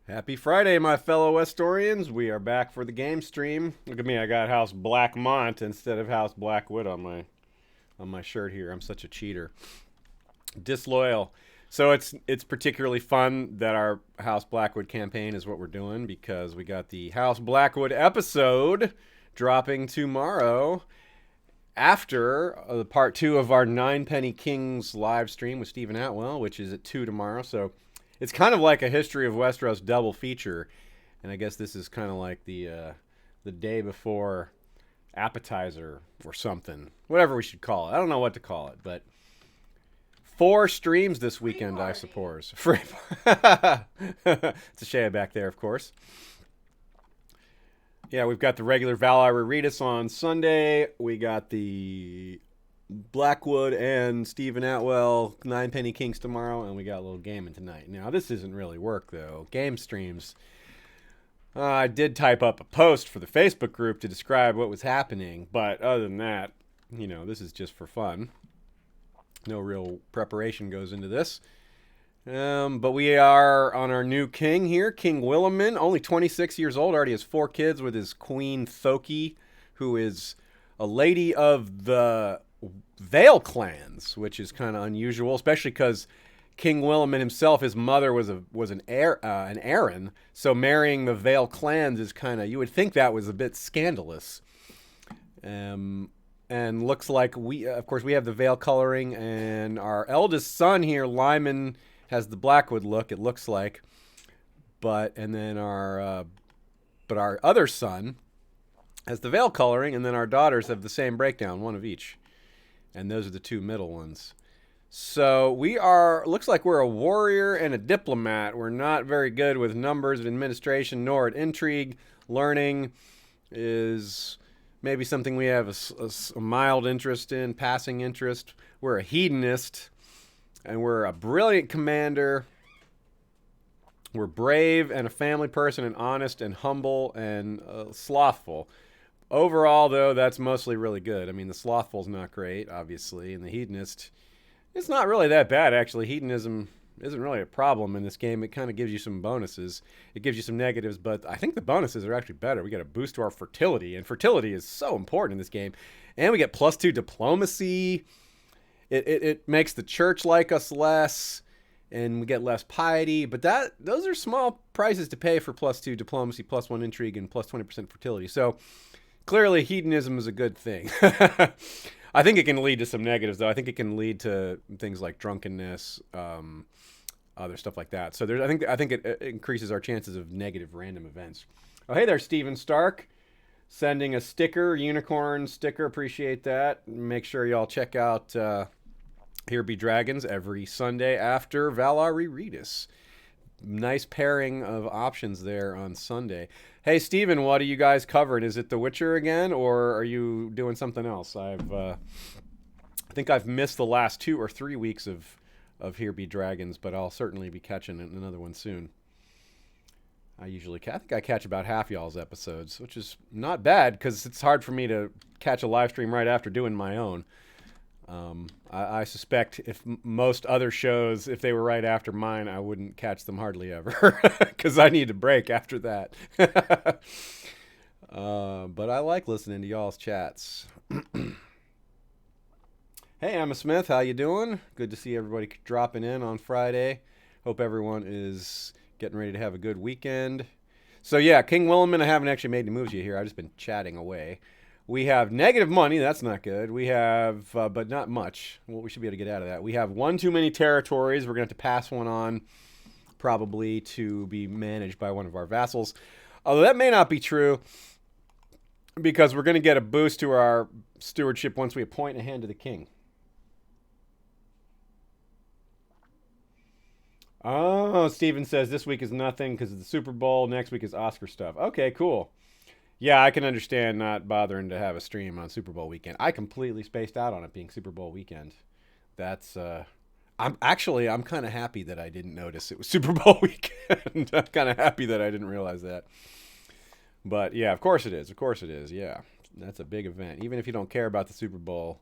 Happy Friday, my fellow Westorians. We are back for the game stream. Look at me, I got House Blackmont instead of House Blackwood on my shirt here. I'm such a cheater. Disloyal. So it's particularly fun that our House Blackwood campaign is what we're doing because we got the House Blackwood episode dropping tomorrow after part two of our Nine Penny Kings live stream with Stephen Atwell, which is at 2 tomorrow. So it's kind of like a History of Westeros double feature, and I guess this is kind of like the day before appetizer or something, whatever we should call it. I don't know what to call it, but 4 streams this weekend, I suppose. Free. It's a shade back there, of course. Yeah, we've got the regular Valar Rereadus on Sunday. We got the Blackwood and Stephen Atwell Nine Penny Kings tomorrow, and we got a little gaming tonight. Now, this isn't really work, though. Game streams. I did type up a post for the Facebook group to describe what was happening, but other than that, this is just for fun. No real preparation goes into this. But we are on our new king here, King Willamen, only 26 years old, already has 4 kids with his queen Thoki, who is a lady of the Vale clans, which is kind of unusual, especially because King Willamen himself, his mother was an Aaron, so marrying the Vale clans is kind of, you would think that was a bit scandalous. And looks like of course, we have the Vale coloring, and our eldest son here, Lyman, has the Blackwood look, it looks like. But our other son has the Vale coloring, and then our daughters have the same breakdown, one of each. And those are the 2 middle ones. So looks like we're a warrior and a diplomat. We're not very good with numbers and administration, nor at intrigue. Learning is maybe something we have a mild interest in, passing interest. We're a hedonist, and we're a brilliant commander. We're brave and a family person and honest and humble and slothful. Overall, though, that's mostly really good. I mean, the slothful's not great, obviously, and the hedonist, it's not really that bad, actually. Hedonism isn't really a problem in this game. It kind of gives you some bonuses. It gives you some negatives, but I think the bonuses are actually better. We get a boost to our fertility, and fertility is so important in this game. And we get +2 diplomacy. It makes the church like us less, and we get less piety. But those are small prices to pay for +2 diplomacy, +1 intrigue, and +20% fertility. So clearly, hedonism is a good thing. I think it can lead to some negatives, though. I think it can lead to things like drunkenness, other stuff like that. So I think it increases our chances of negative random events. Oh, hey there, Stephen Stark, sending a sticker, unicorn sticker. Appreciate that. Make sure y'all check out Here Be Dragons every Sunday after Valar Rereadus. Nice pairing of options there on Sunday. Hey, Steven, what are you guys covered? Is it The Witcher again, or are you doing something else? I think I've missed the last 2 or 3 weeks of Here Be Dragons, but I'll certainly be catching another one soon. I think I catch about half y'all's episodes, which is not bad because it's hard for me to catch a live stream right after doing my own. I suspect if most other shows, if they were right after mine, I wouldn't catch them hardly ever because I need a break after that. But I like listening to y'all's chats. Hey, Emma Smith, how you doing? Good to see everybody dropping in on Friday. Hope everyone is getting ready to have a good weekend. So yeah, King Willamen, I haven't actually made any moves yet here. I've just been chatting away. We have negative money. That's not good. We have, but not much. Well, we should be able to get out of that. We have 1 too many territories. We're going to have to pass one on, probably to be managed by one of our vassals. Although that may not be true, because we're going to get a boost to our stewardship once we appoint a hand to the king. Oh, Steven says this week is nothing because of the Super Bowl. Next week is Oscar stuff. Okay, cool. Yeah, I can understand not bothering to have a stream on Super Bowl weekend. I completely spaced out on it being Super Bowl weekend. That's I'm kind of happy that I didn't notice it was Super Bowl weekend. I'm kind of happy that I didn't realize that. But yeah, of course it is. Of course it is. Yeah, that's a big event. Even if you don't care about the Super Bowl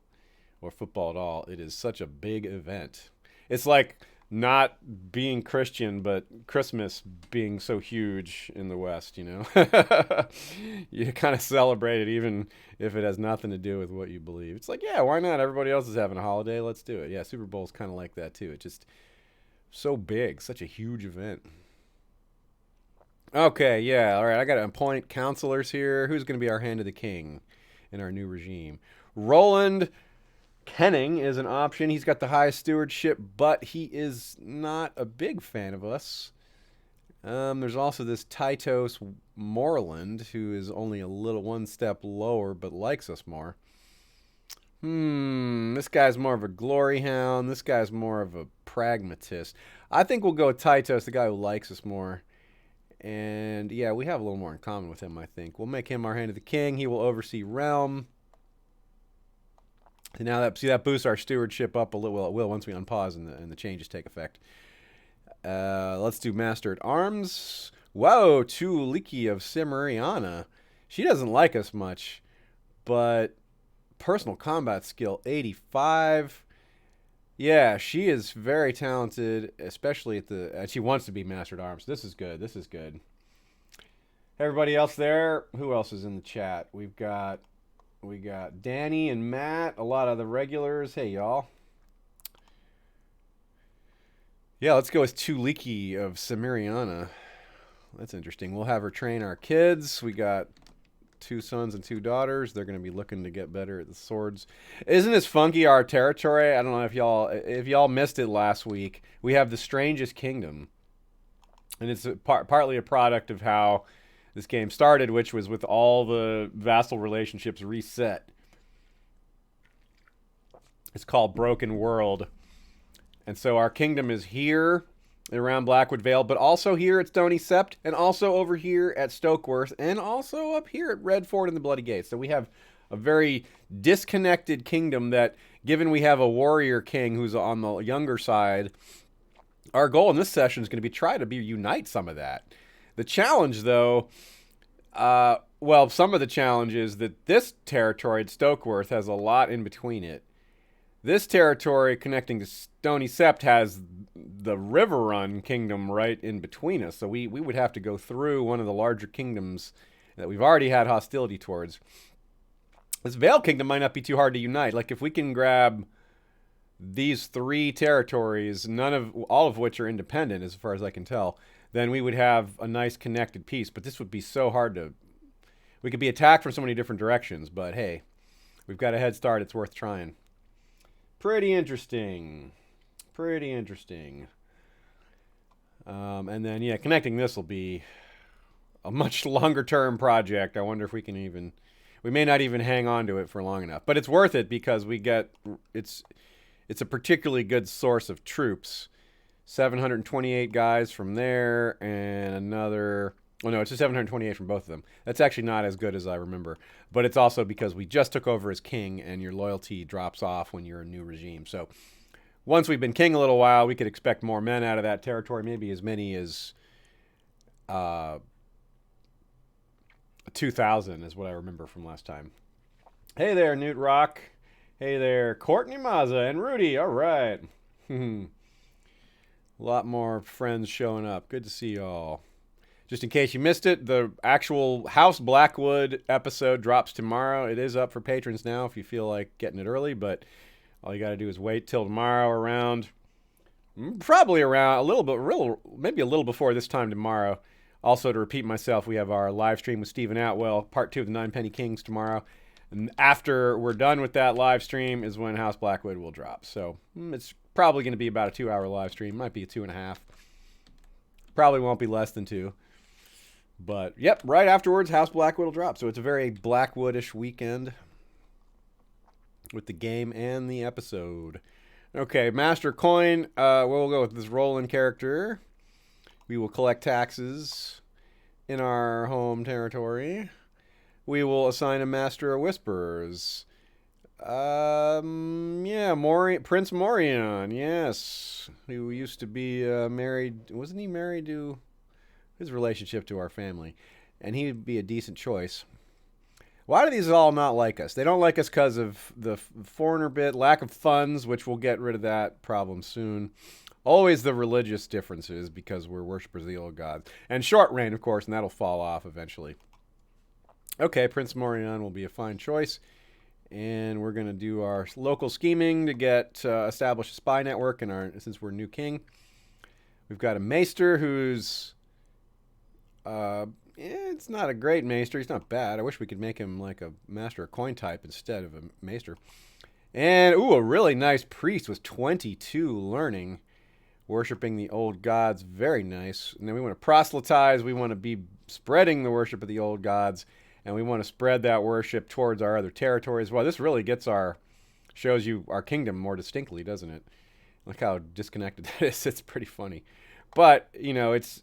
or football at all, it is such a big event. It's like not being Christian, but Christmas being so huge in the West, you know. You kind of celebrate it even if it has nothing to do with what you believe. It's like, yeah, why not? Everybody else is having a holiday. Let's do it. Yeah, Super Bowl's kind of like that too. It's just so big, such a huge event. Okay, yeah, all right. I got to appoint counselors here. Who's going to be our hand of the king in our new regime? Roland Kenning is an option. He's got the highest stewardship, but he is not a big fan of us. There's also this Titos Moreland, who is only a little one step lower, but likes us more. This guy's more of a glory hound. This guy's more of a pragmatist. I think we'll go with Titos, the guy who likes us more. And yeah, we have a little more in common with him, I think. We'll make him our hand of the king. He will oversee realm. And now that boosts our stewardship up a little. Well, it will once we unpause and the changes take effect. Let's do Master at Arms. Whoa, Tuliki of Cimmeriana. She doesn't like us much, but personal combat skill 85. Yeah, she is very talented, especially and she wants to be Master at Arms. This is good. This is good. Everybody else there? Who else is in the chat? We got Danny and Matt, a lot of the regulars. Hey, y'all. Yeah, let's go with Tuliki of Cimmeriana. That's interesting. We'll have her train our kids. We got 2 sons and 2 daughters. They're going to be looking to get better at the swords. Isn't this funky, our territory? I don't know if y'all missed it last week. We have the strangest kingdom. And it's partly a product of how this game started, which was with all the vassal relationships reset. It's called Broken World. And so our kingdom is here around Blackwood Vale, but also here at Stony Sept, and also over here at Stokeworth, and also up here at Red Fort and the Bloody Gates. So we have a very disconnected kingdom that, given we have a warrior king who's on the younger side, our goal in this session is going to be try to unite some of that. The challenge, though, some of the challenge is that this territory at Stokeworth has a lot in between it. This territory connecting to Stony Sept has the River Run kingdom right in between us. So we would have to go through one of the larger kingdoms that we've already had hostility towards. This Vale kingdom might not be too hard to unite. Like if we can grab these 3 territories, all of which are independent as far as I can tell, then we would have a nice connected piece. But this would be so hard we could be attacked from so many different directions, but hey, we've got a head start. It's worth trying. Pretty interesting. Pretty interesting. And then, yeah, connecting this will be a much longer term project. I wonder if we may not even hang on to it for long enough. But it's worth it because it's a particularly good source of troops. 728 guys from there and another... Well, no, it's just 728 from both of them. That's actually not as good as I remember. But it's also because we just took over as king and your loyalty drops off when you're a new regime. So once we've been king a little while, we could expect more men out of that territory, maybe as many as 2,000 is what I remember from last time. Hey there, Newt Rock. Hey there, Courtney Mazza and Rudy. All right. A lot more friends showing up. Good to see you all. Just in case you missed it, the actual House Blackwood episode drops tomorrow. It is up for patrons now if you feel like getting it early, but all you got to do is wait till tomorrow probably around maybe a little before this time tomorrow. Also, to repeat myself, we have our live stream with Stephen Atwell, part 2 of the 9 Penny Kings tomorrow. And after we're done with that live stream is when House Blackwood will drop. So it's probably going to be about a 2-hour live stream. Might be a 2.5. Probably won't be less than 2. But, yep, right afterwards, House Blackwood will drop. So it's a very Blackwoodish weekend with the game and the episode. Okay, Master Coin. We'll go with this Roland character. We will collect taxes in our home territory. We will assign a Master of Whisperers. Prince Morion, yes. Who used to be married. Wasn't he married to... His relationship to our family. And he would be a decent choice. Why do these all not like us? They don't like us because of the foreigner bit, lack of funds, which we'll get rid of that problem soon. Always the religious differences because we're worshippers of the old gods. And short reign, of course, and that'll fall off eventually. Okay, Prince Morion will be a fine choice. And we're going to do our local scheming to get establish a spy network since we're new king. We've got a maester who's... it's not a great maester. He's not bad. I wish we could make him like a master of coin type instead of a maester. And, a really nice priest with 22 learning. Worshipping the old gods. Very nice. And then we want to proselytize. We want to be spreading the worship of the old gods. And we want to spread that worship towards our other territories. Well, this really shows you our kingdom more distinctly, doesn't it? Look how disconnected that is. It's pretty funny. But, it's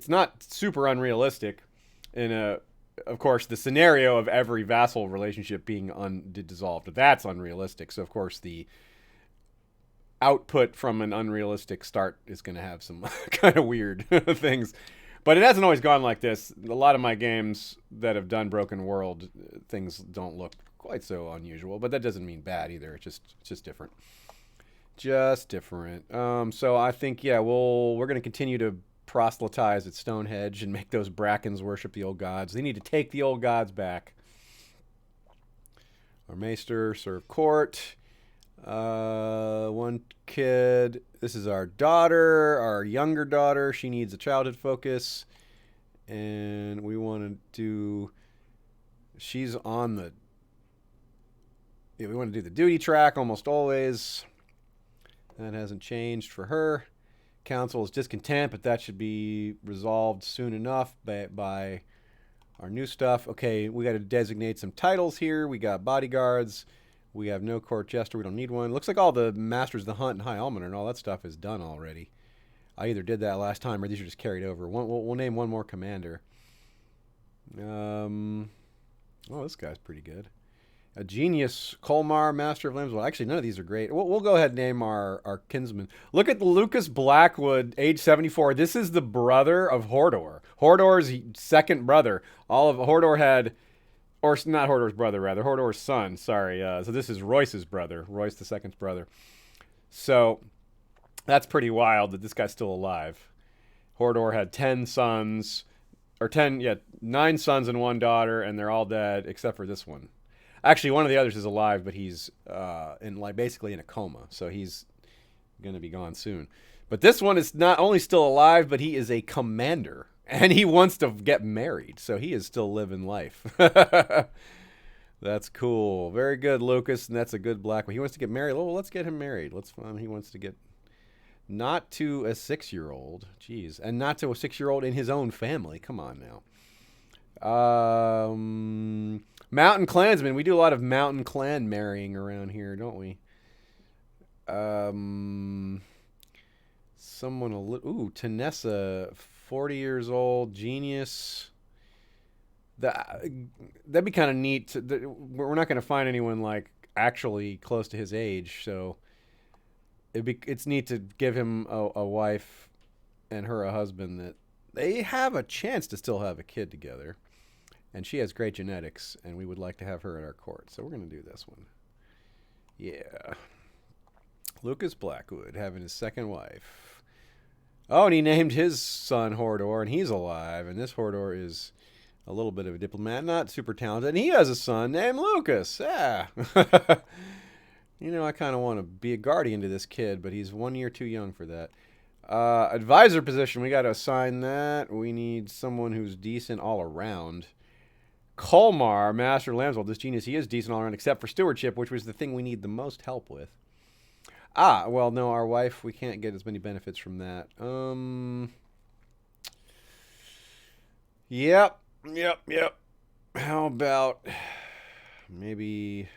not super unrealistic of course, the scenario of every vassal relationship being dissolved. That's unrealistic. So, of course, the output from an unrealistic start is going to have some kind of weird things. But it hasn't always gone like this. A lot of my games that have done Broken World, things don't look quite so unusual. But that doesn't mean bad either. It's just different. Just different. So I think, we're going to continue to proselytize at Stonehenge and make those Brackens worship the old gods. They need to take the old gods back. Our maester serve court. One kid. This is our daughter, our younger daughter. She needs a childhood focus. And we want to do... She's on the... Yeah, we want to do the duty track almost always. That hasn't changed for her. Council is discontent, but that should be resolved soon enough by our new stuff. Okay, we got to designate some titles here. We got bodyguards. We have no court jester. We don't need one. Looks like all the Masters of the Hunt and High Almoner and all that stuff is done already. I either did that last time or these are just carried over. We'll name one more commander. This guy's pretty good. A genius, Colmar, Master of Limbs. Well, actually, none of these are great. We'll go ahead and name our kinsman. Look at Lucas Blackwood, age 74. This is the brother of Hodor. Hodor's second brother. All of Hodor had... Or not Hodor's brother, rather. Hodor's son, sorry. So this is Royce's brother. Royce the Second's brother. So that's pretty wild that this guy's still alive. Hodor had 10 sons. Or 9 sons and 1 daughter, and they're all dead except for this one. Actually, one of the others is alive, but he's basically in a coma. So he's going to be gone soon. But this one is not only still alive, but he is a commander. And he wants to get married, so he is still living life. That's cool. Very good, Lucas, and that's a good black one. He wants to get married. Well, let's get him married. He wants to get... Not to a 6-year-old. Jeez. And not to a 6-year-old in his own family. Come on now. Mountain clansmen. We do a lot of mountain clan marrying around here, don't we? Tanessa... 40 years old, genius. That'd be kind of neat. We're not going to find anyone like actually close to his age, so it's neat to give him a wife and her a husband that they have a chance to still have a kid together. And she has great genetics, and we would like to have her at our court. So we're going to do this one. Yeah. Lucas Blackwood having his second wife. Oh, and he named his son Hodor, and he's alive. And this Hodor is a little bit of a diplomat, not super talented. And he has a son named Lucas. Yeah. I kind of want to be a guardian to this kid, but he's 1 year too young for that. Advisor position, we got to assign that. We need someone who's decent all around. Colmar, Master Lambswell, this genius, he is decent all around, except for stewardship, which was the thing we need the most help with. Well, no, our wife, we can't get as many benefits from that. Yep. How about maybe...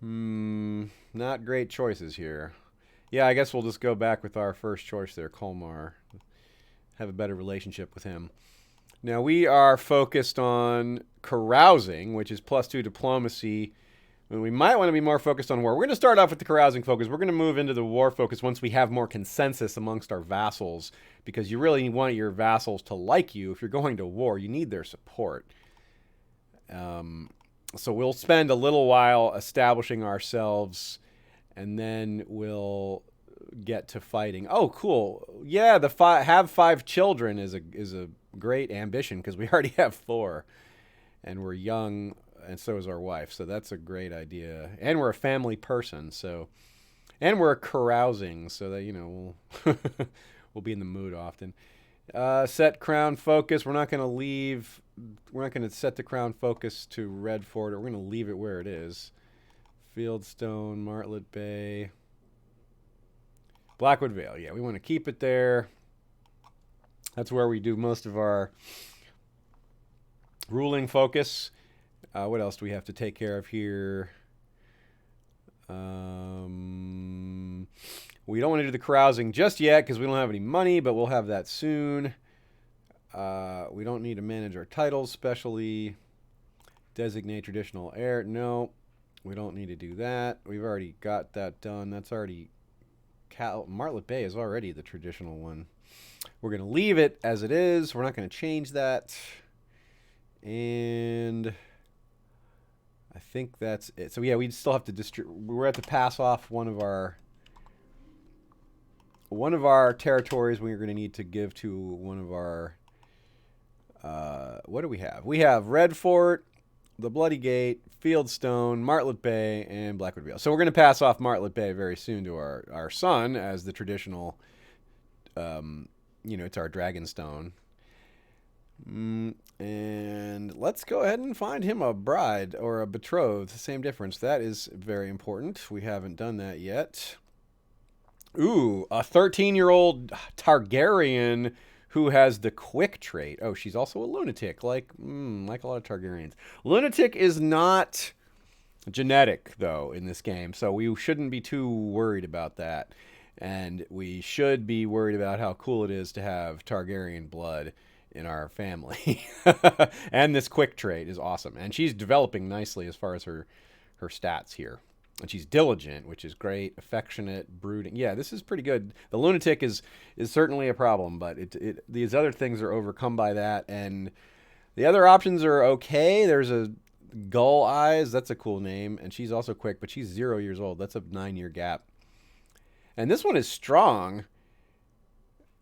not great choices here. Yeah, I guess we'll just go back with our first choice there, Colmar. Have a better relationship with him. Now, we are focused on carousing, which is +2 diplomacy. And we might want to be more focused on war. We're going to start off with the carousing focus. We're going to move into the war focus once we have more consensus amongst our vassals, because you really want your vassals to like you. If you're going to war, you need their support. So we'll spend a little while establishing ourselves, and then we'll get to fighting. Oh, cool. Yeah, the have 5 children is a great ambition because we already have 4, and we're young, and so is our wife. So that's a great idea, and we're a family person. So, and we're carousing, so that we'll we'll be in the mood often. Set crown focus. We're not going to leave. We're not going to set the crown focus to Redford. We're going to leave it where it is. Fieldstone, Martlet Bay. Blackwood Vale, yeah, we want to keep it there. That's where we do most of our ruling focus. What else do we have to take care of here? We don't want to do the carousing just yet because we don't have any money, but we'll have that soon. We don't need to manage our titles specially. Designate traditional heir. No, we don't need to do that. We've already got that done. That's already... Martlet Bay is already the traditional one. We're going to leave it as it is. We're not going to change that. And I think that's it. So yeah, we still have to we're have to pass off one of our territories. We're going to need to give to one of our what do we have? We have Red Fort, the Bloody Gate, Fieldstone, Martlet Bay, and Blackwood Vale. So we're going to pass off Martlet Bay very soon to our son as the traditional, it's our Dragonstone. And let's go ahead and find him a bride or a betrothed. Same difference. That is very important. We haven't done that yet. Ooh, a 13-year-old Targaryen who has the quick trait. Oh, she's also a lunatic, like a lot of Targaryens. Lunatic is not genetic, though, in this game, so we shouldn't be too worried about that. And we should be worried about how cool it is to have Targaryen blood in our family. And this quick trait is awesome. And she's developing nicely as far as her stats here. And she's diligent, which is great, affectionate, brooding. Yeah, this is pretty good. The lunatic is certainly a problem, but these other things are overcome by that. And the other options are okay. There's a Gull Eyes. That's a cool name. And she's also quick, but she's 0 years old. That's a 9-year gap. And this one is strong,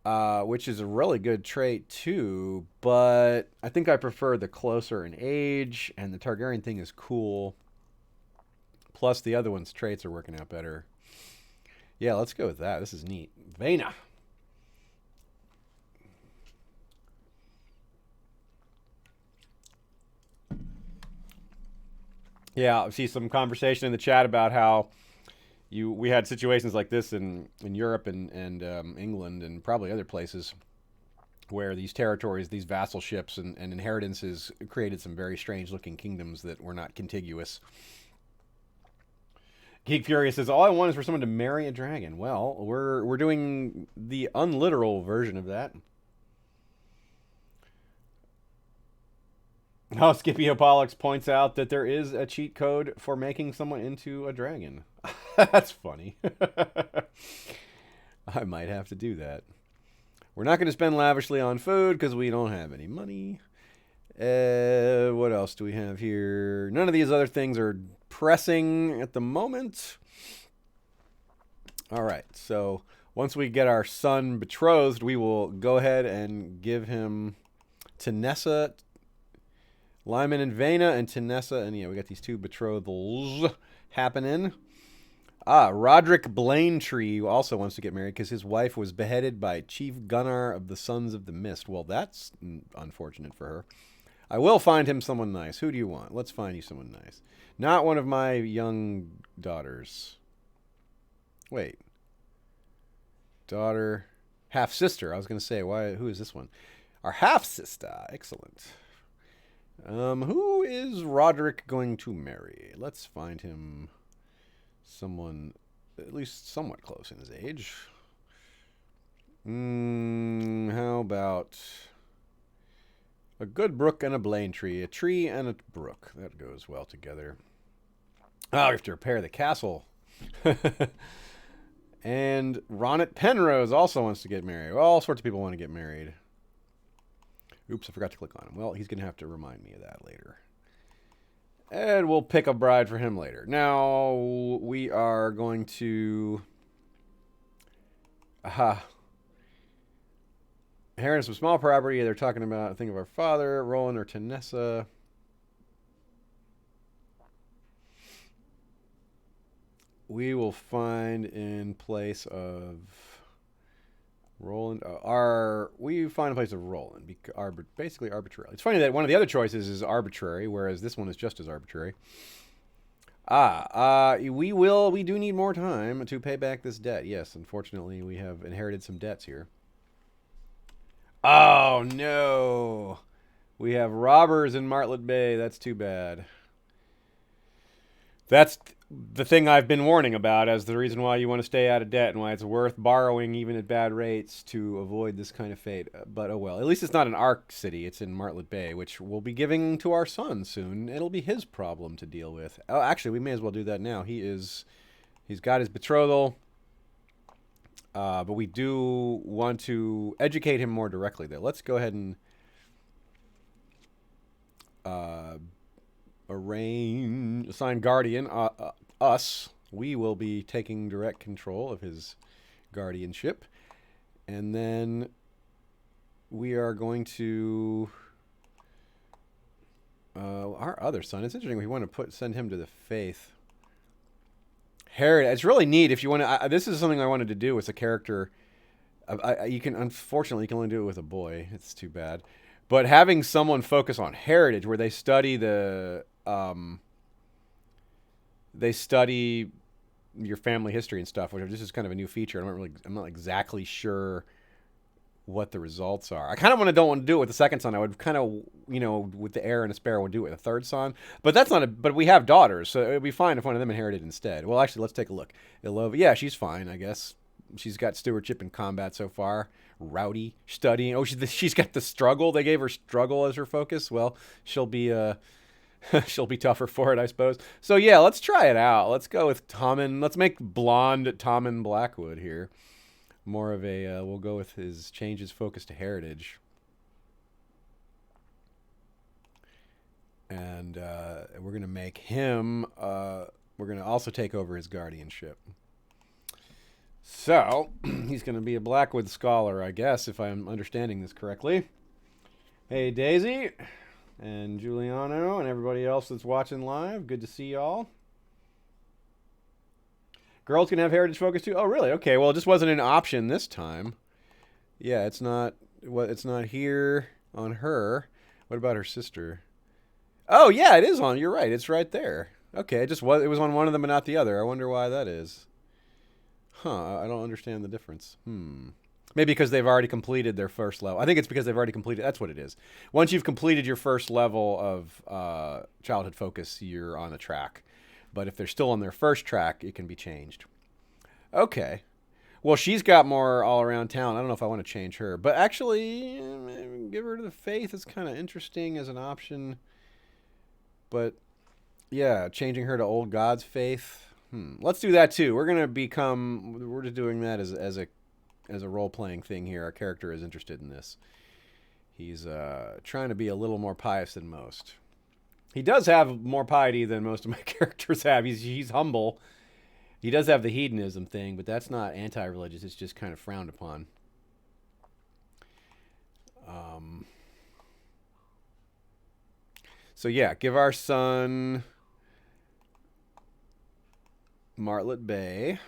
which is a really good trait too. But I think I prefer the closer in age. And the Targaryen thing is cool. Plus, the other one's traits are working out better. Yeah, let's go with that. This is neat. Vena. Yeah, I see some conversation in the chat about how we had situations like this in Europe and England and probably other places where these territories, these vassal-ships and inheritances created some very strange-looking kingdoms that were not contiguous. Geek Furious says, all I want is for someone to marry a dragon. Well, we're doing the unliteral version of that. Oh, Scipio Pollux points out that there is a cheat code for making someone into a dragon. That's funny. I might have to do that. We're not going to spend lavishly on food because we don't have any money. What else do we have here? None of these other things are pressing at the moment. All right, so once we get our son betrothed, we will go ahead and give him Tanessa, Lyman and Vena, and Tanessa, and yeah, we got these 2 betrothals happening. Roderick Blaintree also wants to get married because his wife was beheaded by Chief Gunnar of the Sons of the Mist. Well, that's unfortunate for her. I will find him someone nice. Who do you want? Let's find you someone nice. Not one of my young daughters. Wait. Daughter. Half-sister. I was going to say, who is this one? Our half-sister. Excellent. Who is Roderick going to marry? Let's find him someone at least somewhat close in his age. How about a good brook and a Blaintree? A tree and a brook. That goes well together. Oh, we have to repair the castle. And Ronnet Penrose also wants to get married. Well, all sorts of people want to get married. Oops, I forgot to click on him. Well, he's going to have to remind me of that later. And we'll pick a bride for him later. Now, we are going to Aha. Inheritance of small property. They're talking about, think of our father, Roland or Tanessa. We will find in place of Roland. We find a place of Roland, basically arbitrarily. It's funny that one of the other choices is arbitrary, whereas this one is just as arbitrary. We do need more time to pay back this debt. Yes, unfortunately, we have inherited some debts here. Oh no, we have robbers in Martlet Bay. That's too bad. That's the thing I've been warning about as the reason why you want to stay out of debt and why it's worth borrowing even at bad rates to avoid this kind of fate. But oh well. At least it's not an Ark city. It's in Martlet Bay, which we'll be giving to our son soon. It'll be his problem to deal with. Oh, actually, we may as well do that now. He's got his betrothal. But we do want to educate him more directly there. Let's go ahead and assign guardian, us. We will be taking direct control of his guardianship. And then we are going to our other son. It's interesting. We want to send him to the faith. Herod. It's really neat if you want to. This is something I wanted to do with a character. Unfortunately, you can only do it with a boy. It's too bad. But having someone focus on heritage, where they study your family history and stuff, which this is kind of a new feature. I'm not exactly sure what the results are. I kind of don't want to do it with the second son. I would kind of, with the heir and a spare, would do it with a third son. But but we have daughters, so it would be fine if one of them inherited instead. Well, actually, let's take a look. Ilova, yeah, she's fine, I guess. She's got stewardship in combat so far. Rowdy, studying. Oh, she's got the struggle. They gave her struggle as her focus. Well, she'll be she'll be tougher for it, I suppose. So yeah, let's try it out. Let's go with Tommen. Let's make blonde Tommen Blackwood here. More of a, we'll go with change his focus to heritage. And we're going to make him, we're going to also take over his guardianship. So, he's going to be a Blackwood scholar, I guess, if I'm understanding this correctly. Hey, Daisy, and Giuliano, and everybody else that's watching live. Good to see y'all. Girls can have heritage focus too? Oh, really? Okay, well, it just wasn't an option this time. Yeah, it's not here on her. What about her sister? Oh, yeah, it is on. You're right. It's right there. Okay, it was on one of them but not the other. I wonder why that is. Huh, I don't understand the difference. Maybe because they've already completed their first level. I think it's because they've already completed. That's what it is. Once you've completed your first level of childhood focus, you're on the track. But if they're still on their first track, it can be changed. Okay. Well, she's got more all around town. I don't know if I want to change her. But actually, give her to the faith is kind of interesting as an option. But, yeah, changing her to old God's faith. Let's do that, too. We're just doing that as a role-playing thing here. Our character is interested in this. He's trying to be a little more pious than most. He does have more piety than most of my characters have. He's humble. He does have the hedonism thing, but that's not anti-religious. It's just kind of frowned upon. So yeah, give our son Martlet Bay.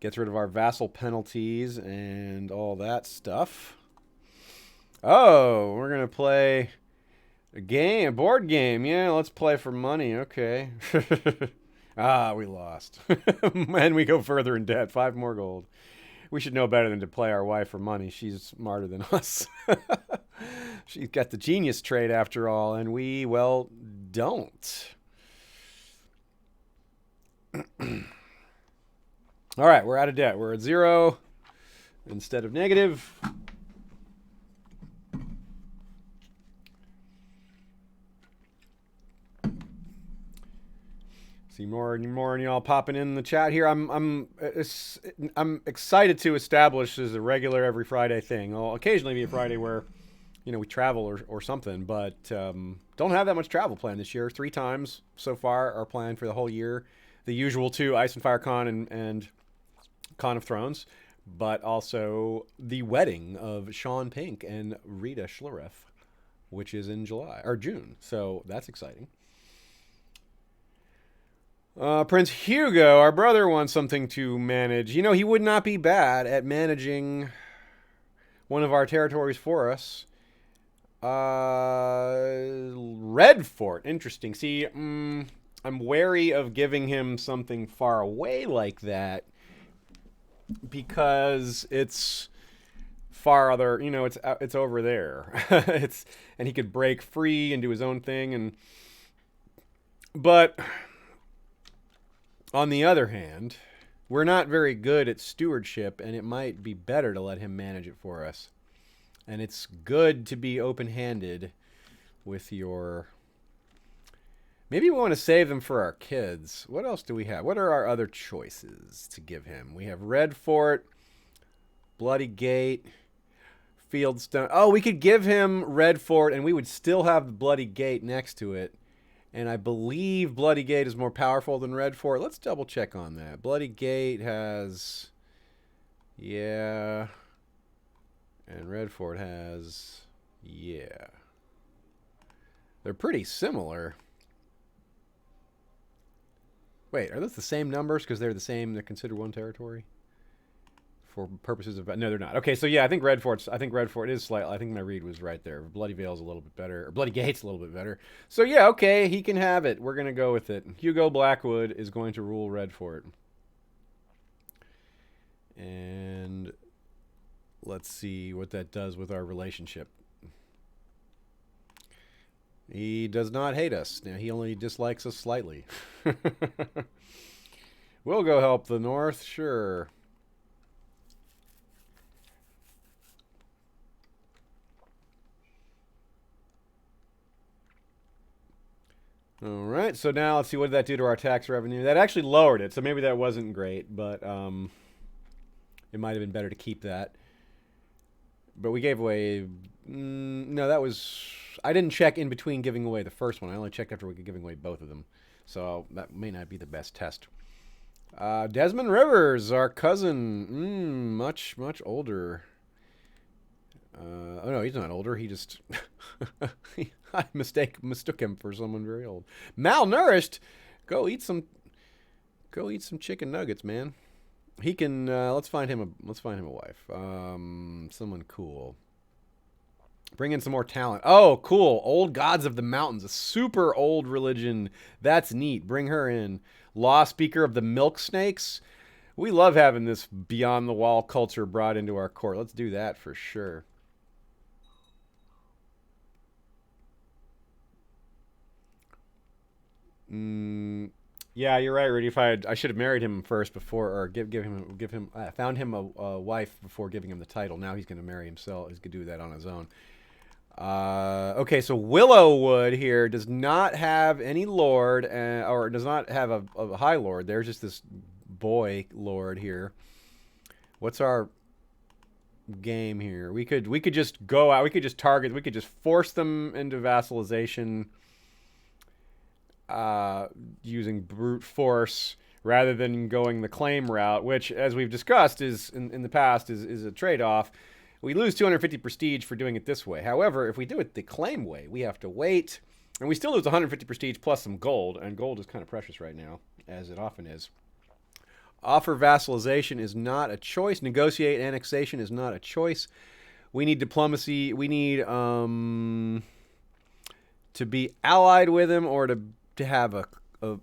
Gets rid of our vassal penalties and all that stuff. Oh, we're going to play a board game. Yeah, let's play for money. Okay. We lost. And we go further in debt. 5 more gold. We should know better than to play our wife for money. She's smarter than us. She's got the genius trait after all, and we, well, don't. All right, we're out of debt. We're at 0 instead of negative. See more and y'all popping in the chat here. I'm excited to establish as a regular every Friday thing. I'll occasionally be a Friday where, we travel or something, but don't have that much travel planned this year. 3 times so far are planned for the whole year. the usual two, Ice and Fire Con and Con of Thrones, but also the wedding of Sean Pink and Rita Schlereth, which is in July or June. So that's exciting. Prince Hugo, our brother, wants something to manage. You know, he would not be bad at managing one of our territories for us. Red Fort, interesting. See, I'm wary of giving him something far away like that because it's farther. You know, it's over there. And he could break free and do his own thing, but. On the other hand, we're not very good at stewardship, and it might be better to let him manage it for us. And it's good to be open-handed with your... Maybe we want to save them for our kids. What else do we have? What are our other choices to give him? We have Red Fort, Bloody Gate, Fieldstone. Oh, we could give him Red Fort, and we would still have the Bloody Gate next to it. And I believe Bloody Gate is more powerful than Red Fort. Let's double check on that. Bloody Gate has... Yeah. And Red Fort has... Yeah. They're pretty similar. Wait, are those the same numbers? Because they're the same, they're considered one territory? For purposes of... No, they're not. Okay, so yeah, I think Red Fort is slightly... I think my read was right there. Bloody Vale's a little bit better. Or Bloody Gate's a little bit better. So yeah, okay, he can have it. We're going to go with it. Hugo Blackwood is going to rule Red Fort. And let's see what that does with our relationship. He does not hate us. Now, he only dislikes us slightly. We'll go help the North, sure. All right, so now let's see, what did that do to our tax revenue? That actually lowered it, so maybe that wasn't great, but it might have been better to keep that. But we gave away... no, that was... I didn't check in between giving away the first one. I only checked after we were giving away both of them. So that may not be the best test. Desmond Rivers, our cousin. Much, much older. Oh, no, he's not older. He just... I mistook him for someone very old. Malnourished. Go eat some chicken nuggets, man. He can. Let's find him a wife. Someone cool. Bring in some more talent. Oh, cool. Old Gods of the Mountains, a super old religion. That's neat. Bring her in. Law Speaker of the Milk Snakes. We love having this beyond the wall culture brought into our court. Let's do that for sure. Yeah, you're right, Rudy. If I should have married him first before, or found him a wife before giving him the title. Now he's going to marry himself. He's going to do that on his own. Okay, so Willowwood here does not have any lord, or does not have a high lord. There's just this boy lord here. What's our game here? We could just go out. We could just target. We could just force them into vassalization. Using brute force rather than going the claim route, which, as we've discussed, is in the past is a trade-off. We lose 250 prestige for doing it this way. However, if we do it the claim way, we have to wait, and we still lose 150 prestige plus some gold, and gold is kind of precious right now, as it often is. Offer vassalization is not a choice. Negotiate annexation is not a choice. We need diplomacy. We need to be allied with him, or to have to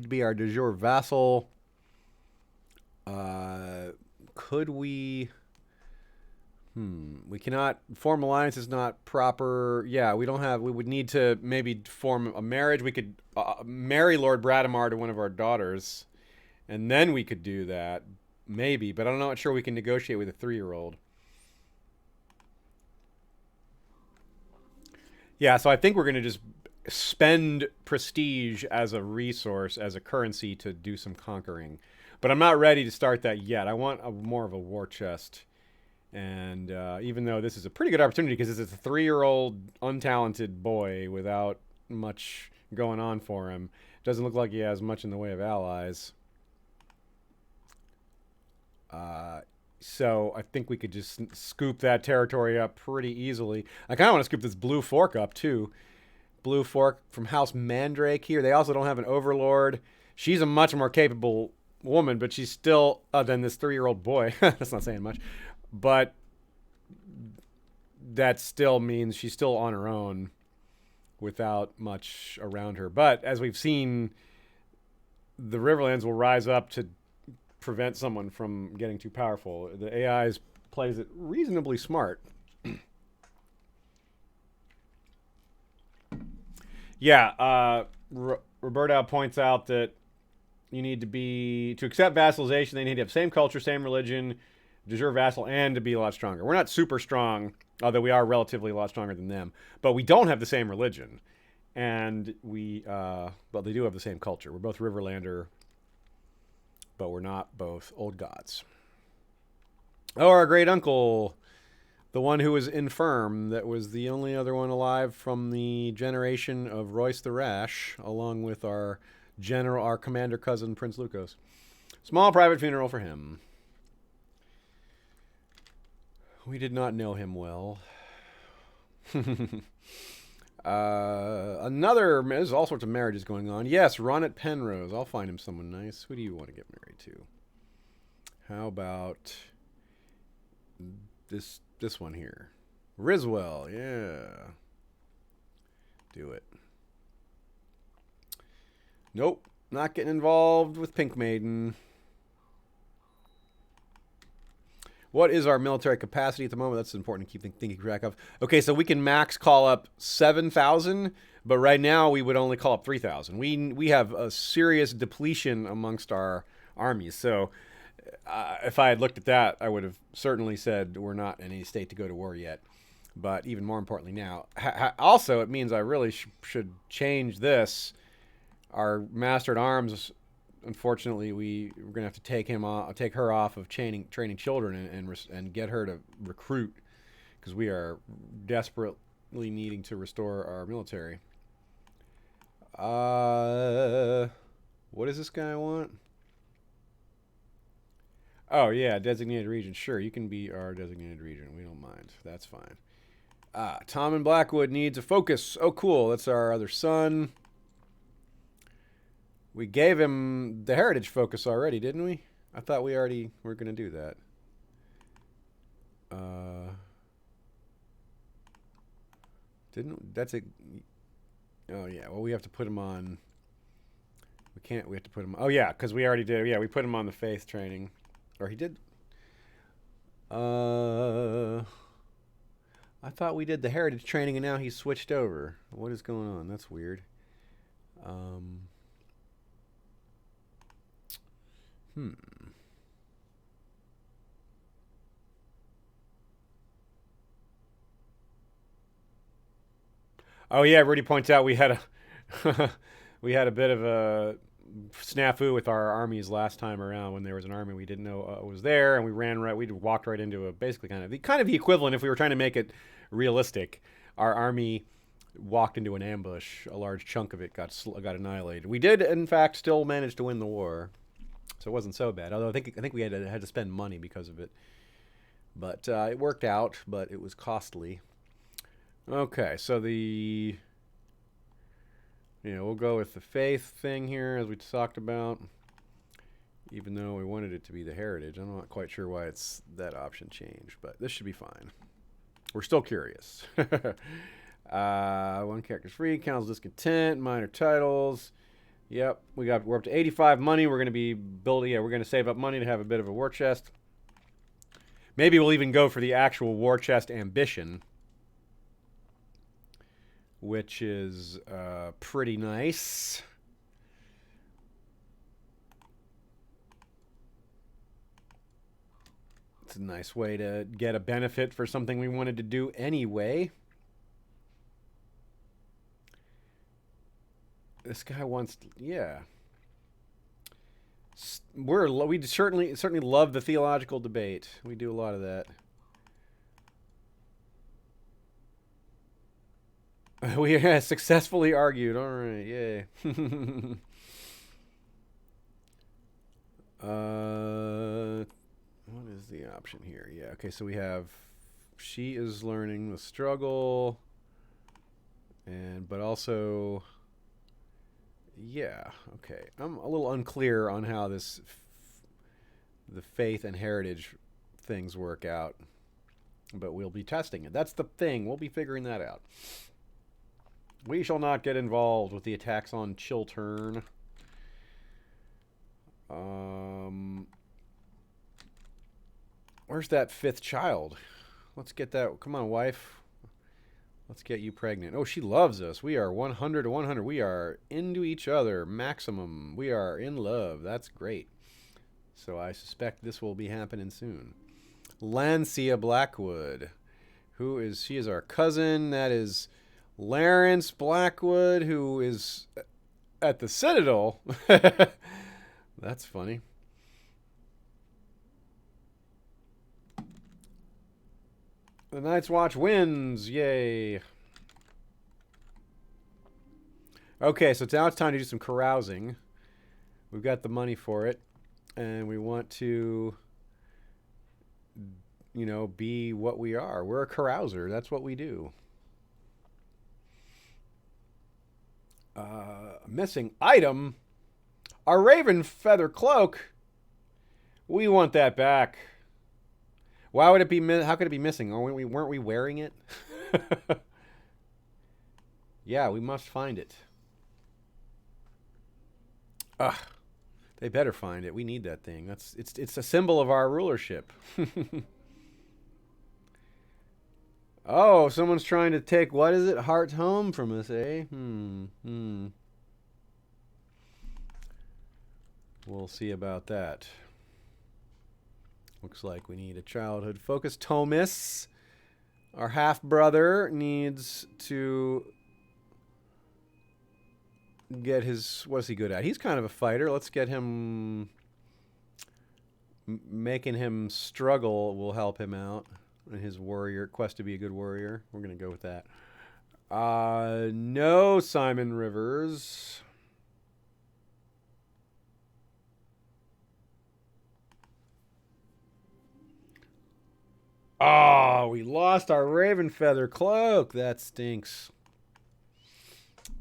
be our de jure vassal. Could we... we cannot... Form alliance is not proper. Yeah, we don't have... We would need to maybe form a marriage. We could marry Lord Bradamar to one of our daughters, and then we could do that. Maybe, but I'm not sure we can negotiate with a 3-year-old. Yeah, so I think we're going to just spend prestige as a resource, as a currency, to do some conquering. But I'm not ready to start that yet. I want more of a war chest. And even though this is a pretty good opportunity, because this is a 3-year-old untalented boy without much going on for him. Doesn't look like he has much in the way of allies. So I think we could just scoop that territory up pretty easily. I kind of want to scoop this Blue Fork up, too. Blue Fork from House Mandrake here. They also don't have an overlord. She's a much more capable woman, but she's still than this 3-year-old boy. That's not saying much. But that still means she's still on her own without much around her. But as we've seen, the Riverlands will rise up to prevent someone from getting too powerful. The AI plays it reasonably smart. Yeah, Roberta points out that you need to accept vassalization, they need to have same culture, same religion, de jure vassal, and to be a lot stronger. We're not super strong, although we are relatively a lot stronger than them, but we don't have the same religion. And but they do have the same culture. We're both Riverlander, but we're not both old gods. Oh, our great uncle, the one who was infirm, that was the only other one alive from the generation of Royce the Rash, along with our commander cousin, Prince Lucos. Small private funeral for him. We did not know him well. There's all sorts of marriages going on. Yes, Ron at Penrose. I'll find him someone nice. Who do you want to get married to? How about this one here? Riswell, yeah. Do it. Nope, not getting involved with Pink Maiden. What is our military capacity at the moment? That's important to keep thinking track of. Okay, so we can max call up 7,000, but right now we would only call up 3,000. We have a serious depletion amongst our armies. So if I had looked at that, I would have certainly said we're not in any state to go to war yet. But even more importantly now, also it means I really should change this. Our master at arms, unfortunately, we're gonna have to take her off of training children and get her to recruit, because we are desperately needing to restore our military. What does this guy want? Oh yeah, designated region. Sure, you can be our designated region. We don't mind. That's fine. Tom in Blackwood needs a focus. Oh cool, that's our other son. We gave him the heritage focus already, didn't we? I thought we already were going to do that. That's it. Oh, yeah. Well, we have to put him on. We have to put him. Oh, yeah, because we already did. Yeah, we put him on the faith training. Or he did. I thought we did the heritage training and now he's switched over. What is going on? That's weird. Oh yeah, Rudy points out we had a a bit of a snafu with our armies last time around when there was an army we didn't know was there, and we walked right into a basically kind of the equivalent if we were trying to make it realistic. Our army walked into an ambush. A large chunk of it got annihilated. We did in fact still manage to win the war. So it wasn't so bad. Although I think we had to spend money because of it. But it worked out, but it was costly. Okay, so we'll go with the faith thing here, as we talked about. Even though we wanted it to be the heritage. I'm not quite sure why that option changed, but this should be fine. We're still curious. One character's free, council discontent, minor titles. Yep, we're up to 85 money. We're going to be building. Yeah, we're going to save up money to have a bit of a war chest. Maybe we'll even go for the actual war chest ambition, which is pretty nice. It's a nice way to get a benefit for something we wanted to do anyway. This guy wants, yeah. We certainly love the theological debate. We do a lot of that. We successfully argued. All right, yay. What is the option here? Yeah, okay, so we have she is learning the struggle, but also, yeah, okay. I'm a little unclear on how the faith and heritage things work out, but we'll be testing it. That's the thing. We'll be figuring that out. We shall not get involved with the attacks on Chiltern. Where's that fifth child? Let's get that. Come on, wife. Let's get you pregnant. Oh, she loves us. We are 100 to 100. We are into each other. Maximum. We are in love. That's great. So I suspect this will be happening soon. Lancia Blackwood. She is our cousin. That is Lawrence Blackwood, who is at the Citadel. That's funny. The Night's Watch wins. Yay. Okay, so now it's time to do some carousing. We've got the money for it. And we want to, be what we are. We're a carouser. That's what we do. Missing item. Our raven feather cloak. We want that back. Why would it be? How could it be missing? Weren't we wearing it? Yeah, we must find it. Ugh, they better find it. We need that thing. It's a symbol of our rulership. Oh, someone's trying to take, what is it? Heart's home from us, eh? We'll see about that. Looks like we need a childhood focus. Thomas, our half-brother, needs to get his... What's he good at? He's kind of a fighter. Let's get him... Making him struggle will help him out in his warrior quest to be a good warrior. We're going to go with that. No Simon Rivers. Oh, we lost our raven feather cloak. That stinks.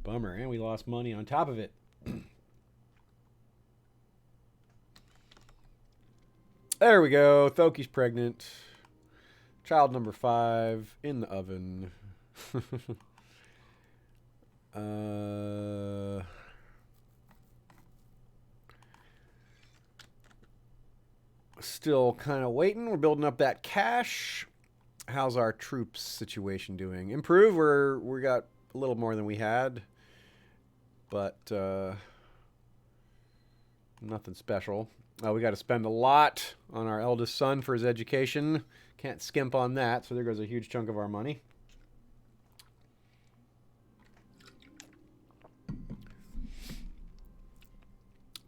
Bummer. And we lost money on top of it. There we go. Thoki's pregnant. Child number 5 in the oven. Still kind of waiting. We're building up that cash. How's our troops situation doing? Improve. We got a little more than we had, but nothing special. We got to spend a lot on our eldest son for his education. Can't skimp on that. So there goes a huge chunk of our money.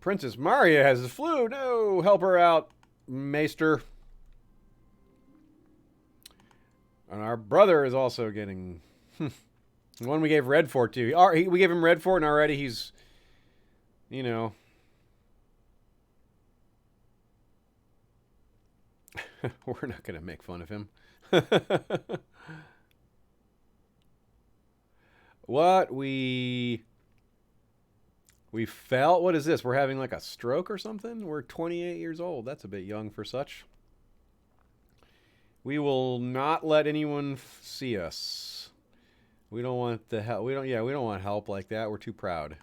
Princess Maria has the flu. No, help her out, Maester. And our brother is also getting... the one we gave Red Fort to. We gave him Red Fort, and already he's... We're not going to make fun of him. What? We felt... What is this? We're having like a stroke or something? We're 28 years old. That's a bit young for such. We will not let anyone see us. We don't want the help. We don't want help like that. We're too proud.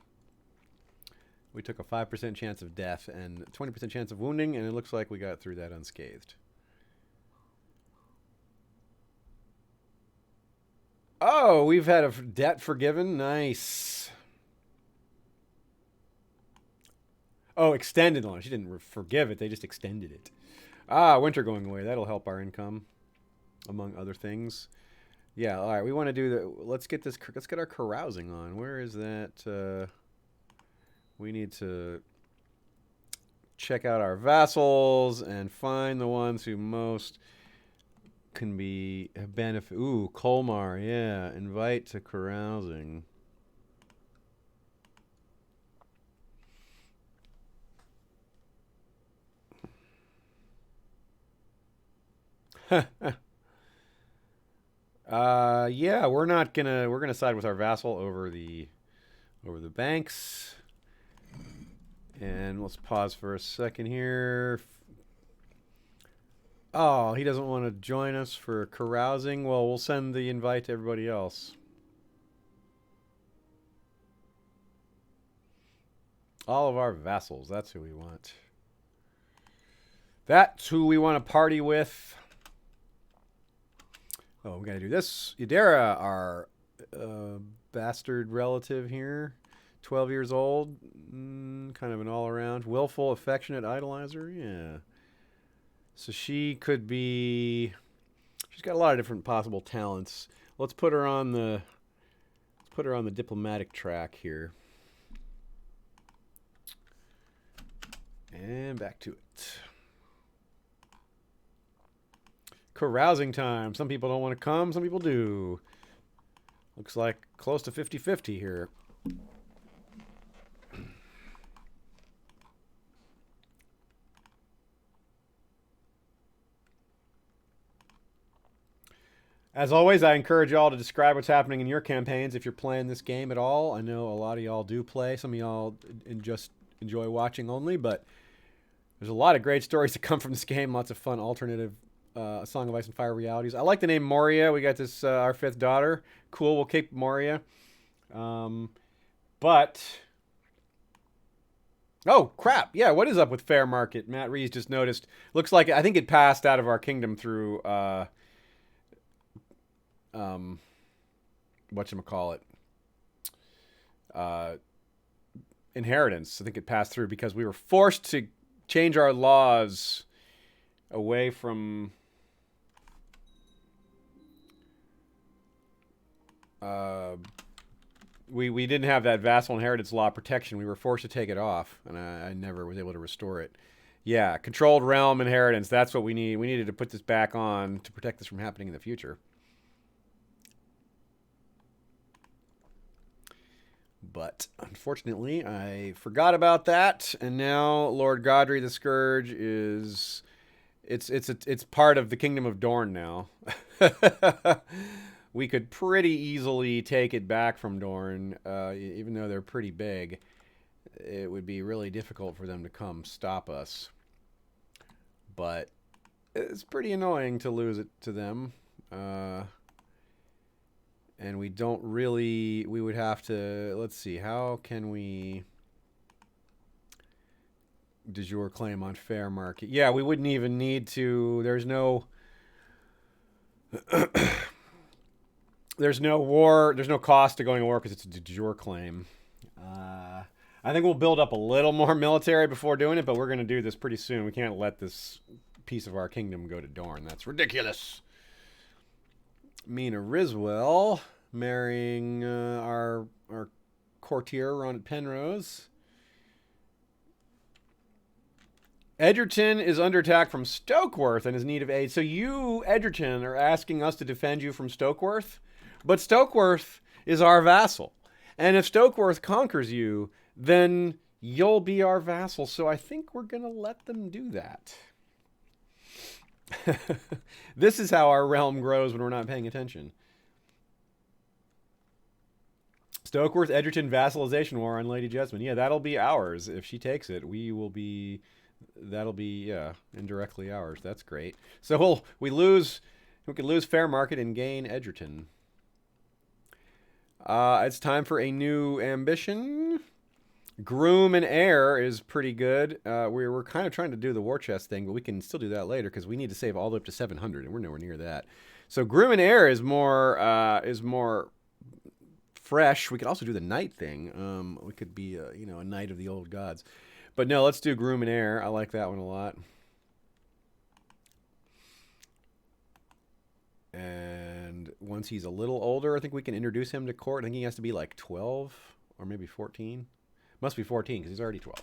We took a 5% chance of death and 20% chance of wounding, and it looks like we got through that unscathed. Oh, we've had a debt forgiven. Nice. Oh, extended loan. She didn't forgive it. They just extended it. Winter going away. That'll help our income, among other things. Yeah, all right. We want to do the... Let's get our carousing on. Where is that? We need to check out our vassals and find the ones who most can be a benefit. Ooh, Colmar, yeah. Invite to carousing. Yeah, we're gonna side with our vassal over the banks. And let's pause for a second here. Oh, he doesn't want to join us for carousing. Well, we'll send the invite to everybody else. All of our vassals, that's who we want. That's who we want to party with. Oh, we gotta do this. Yadera, our bastard relative here. 12 years old. Kind of an all-around. Willful, affectionate idolizer. Yeah. So she could be... She's got a lot of different possible talents. Let's put her on the... diplomatic track here. And back to it. Carousing time. Some people don't want to come. Some people do. Looks like close to 50-50 here. As always, I encourage y'all to describe what's happening in your campaigns if you're playing this game at all. I know a lot of y'all do play. Some of y'all just enjoy watching only, but there's a lot of great stories that come from this game. Lots of fun alternative Song of Ice and Fire realities. I like the name Moria. We got this, our 5th daughter. Cool, we'll keep Moria. But... Oh, crap. Yeah, what is up with Fair Market? Matt Rees just noticed. Looks like, I think it passed out of our kingdom through... whatchamacallit, inheritance. I think it passed through because we were forced to change our laws away from we didn't have that vassal inheritance law protection. We were forced to take it off, and I never was able to restore it. Yeah, controlled realm inheritance. That's what we need. We needed to put this back on to protect this from happening in the future. But unfortunately, I forgot about that, and now Lord Godry the Scourge is it's part of the Kingdom of Dorne now. We could pretty easily take it back from Dorne, even though they're pretty big. It would be really difficult for them to come stop us. But it's pretty annoying to lose it to them. And we don't really... We would have to... Let's see. How can we... de jure claim on fair market? Yeah, we wouldn't even need to... There's no... there's no war... There's no cost to going to war because it's a de jure claim. I think we'll build up a little more military before doing it, but we're going to do this pretty soon. We can't let this piece of our kingdom go to Dorne. That's ridiculous. Mina Riswell marrying our courtier Ron Penrose. Edgerton is under attack from Stokeworth and is in need of aid. So you, Edgerton, are asking us to defend you from Stokeworth? But Stokeworth is our vassal. And if Stokeworth conquers you, then you'll be our vassal. So I think we're going to let them do that. This is how our realm grows when we're not paying attention. Stokeworth Edgerton vassalization war on Lady Jessamine. Yeah, that'll be ours. If she takes it, we will be... That'll be, yeah, indirectly ours. That's great. So we could lose fair market and gain Edgerton. It's time for a new ambition. Groom and Heir is pretty good. We're kind of trying to do the war chest thing, but we can still do that later because we need to save all the way up to 700, and we're nowhere near that. So Groom and Heir is more fresh. We could also do the knight thing. We could be a knight of the old gods. But no, let's do Groom and Heir. I like that one a lot. And once he's a little older, I think we can introduce him to court. I think he has to be like 12 or maybe 14. Must be 14 because he's already 12.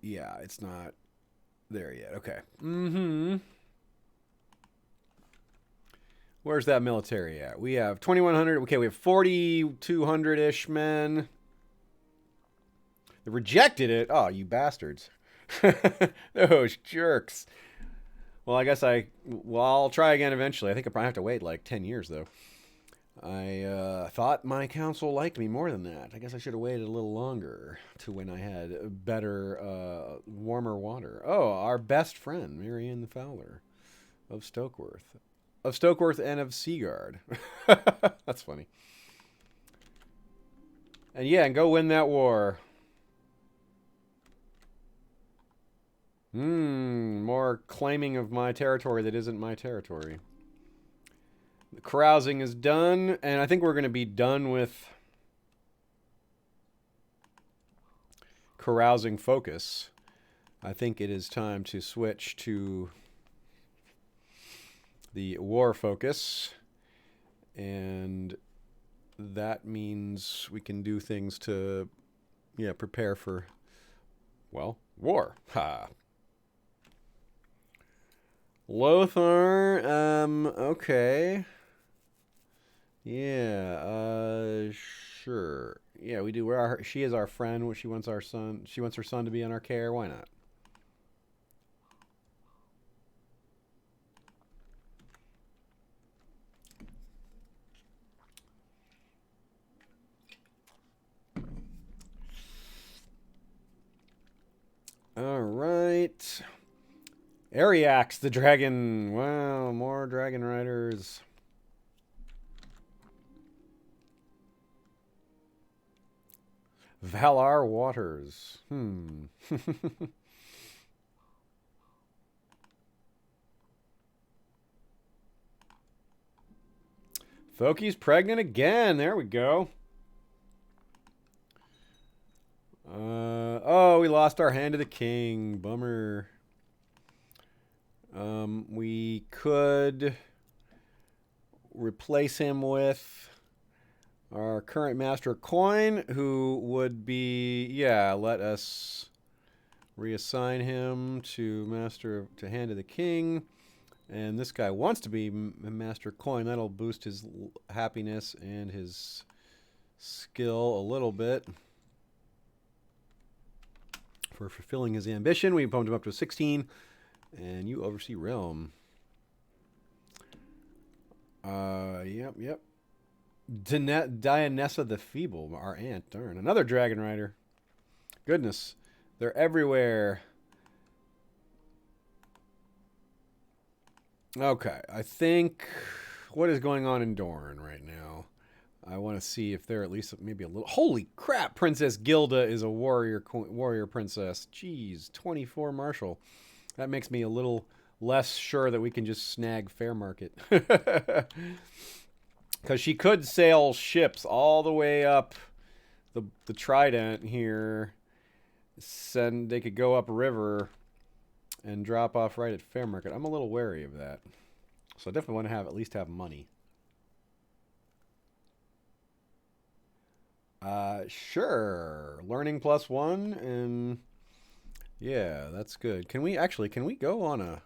Yeah, it's not there yet. Okay. Mm-hmm. Where's that military at? We have 2,100. Okay, we have 4,200-ish men. They rejected it. Oh, you bastards. Those jerks. Well, I guess I'll try again eventually. I think I probably have to wait like 10 years, though. I thought my council liked me more than that. I guess I should have waited a little longer to when I had better, warmer water. Oh, our best friend, Marianne the Fowler of Stokeworth. Of Stokeworth and of Seaguard. That's funny. And yeah, and go win that war. More claiming of my territory that isn't my territory. The carousing is done, and I think we're going to be done with carousing focus. I think it is time to switch to the war focus, and that means we can do things to, prepare for, well, war. Ha. Lothar, okay. Yeah, sure. Yeah, we do. She is our friend. She wants our son. She wants her son to be in our care. Why not? All right. Ariax, the dragon. Wow, more dragon riders. Valar Waters. Foki's pregnant again. There we go. Oh, we lost our hand to the king. Bummer. We could replace him with our current master of coin, who would be, let us reassign him to hand of the king. And this guy wants to be master coin. That'll boost his happiness and his skill a little bit. For fulfilling his ambition, we bumped him up to a 16. And you oversee realm. Yep. Dianessa the Feeble, our aunt. Darn, another dragon rider. Goodness, they're everywhere. Okay, I think what is going on in Dorne right now? I want to see if they're at least maybe a little. Holy crap! Princess Gilda is a warrior princess. Jeez, 24 martial. That makes me a little less sure that we can just snag Fair Market. Because she could sail ships all the way up the Trident here. They could go up river and drop off right at Fair Market. I'm a little wary of that. So I definitely want to at least have money. Sure. Learning +1 and... yeah, that's good. Can we go on a...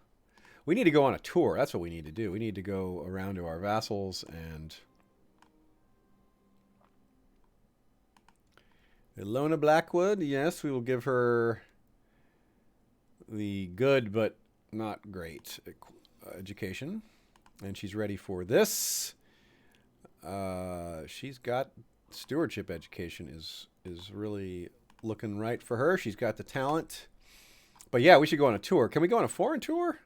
we need to go on a tour. That's what we need to do. We need to go around to our vassals and... Ilona Blackwood, yes, we will give her the good but not great education. And she's ready for this. She's got stewardship education is really looking right for her. She's got the talent. But yeah, we should go on a tour. Can we go on a foreign tour?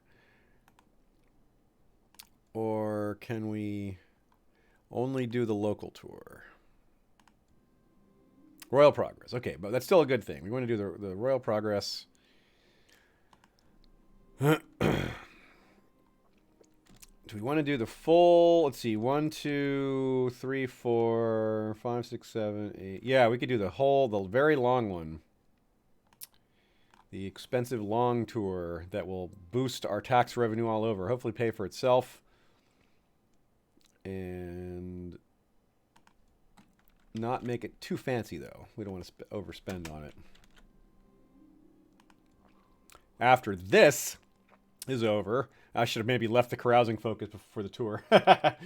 Or can we only do the local tour? Royal Progress. Okay, but that's still a good thing. We want to do the Royal Progress. Do we want to do the full... let's see. 1, 2, 3, 4, 5, 6, 7, 8. Yeah, we could do the very long one. The expensive long tour that will boost our tax revenue all over. Hopefully pay for itself. And not make it too fancy, though. We don't want to overspend on it. After this is over, I should have maybe left the carousing focus before the tour. But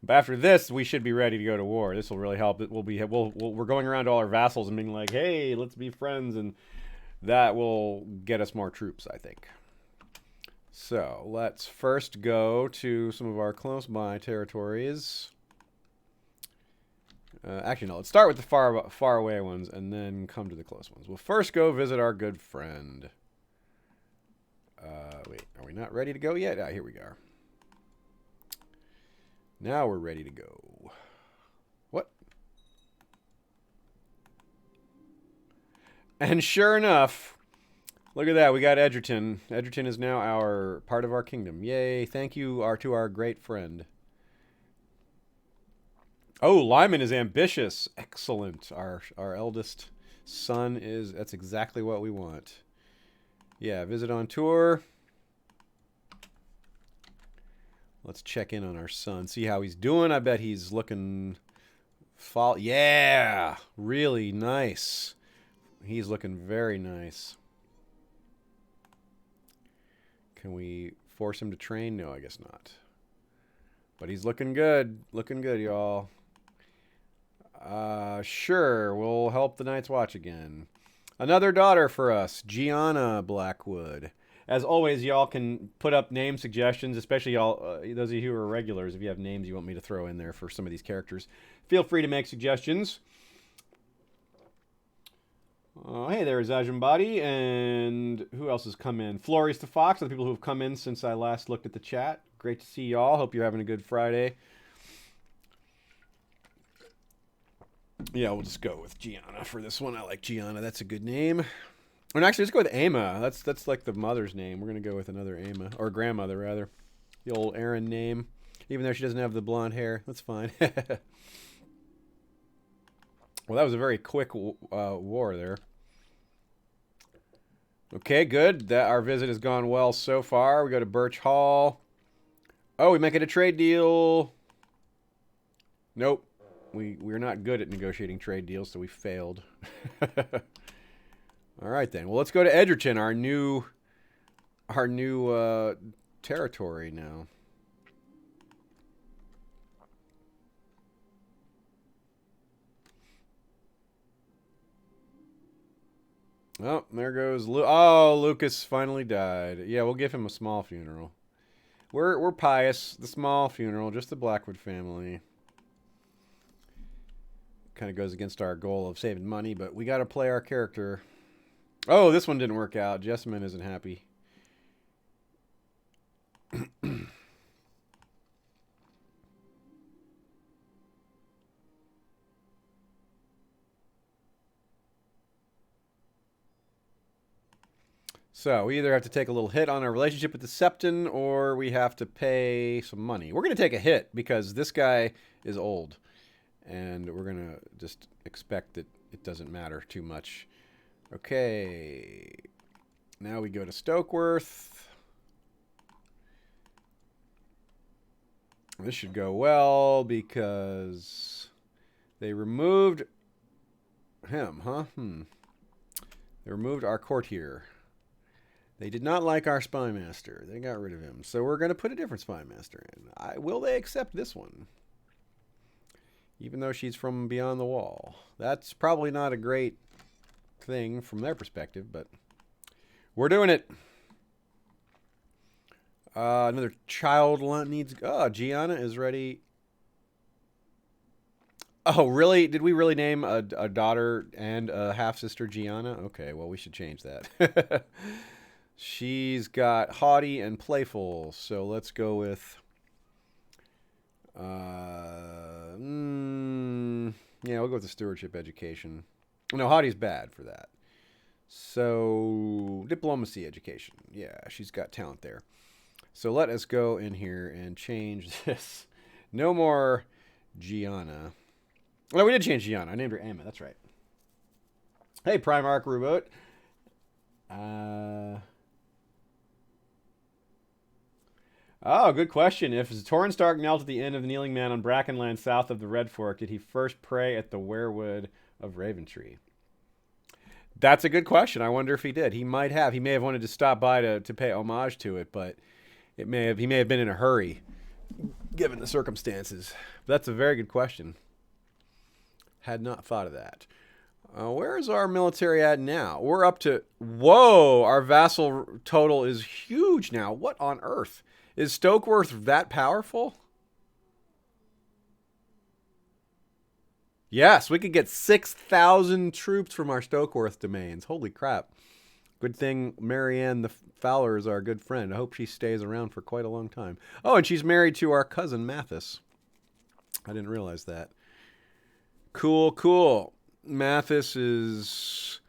after this, we should be ready to go to war. This will really help. We're going around to all our vassals and being like, hey, let's be friends, and that will get us more troops, I think. So let's first go to some of our close by territories. Actually, no. Let's start with the far away ones and then come to the close ones. We'll first go visit our good friend. Wait, are we not ready to go yet? Ah, here we are. Now we're ready to go. What? And sure enough, look at that. We got Edgerton. Edgerton is now our part of our kingdom. Yay! Thank you to our great friend. Oh, Lyman is ambitious. Excellent. Our eldest son is. That's exactly what we want. Yeah, visit on tour. Let's check in on our son. See how he's doing. I bet he's looking. Yeah, really nice. He's looking very nice. Can we force him to train? No, I guess not. But he's looking good. Looking good, y'all. Sure, we'll help the Night's Watch again. Another daughter for us, Gianna Blackwood. As always, y'all can put up name suggestions, especially y'all, those of you who are regulars. If you have names you want me to throw in there for some of these characters, feel free to make suggestions. Hey, there is Ajumbadi, and who else has come in? Flores the Fox, are the people who have come in since I last looked at the chat. Great to see y'all. Hope you're having a good Friday. Yeah, we'll just go with Gianna for this one. I like Gianna. That's a good name. And actually, let's go with Ama. That's like the mother's name. We're going to go with another Ama. Or grandmother, rather. The old Aaron name. Even though she doesn't have the blonde hair. That's fine. Well, that was a very quick war there. Okay, good. Our visit has gone well so far. We go to Birch Hall. Oh, we make it a trade deal. Nope. We're not good at negotiating trade deals, so we failed. All right, then. Well, let's go to Edgerton, our new territory now. Oh, there goes Lucas finally died. Yeah, we'll give him a small funeral. We're pious. The small funeral, just the Blackwood family. Kind of goes against our goal of saving money, but we got to play our character. Oh, this one didn't work out. Jessamine isn't happy. So we either have to take a little hit on our relationship with the Septon, or we have to pay some money. We're going to take a hit because this guy is old. And we're going to just expect that it doesn't matter too much. Okay. Now we go to Stokeworth. This should go well because they removed him, huh? They removed our courtier. They did not like our spy master. They got rid of him. So we're going to put a different spy master in. Will they accept this one? Even though she's from beyond the wall. That's probably not a great thing from their perspective, but we're doing it. Another child needs... Oh, Gianna is ready. Oh, really? Did we really name a daughter and a half-sister Gianna? Okay, well, we should change that. She's got haughty and playful, so let's go with... yeah, we'll go with the stewardship education. No, haughty's bad for that. So, diplomacy education. Yeah, she's got talent there. So let us go in here and change this. No more Gianna. No, we did change Gianna. I named her Amma. That's right. Hey, Primarch Reboot. Oh, good question. If Torrhen Stark knelt at the end of the Kneeling Man on Brackenland south of the Red Fork, did he first pray at the werewood of Raventree? That's a good question. I wonder if he did. He might have. He may have wanted to stop by to pay homage to it, but he may have been in a hurry given the circumstances. That's a very good question. Had not thought of that. Where is our military at now? We're up to... Whoa! Our vassal total is huge now. What on earth? Is Stokeworth that powerful? Yes, we could get 6,000 troops from our Stokeworth domains. Holy crap. Good thing Marianne the Fowler is our good friend. I hope she stays around for quite a long time. Oh, and she's married to our cousin Mathis. I didn't realize that. Cool, cool. Mathis is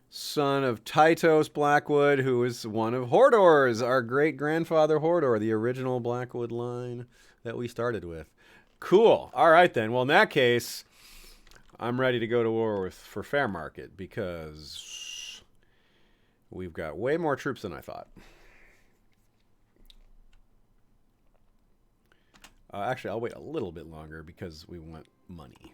son of Tytos Blackwood, who is one of Hordor's, our great-grandfather Hordor, the original Blackwood line that we started with. Cool. All right, then. Well, in that case, I'm ready to go to war for Fairmarket because we've got way more troops than I thought. Actually, I'll wait a little bit longer because we want money.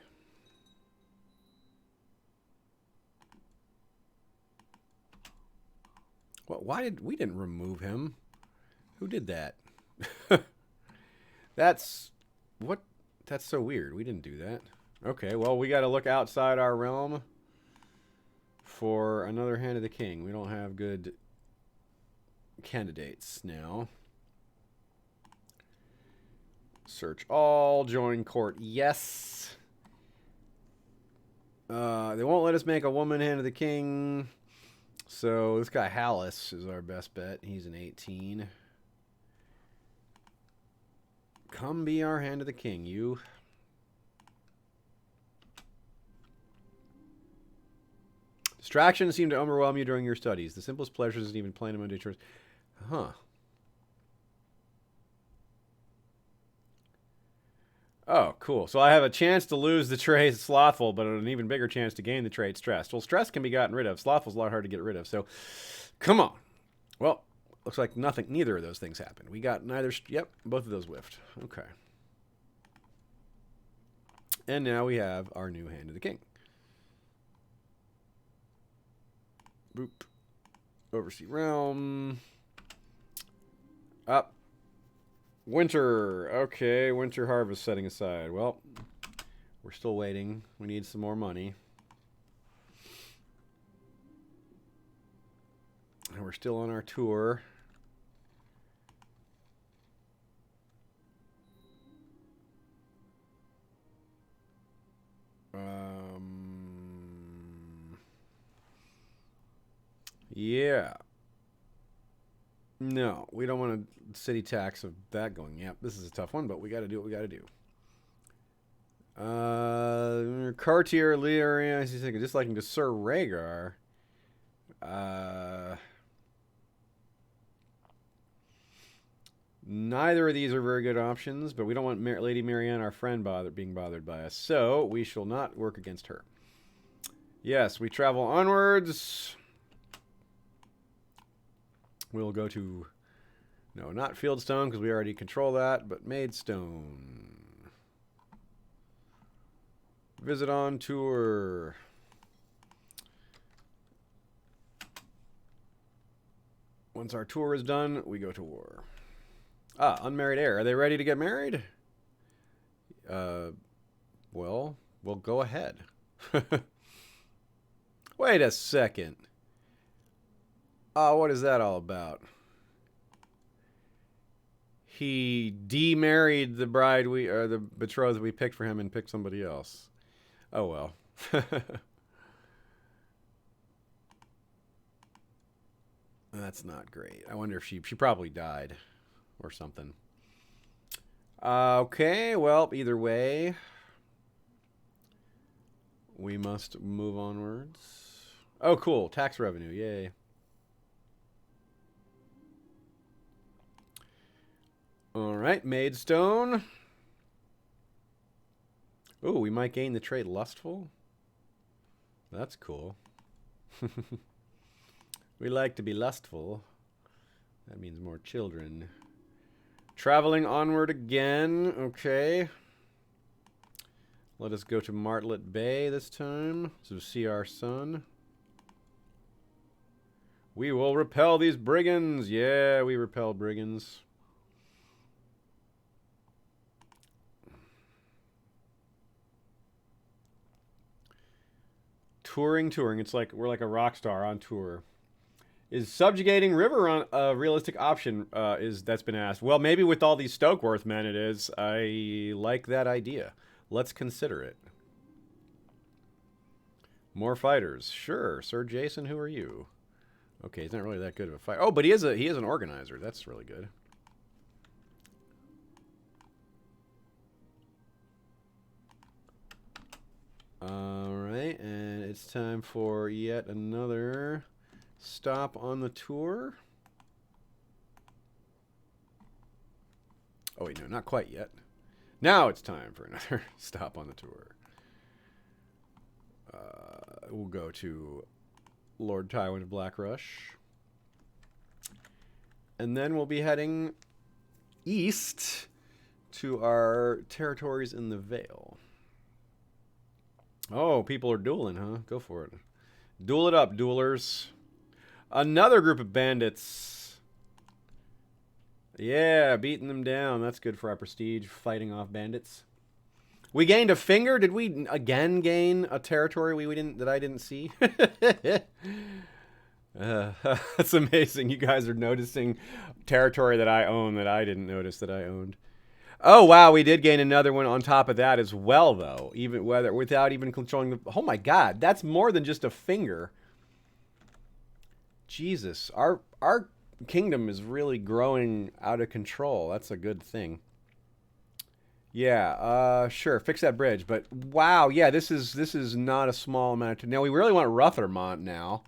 What? Why did we didn't remove him? Who did that? That's so weird. We didn't do that. Okay, well, we got to look outside our realm for another Hand of the King. We don't have good candidates now. Search all, join court, yes. They won't let us make a woman Hand of the King. So this guy Hallis is our best bet. He's an 18. Come be our Hand of the King, you. Distractions seem to overwhelm you during your studies. The simplest pleasures isn't even playing them on chores. Huh. Oh, cool. So I have a chance to lose the trait Slothful, but an even bigger chance to gain the trait Stressed. Well, Stress can be gotten rid of. Slothful's a lot harder to get rid of. So, come on. Well, looks like neither of those things happened. We got neither... Yep, both of those whiffed. Okay. And now we have our new Hand of the King. Boop. Oversea Realm. Up. Winter. Okay, winter harvest setting aside. Well, we're still waiting. We need some more money. And we're still on our tour. Yeah. No, we don't want a city tax of that going. Yep, this is a tough one, but we got to do what we got to do. Cartier, Lear, I see thinking just liking to Sir Rhaegar. Neither of these are very good options, but we don't want Lady Marianne, our friend, being bothered by us, so we shall not work against her. Yes, we travel onwards. We'll go to, no, not Fieldstone, because we already control that, but Maidstone. Visit on tour. Once our tour is done, we go to war. Ah, unmarried heir. Are they ready to get married? Well, we'll go ahead. Wait a second. Oh, what is that all about? He demarried the bride or the betrothed we picked for him and picked somebody else. Oh well. That's not great. I wonder if she probably died or something. Okay, well, either way, we must move onwards. Oh, cool. Tax revenue. Yay. All right, Maidstone. Oh, we might gain the trait Lustful. That's cool. We like to be lustful. That means more children. Traveling onward again. Okay. Let us go to Martlet Bay this time to see our son. We will repel these brigands. Yeah, we repel brigands. Touring. It's like we're like a rock star on tour. Is subjugating River on a realistic option? That's been asked. Well, maybe with all these Stokeworth men, it is. I like that idea. Let's consider it. More fighters, sure. Sir Jason, who are you? Okay, he's not really that good of a fighter. Oh, but he is an organizer. That's really good. All right, and it's time for yet another stop on the tour. Oh wait, no, not quite yet. Now it's time for another stop on the tour. We'll go to Lord Tywin of Blackrush. And then we'll be heading east to our territories in the Vale. Oh, people are dueling, huh? Go for it. Duel it up, duelers. Another group of bandits. Yeah, beating them down. That's good for our prestige, fighting off bandits. We gained a finger. Did we again gain a territory that I didn't see? That's amazing. You guys are noticing territory that I own that I didn't notice that I owned. Oh wow, we did gain another one on top of that as well, though. Even without even controlling the. Oh my God, that's more than just a finger. Jesus, our kingdom is really growing out of control. That's a good thing. Yeah, sure, fix that bridge. But wow, yeah, this is not a small amount of time. Now we really want Ruthermont now,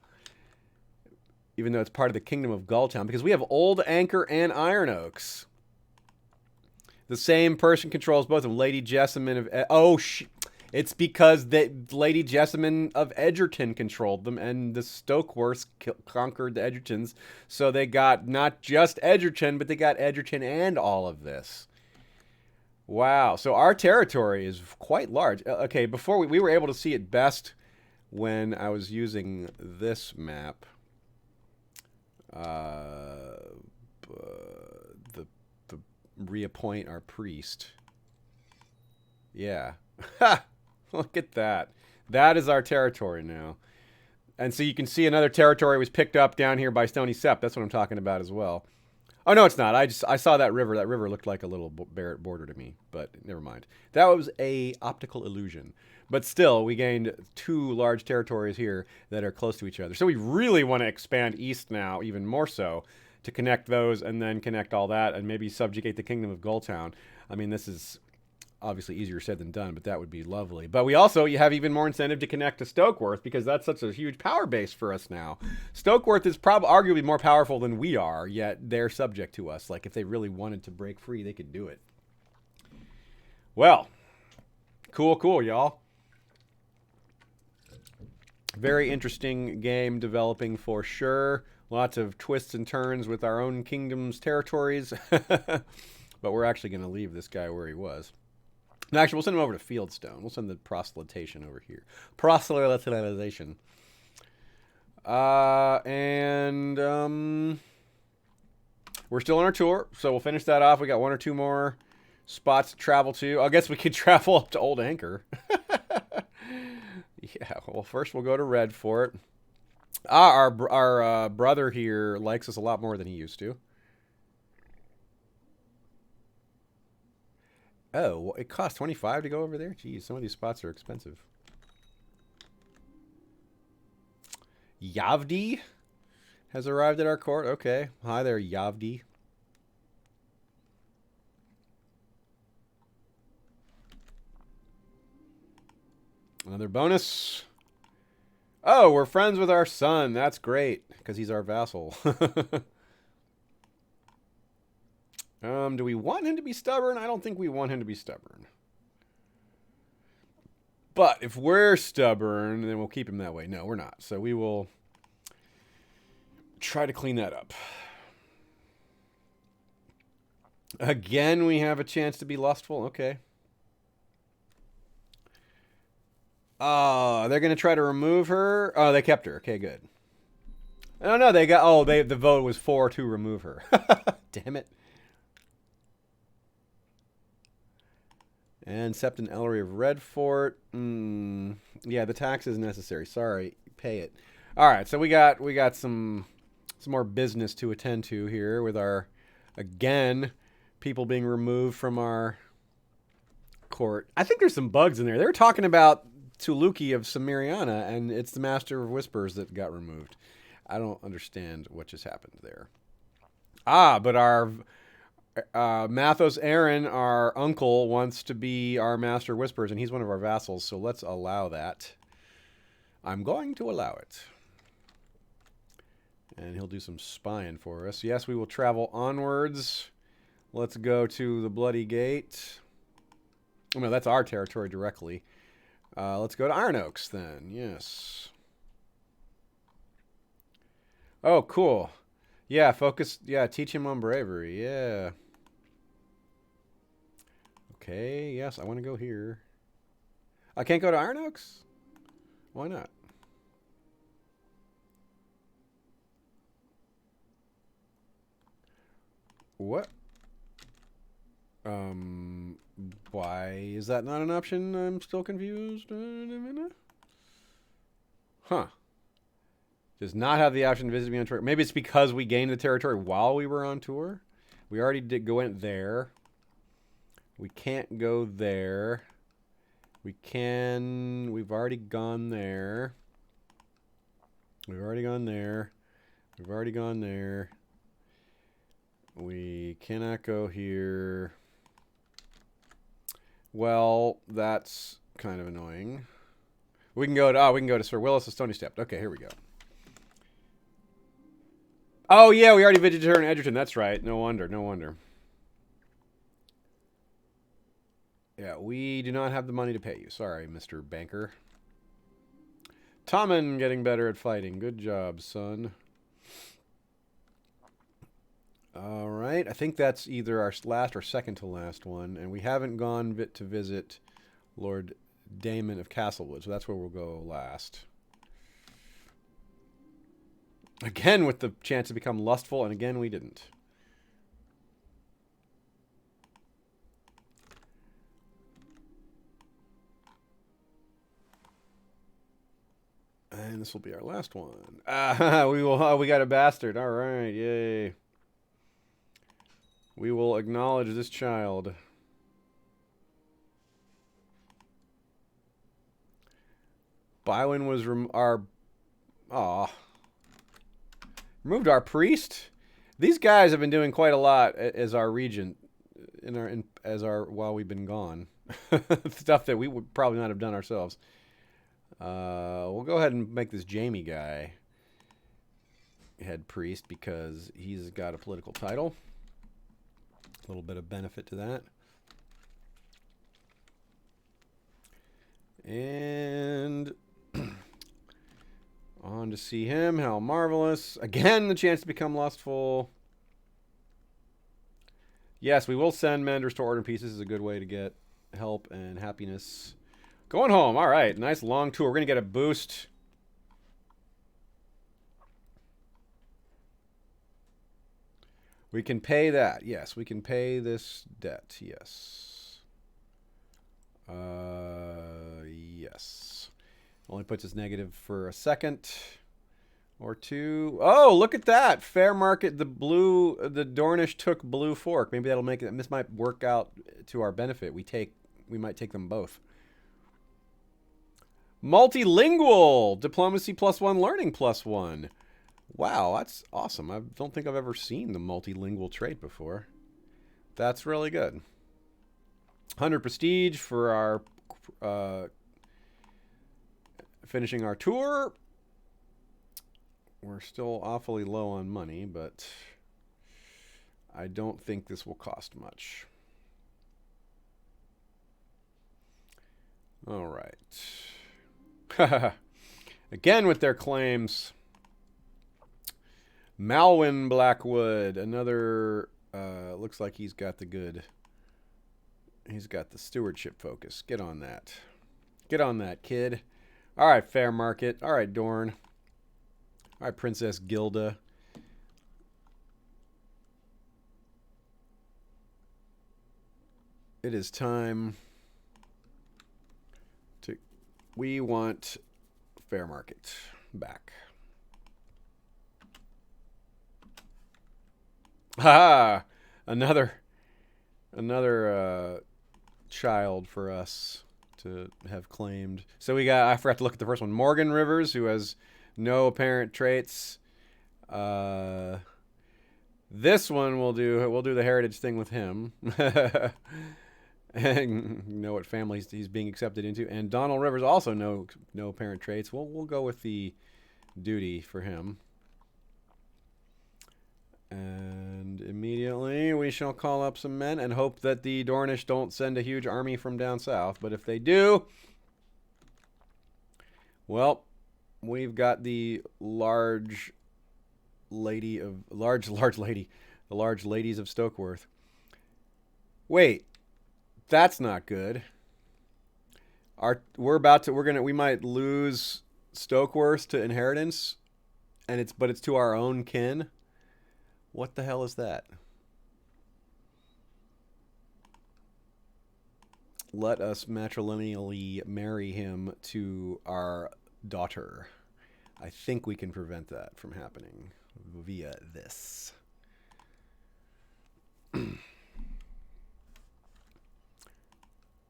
even though it's part of the Kingdom of Gulltown, because we have Old Anchor and Iron Oaks. The same person controls both of them. Lady Jessamine of it's because Lady Jessamine of Edgerton controlled them, and the Stokeworths conquered the Edgertons, so they got not just Edgerton, but they got Edgerton and all of this. Wow, so our territory is quite large. Okay, before we were able to see it best when I was using this map. The reappoint our priest. Yeah. Ha! Look at that. That is our territory now. And so you can see another territory was picked up down here by Stony Sept. That's what I'm talking about as well. Oh, no, it's not. I saw that river. That river looked like a little Barrett border to me, but never mind. That was a optical illusion. But still, we gained 2 large territories here that are close to each other. So we really want to expand east now, even more so, to connect those and then connect all that and maybe subjugate the Kingdom of Gulltown. I mean, this is obviously easier said than done, but that would be lovely. But you have even more incentive to connect to Stokeworth because that's such a huge power base for us now. Stokeworth is probably arguably more powerful than we are, yet they're subject to us. Like if they really wanted to break free, they could do it. Well, cool, y'all. Very interesting game developing for sure. Lots of twists and turns with our own kingdom's territories. But we're actually going to leave this guy where he was. No, actually, we'll send him over to Fieldstone. We'll send the proselytation over here. Proselytization. We're still on our tour, so we'll finish that off. We got 1 or 2 more spots to travel to. I guess we could travel up to Old Anchor. Yeah, well, first we'll go to Redfort. Our brother here likes us a lot more than he used to. Oh, well, it costs 25 to go over there? Geez, some of these spots are expensive. Yavdi has arrived at our court. Okay. Hi there, Yavdi. Another bonus. Oh, we're friends with our son. That's great, because he's our vassal. Do we want him to be stubborn? I don't think we want him to be stubborn. But if we're stubborn, then we'll keep him that way. No, we're not. So we will try to clean that up. Again, we have a chance to be lustful. Okay. They're going to try to remove her. Oh, they kept her. Okay, good. No, no, they got. Oh, the vote was 4 to remove her. Damn it. And Septon Ellery of Redfort. Yeah, the tax is necessary. Sorry, pay it. All right, so we got some more business to attend to here with our, again, people being removed from our court. I think there's some bugs in there. They were talking about Tuluki of Samiriana, and it's the Master of Whispers that got removed. I don't understand what just happened there. But our Mathos Aaron, our uncle, wants to be our Master of Whispers, and he's one of our vassals, so let's allow that. I'm going to allow it. And he'll do some spying for us. Yes, we will travel onwards. Let's go to the Bloody Gate. Oh, no, that's our territory directly. Let's go to Iron Oaks then. Yes. Oh, cool. Yeah, focus. Yeah, teach him on bravery. Yeah. Okay, yes, I want to go here. I can't go to Iron Oaks? Why not? What? Why is that not an option? I'm still confused. Huh. Does not have the option to visit me on tour. Maybe it's because we gained the territory while we were on tour. We already did go in there. We can't go there. We can. We've already gone there. We've already gone there. We've already gone there. We cannot go here. Well, that's kind of annoying. We can go to Sir Willis of Stony Stepped. Okay, here we go. Oh yeah, we already visited her in Edgerton. That's right. No wonder. No wonder. Yeah, we do not have the money to pay you. Sorry, Mr. Banker. Tommen getting better at fighting. Good job, son. All right. I think that's either our last or second to last one. And we haven't gone to visit Lord Damon of Castlewood. So that's where we'll go last. Again with the chance to become lustful. And again, we didn't. And this will be our last one. We got a bastard. All right. Yay. We will acknowledge this child. Bywin was removed our priest. These guys have been doing quite a lot as our regent while we've been gone. Stuff that we would probably not have done ourselves. We'll go ahead and make this Jamie guy head priest because he's got a political title. A little bit of benefit to that. And on to see him. How marvelous. Again, the chance to become lustful. Yes, we will send men to restore order in pieces. Is a good way to get help and happiness. Going home. All right. Nice long tour. We're going to get a boost. We can pay that. Yes, we can pay this debt. Yes. Yes. Only puts us negative for a second or two. Oh, look at that. Fair market. The Dornish took Blue Fork. Maybe that'll make it. This might work out to our benefit. We might take them both. Multilingual. Diplomacy +1, learning +1. Wow, that's awesome. I don't think I've ever seen the multilingual trait before. That's really good. 100 prestige for our finishing our tour. We're still awfully low on money, but I don't think this will cost much. All right. Again with their claims. Malwyn Blackwood, another, looks like he's got the stewardship focus. Get on that. Get on that, kid. All right, fair market. All right, Dorne. All right, Princess Gilda. It is time to... We want fair market back. Ha! Another child for us to have claimed. So we got, I forgot to look at the first one, Morgan Rivers, who has no apparent traits. This one we'll do the heritage thing with him. And know what family he's being accepted into. And Donald Rivers also no apparent traits. We'll go with the duty for him. And immediately we shall call up some men and hope that the Dornish don't send a huge army from down south. But if they do, well, we've got the large ladies of Stokeworth. Wait, that's not good. We might lose Stokeworth to inheritance, and it's to our own kin. What the hell is that? Let us matrilineally marry him to our daughter. I think we can prevent that from happening via this.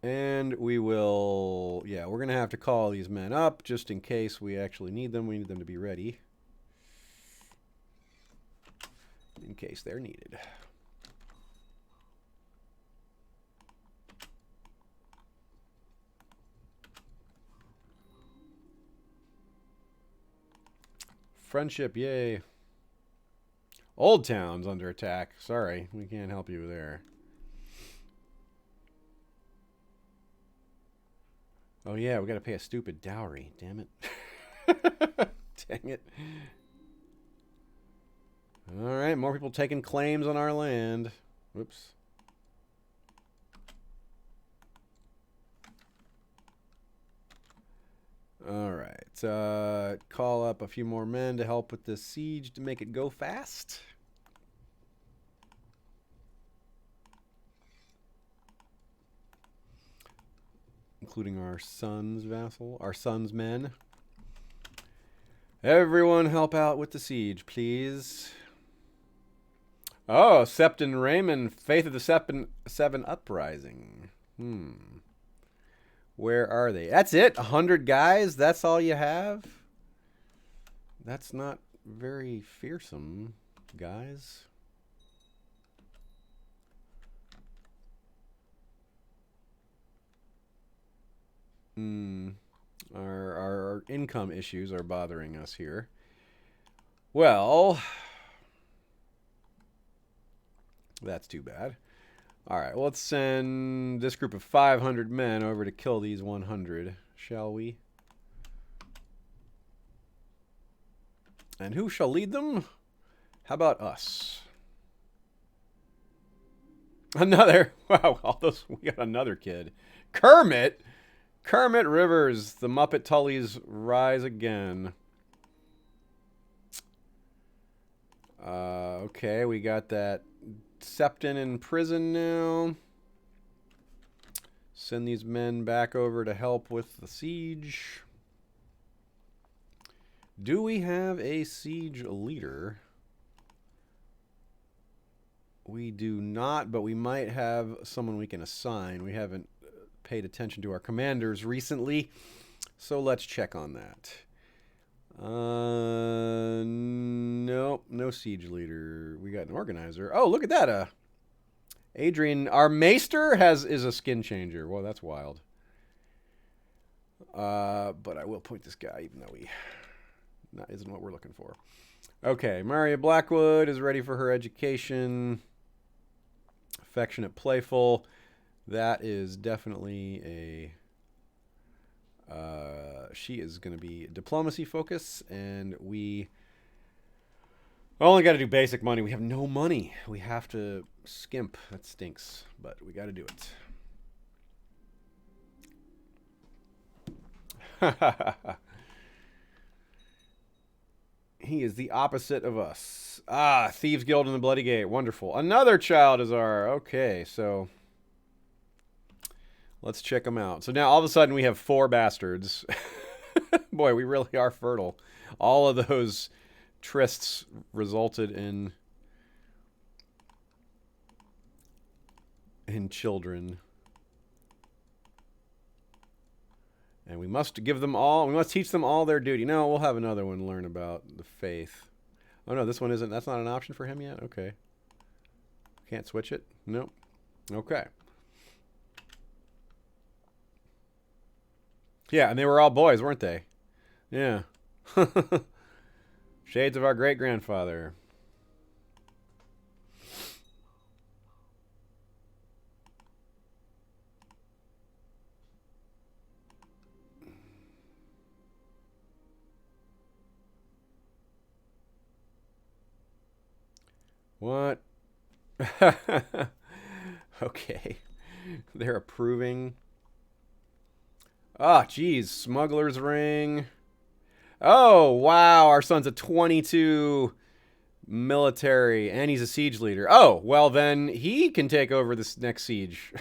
And we will... Yeah, we're going to have to call these men up just in case we actually need them. We need them to be ready. In case they're needed. Friendship, yay. Old Town's under attack. Sorry, we can't help you there. Oh yeah, we gotta pay a stupid dowry. Damn it. Dang it. Alright, more people taking claims on our land. Whoops. Alright, call up a few more men to help with this siege to make it go fast. Including our son's men. Everyone help out with the siege, please. Oh, Septon Raymond, Faith of the Seven Uprising. Where are they? That's it? 100 guys? That's all you have? That's not very fearsome, guys. Our income issues are bothering us here. Well... That's too bad. All right, well, let's send this group of 500 men over to kill these 100, shall we? And who shall lead them? How about us? Another, wow, we got another kid. Kermit Rivers, the Muppet Tullys rise again. Okay, we got that Septon in prison now. Send these men back over to help with the siege. Do we have a siege leader? We do not, but we might have someone we can assign. We haven't paid attention to our commanders recently, so let's check on that. Nope, no siege leader. We got an organizer. Oh, look at that. Adrian, our maester is a skin changer. Well, that's wild. But I will point this guy, even though that isn't what we're looking for. Okay, Maria Blackwood is ready for her education. Affectionate, playful. That is definitely a... she is going to be diplomacy focus, and we only got to do basic money. We have no money. We have to skimp. That stinks, but we got to do it. He is the opposite of us. Ah, Thieves Guild in the Bloody Gate. Wonderful. Another child is our... Okay, so... Let's check them out. So now all of a sudden we have 4 bastards. Boy, we really are fertile. All of those trysts resulted in children. And we must give them all, we must teach them all their duty. No, we'll have another one learn about the faith. Oh no, this one isn't, that's not an option for him yet? Okay. Can't switch it? Nope. Okay. Yeah, and they were all boys, weren't they? Yeah. Shades of our great-grandfather. What? Okay. They're approving. Ah, geez. Smuggler's ring. Oh, wow. Our son's a 22 military, and he's a siege leader. Oh, well, then he can take over this next siege.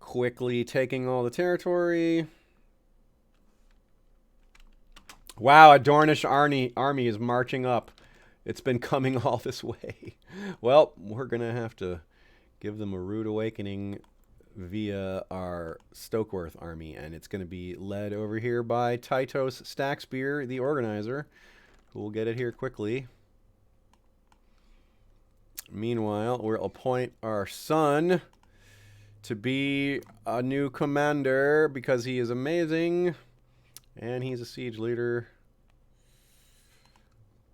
Quickly taking all the territory. Wow, a Dornish army is marching up. It's been coming all this way. Well, we're going to have to give them a rude awakening via our Stokeworth army, and it's going to be led over here by Tytos Stackspear, the organizer, who will get it here quickly. Meanwhile, we'll appoint our son to be a new commander because he is amazing. And he's a siege leader.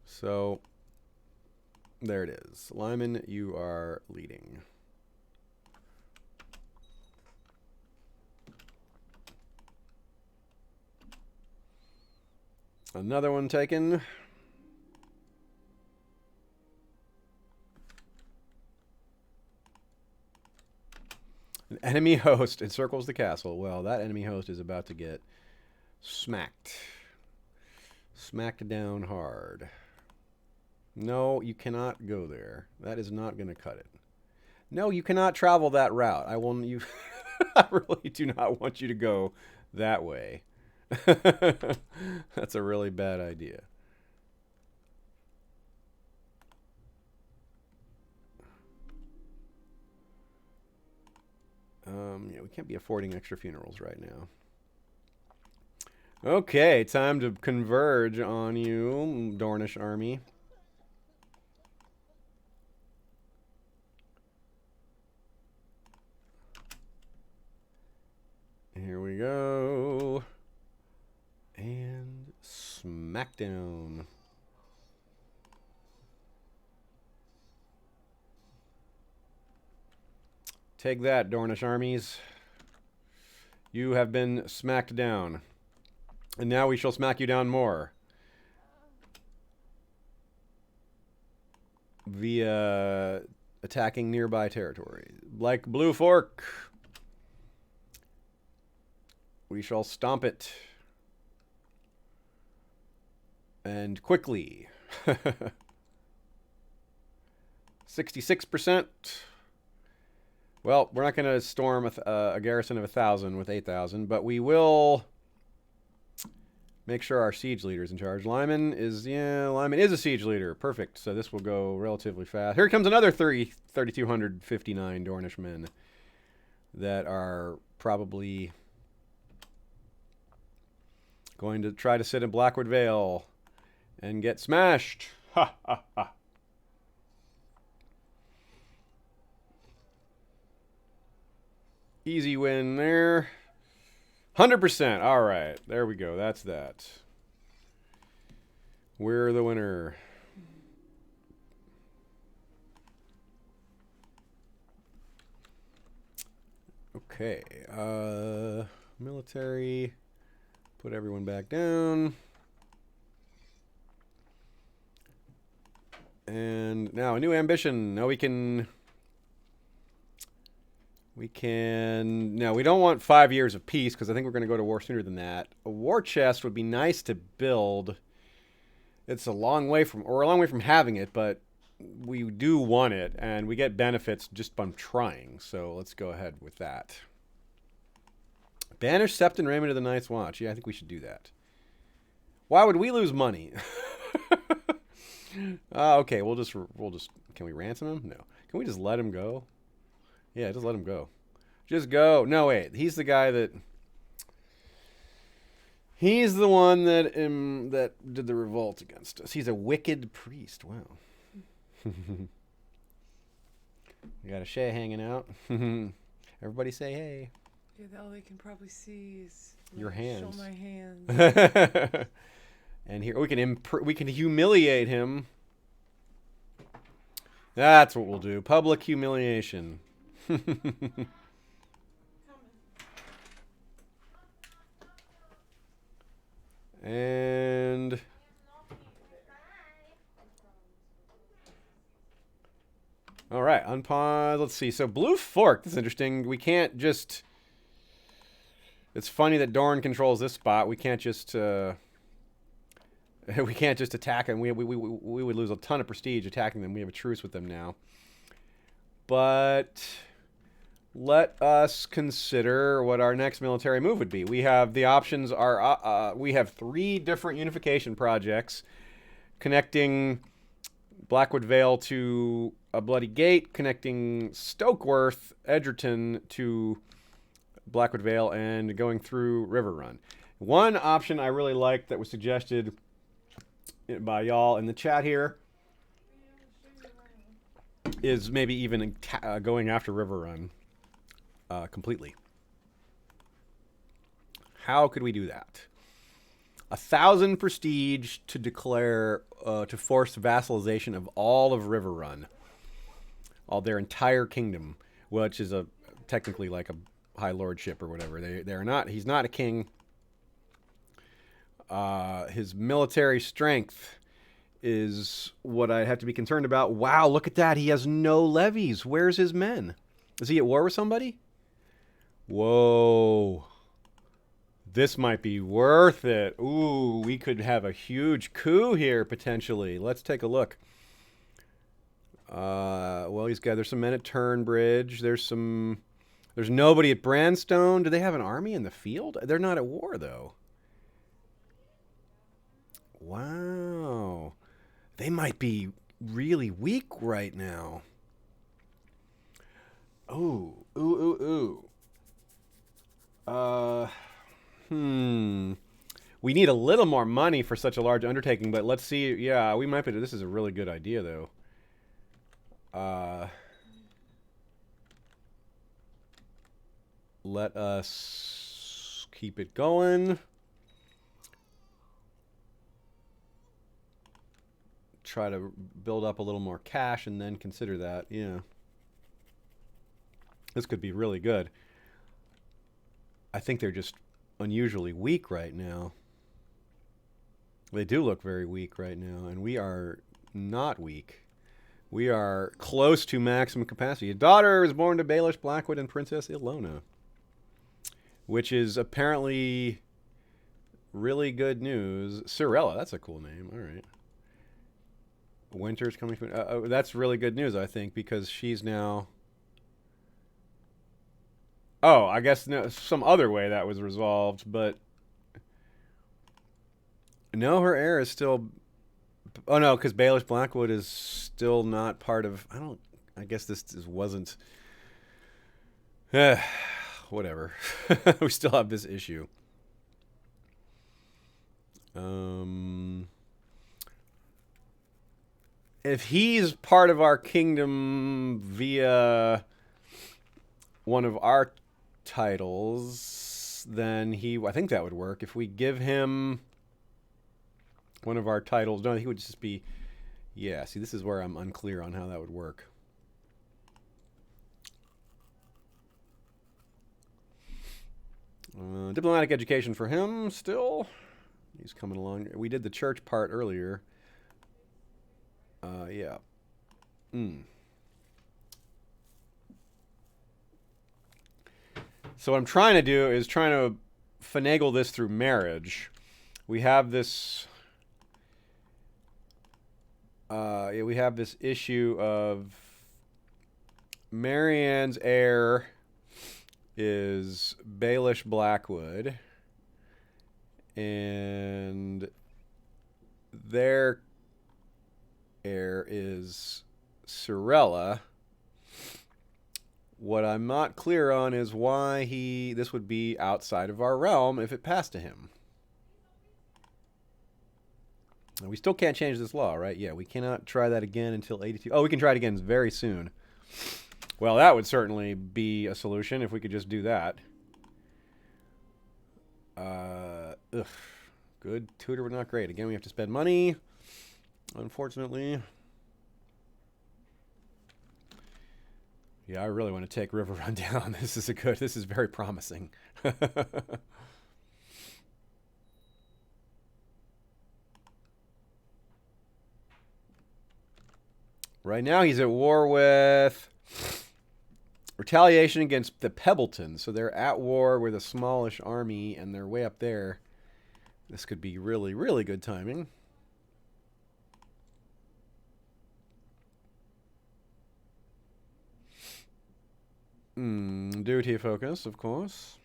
So, there it is. Lyman, you are leading. Another one taken. An enemy host encircles the castle. Well, that enemy host is about to get smacked. Smacked down hard. No, you cannot go there. That is not going to cut it. No, you cannot travel that route. I will. You. I really do not want you to go that way. That's a really bad idea. Yeah, we can't be affording extra funerals right now. Okay, time to converge on you, Dornish army. Here we go. And smackdown. Take that, Dornish armies. You have been smacked down. And now we shall smack you down more. Via attacking nearby territory. Like Blue Fork. We shall stomp it. And quickly. 66%. Well, we're not going to storm a garrison of 1,000 with 8,000, but we will make sure our siege leader is in charge. Lyman is a siege leader. Perfect. So this will go relatively fast. Here comes another 3,259 Dornish men that are probably going to try to sit in Blackwood Vale and get smashed. Ha, ha, ha. Easy win there. 100%. All right. There we go. That's that. We're the winner. Okay. Military. Put everyone back down. And now a new ambition. Now we can... No, we don't want 5 years of peace because I think we're going to go to war sooner than that. A war chest would be nice to build. It's a long way from... Or a long way from having it, but we do want it. And we get benefits just from trying. So let's go ahead with that. Banish Septon Raymond to the Night's Watch. Yeah, I think we should do that. Why would we lose money? Okay, we'll just. Can we ransom him? No. Can we just let him go? Yeah, just let him go. Just go. No, wait. He's the guy that. He's the one that that did the revolt against us. He's a wicked priest. Wow. You got a Shay hanging out. Everybody say hey. Yeah, all they can probably see is your hands. Show my hands. And here we can humiliate him. That's what we'll do. Public humiliation. And all right, unpause. Let's see. So Blue Fork. This is interesting. We can't just. It's funny that Dorne controls this spot. We can't just. We can't just attack them. We would lose a ton of prestige attacking them. We have a truce with them now. But let us consider what our next military move would be. We have the options are we have 3 different unification projects connecting Blackwood Vale to a Bloody Gate, connecting Stokeworth, Edgerton to Blackwood Vale, and going through River Run. One option I really liked that was suggested by y'all in the chat here is maybe even going after River Run completely. How could we do that? 1,000 prestige to declare to force vassalization of all of River Run, all their entire kingdom, which is technically like a high lordship or whatever. They're not. He's not a king. His military strength is what I have to be concerned about. Wow, look at that. He has no levies. Where's his men? Is he at war with somebody? Whoa. This might be worth it. Ooh, we could have a huge coup here, potentially. Let's take a look. Well, there's some men at Turnbridge. There's nobody at Branstone. Do they have an army in the field? They're not at war, though. Wow. They might be really weak right now. Ooh. We need a little more money for such a large undertaking, but let's see. Yeah, we might be. This is a really good idea, though. Let us keep it going. Try to build up a little more cash and then consider that. Yeah. This could be really good. I think they're just unusually weak right now. They do look very weak right now, and we are not weak. We are close to maximum capacity. A daughter is born to Baelish Blackwood and Princess Ilona, which is apparently really good news. Cirella, that's a cool name. All right. Winter's coming. That's really good news, I think, because she's now... Oh, I guess some other way that was resolved, but... No, her heir is still... Oh, no, because Baelish Blackwood is still not part of... I guess this wasn't... Whatever. We still have this issue. If he's part of our kingdom via one of our titles, then I think that would work. If we give him one of our titles, no, he would just be, yeah, see, this is where I'm unclear on how that would work. Diplomatic education for him still. He's coming along. We did the church part earlier. Yeah. So what I'm trying to do is trying to finagle this through marriage. We have this. Yeah, we have this issue of Marianne's heir is Baelish Blackwood, and their heir is Sorella. What I'm not clear on is why this would be outside of our realm if it passed to him. And we still can't change this law, right? Yeah, we cannot try that again until 82. Oh, we can try it again very soon. Well, that would certainly be a solution if we could just do that. Ugh. Good. Tutor, but not great. Again, we have to spend money, unfortunately. Yeah, I really want to take River Run down. This is very promising. Right now he's at war with retaliation against the Pebbletons. So they're at war with a smallish army, and they're way up there. This could be really, really good timing. Duty focus, of course.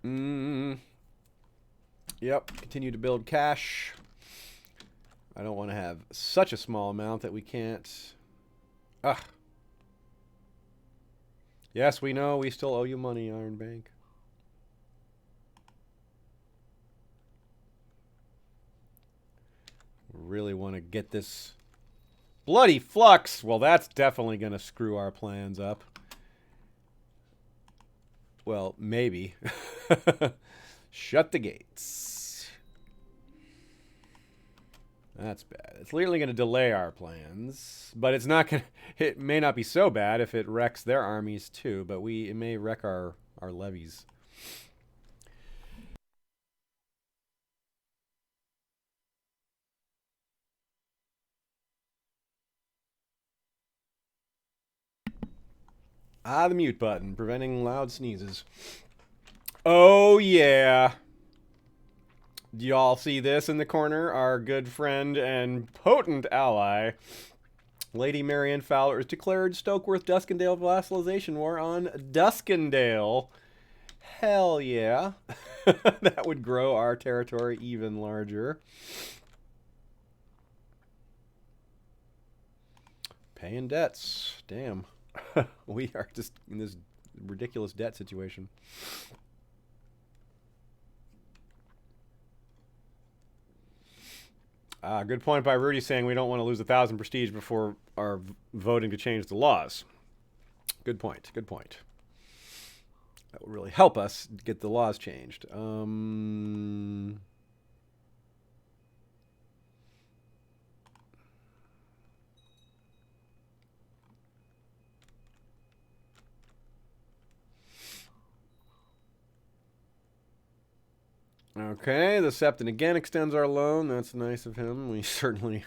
Yep, continue to build cash. I don't want to have such a small amount that we can't... Ah. Yes, we know. We still owe you money, Iron Bank. Really want to get this... Bloody flux! Well, that's definitely going to screw our plans up. Well, maybe. Shut the gates. That's bad. It's literally going to delay our plans, but it's not going to... It may not be so bad if it wrecks their armies too, but it may wreck our levies. Ah, the mute button, preventing loud sneezes. Oh, yeah. Do y'all see this in the corner? Our good friend and potent ally, Lady Marianne Fowler, has declared Stokeworth Duskendale vassalization war on Duskendale. Hell yeah. That would grow our territory even larger. Paying debts. Damn. We are just in this ridiculous debt situation. Good point by Rudy saying we don't want to lose 1,000 prestige before our voting to change the laws. Good point. Good point. That would really help us get the laws changed. Okay, the Septon again extends our loan. That's nice of him. We certainly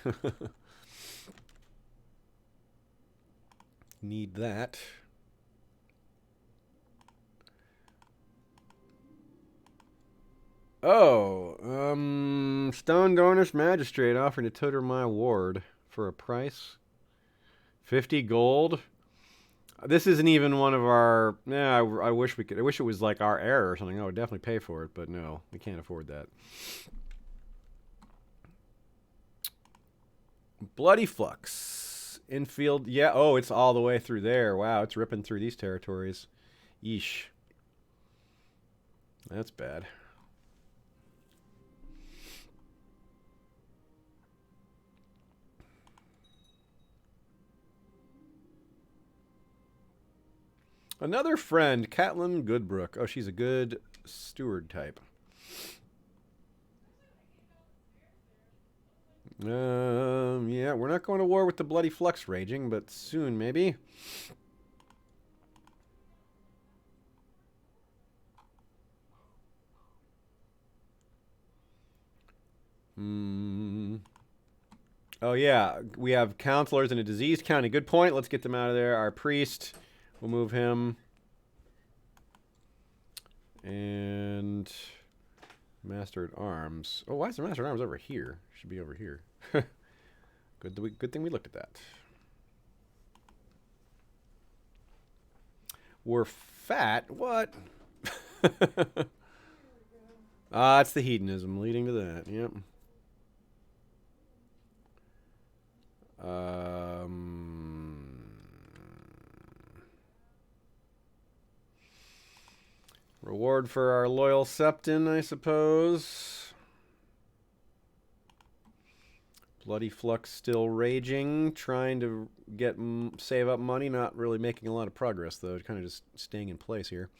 need that. Oh, Stone Dornish Magistrate offering to tutor my ward for a price. 50 gold. This isn't even one of our... Yeah, I wish we could... I wish it was like our heir or something. I would definitely pay for it, but no. We can't afford that. Bloody Flux. Infield... Yeah, oh, it's all the way through there. Wow, it's ripping through these territories. Yeesh. That's bad. Another friend, Catelyn Goodbrook. Oh, she's a good steward type. Yeah, we're not going to war with the Bloody Flux raging, but soon, maybe. Oh, yeah. We have counselors in a diseased county. Good point. Let's get them out of there. Our priest, we'll move him. And Master at Arms. Oh, why is the Master at Arms over here? Should be over here. Good thing we looked at that. We're fat? What? It's the hedonism leading to that. Yep. Reward for our loyal septon, I suppose. Bloody Flux still raging, trying to save up money, not really making a lot of progress though, kind of just staying in place here.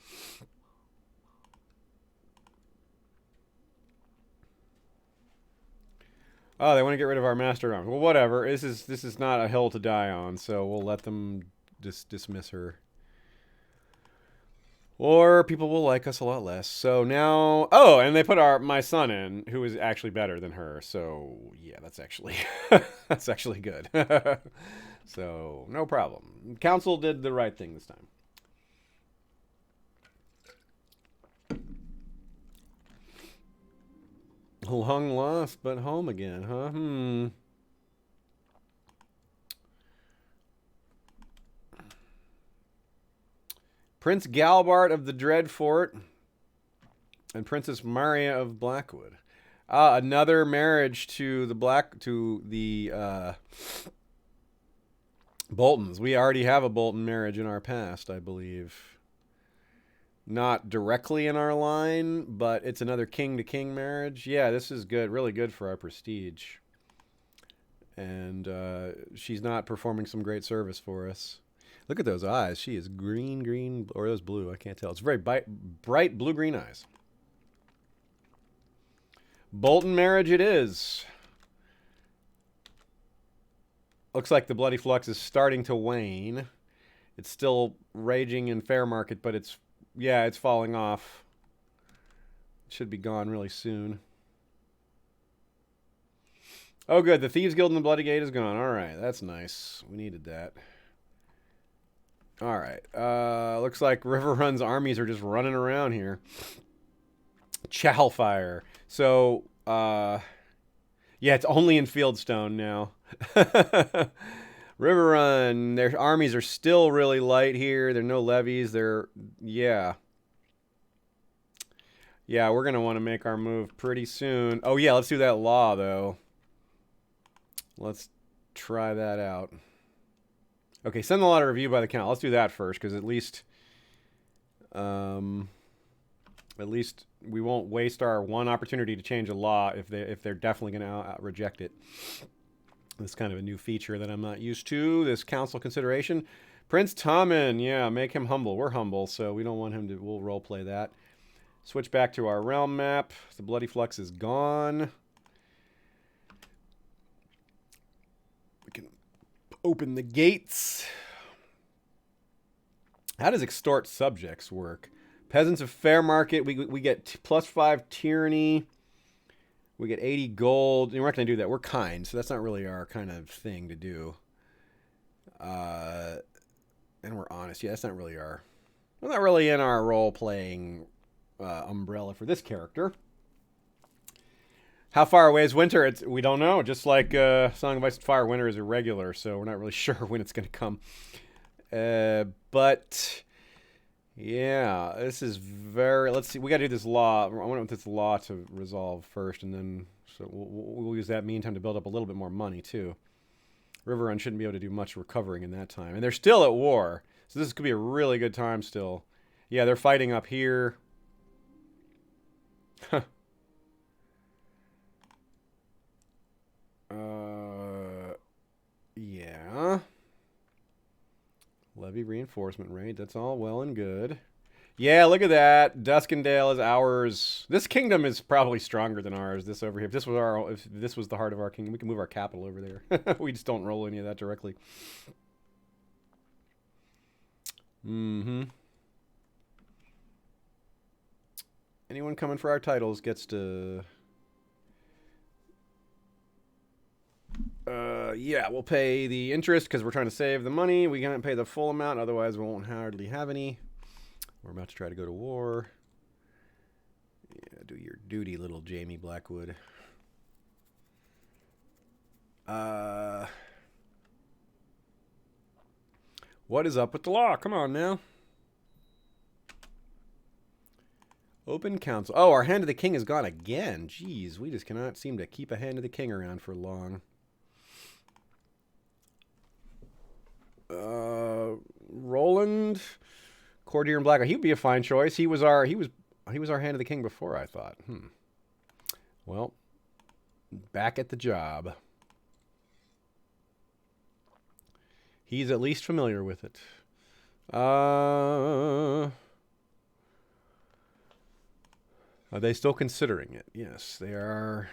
Oh, they want to get rid of our Master at Arms. Well, whatever. This is not a hill to die on, so we'll let them dismiss her. Or people will like us a lot less. So now, oh, and they put my son in, who is actually better than her. So yeah, that's actually that's actually good. So no problem. Council did the right thing this time. Long lost, but home again, huh? Prince Galbart of the Dreadfort and Princess Maria of Blackwood. Another marriage to the Boltons. We already have a Bolton marriage in our past, I believe. Not directly in our line, but it's another king-to-king marriage. Yeah, this is good, really good for our prestige. And she's not performing some great service for us. Look at those eyes. She is green, or those blue. I can't tell. It's very bright blue-green eyes. Bolton marriage it is. Looks like the Bloody Flux is starting to wane. It's still raging in fair market, but it's falling off. It should be gone really soon. Oh, good. The Thieves Guild and the Bloody Gate is gone. All right. That's nice. We needed that. All right. Looks like Riverrun's armies are just running around here. Chalfire. So, yeah, it's only in Fieldstone now. Riverrun, their armies are still really light here. There are no levies. Yeah, we're going to want to make our move pretty soon. Oh, yeah, let's do that law, though. Let's try that out. Okay, send the law to review by the count. Let's do that first, because at least we won't waste our one opportunity to change a law if they're definitely going to reject it. This kind of a new feature that I'm not used to. This council consideration. Prince Tommen, yeah, make him humble. We're humble, so we don't want him to. We'll role play that. Switch back to our realm map. The Bloody Flux is gone. We can open the gates. How does extort subjects work? Peasants of fair market. We get +5 tyranny. We get 80 gold. And we're not going to do that. We're kind, so that's not really our kind of thing to do. And we're honest. Yeah, that's not really our... We're not really in our role-playing umbrella for this character. How far away is winter? We don't know. Just like Song of Ice and Fire, winter is irregular, so we're not really sure when it's going to come. But... Yeah, this is very... Let's see. We got to do this law. I want this law to resolve first, and then so we'll use that meantime to build up a little bit more money, too. Riverrun shouldn't be able to do much recovering in that time. And they're still at war, so this could be a really good time still. Yeah, they're fighting up here. Yeah. Levy reinforcement rate. That's all well and good. Yeah, look at that. Duskendale is ours. This kingdom is probably stronger than ours. This over here. If this was the heart of our kingdom, we can move our capital over there. We just don't roll any of that directly. Mm-hmm. Anyone coming for our titles gets to Yeah, we'll pay the interest because we're trying to save the money. We can't pay the full amount, otherwise we won't hardly have any. We're about to try to go to war. Yeah, do your duty, little Jamie Blackwood. What is up with the law? Come on now. Open council. Oh, our Hand of the King is gone again. Jeez, we just cannot seem to keep a Hand of the King around for long. Roland, Courtier and Black. He'd be a fine choice. He was our Hand of the King before, I thought. Well, back at the job. He's at least familiar with it. Are they still considering it? Yes, they are.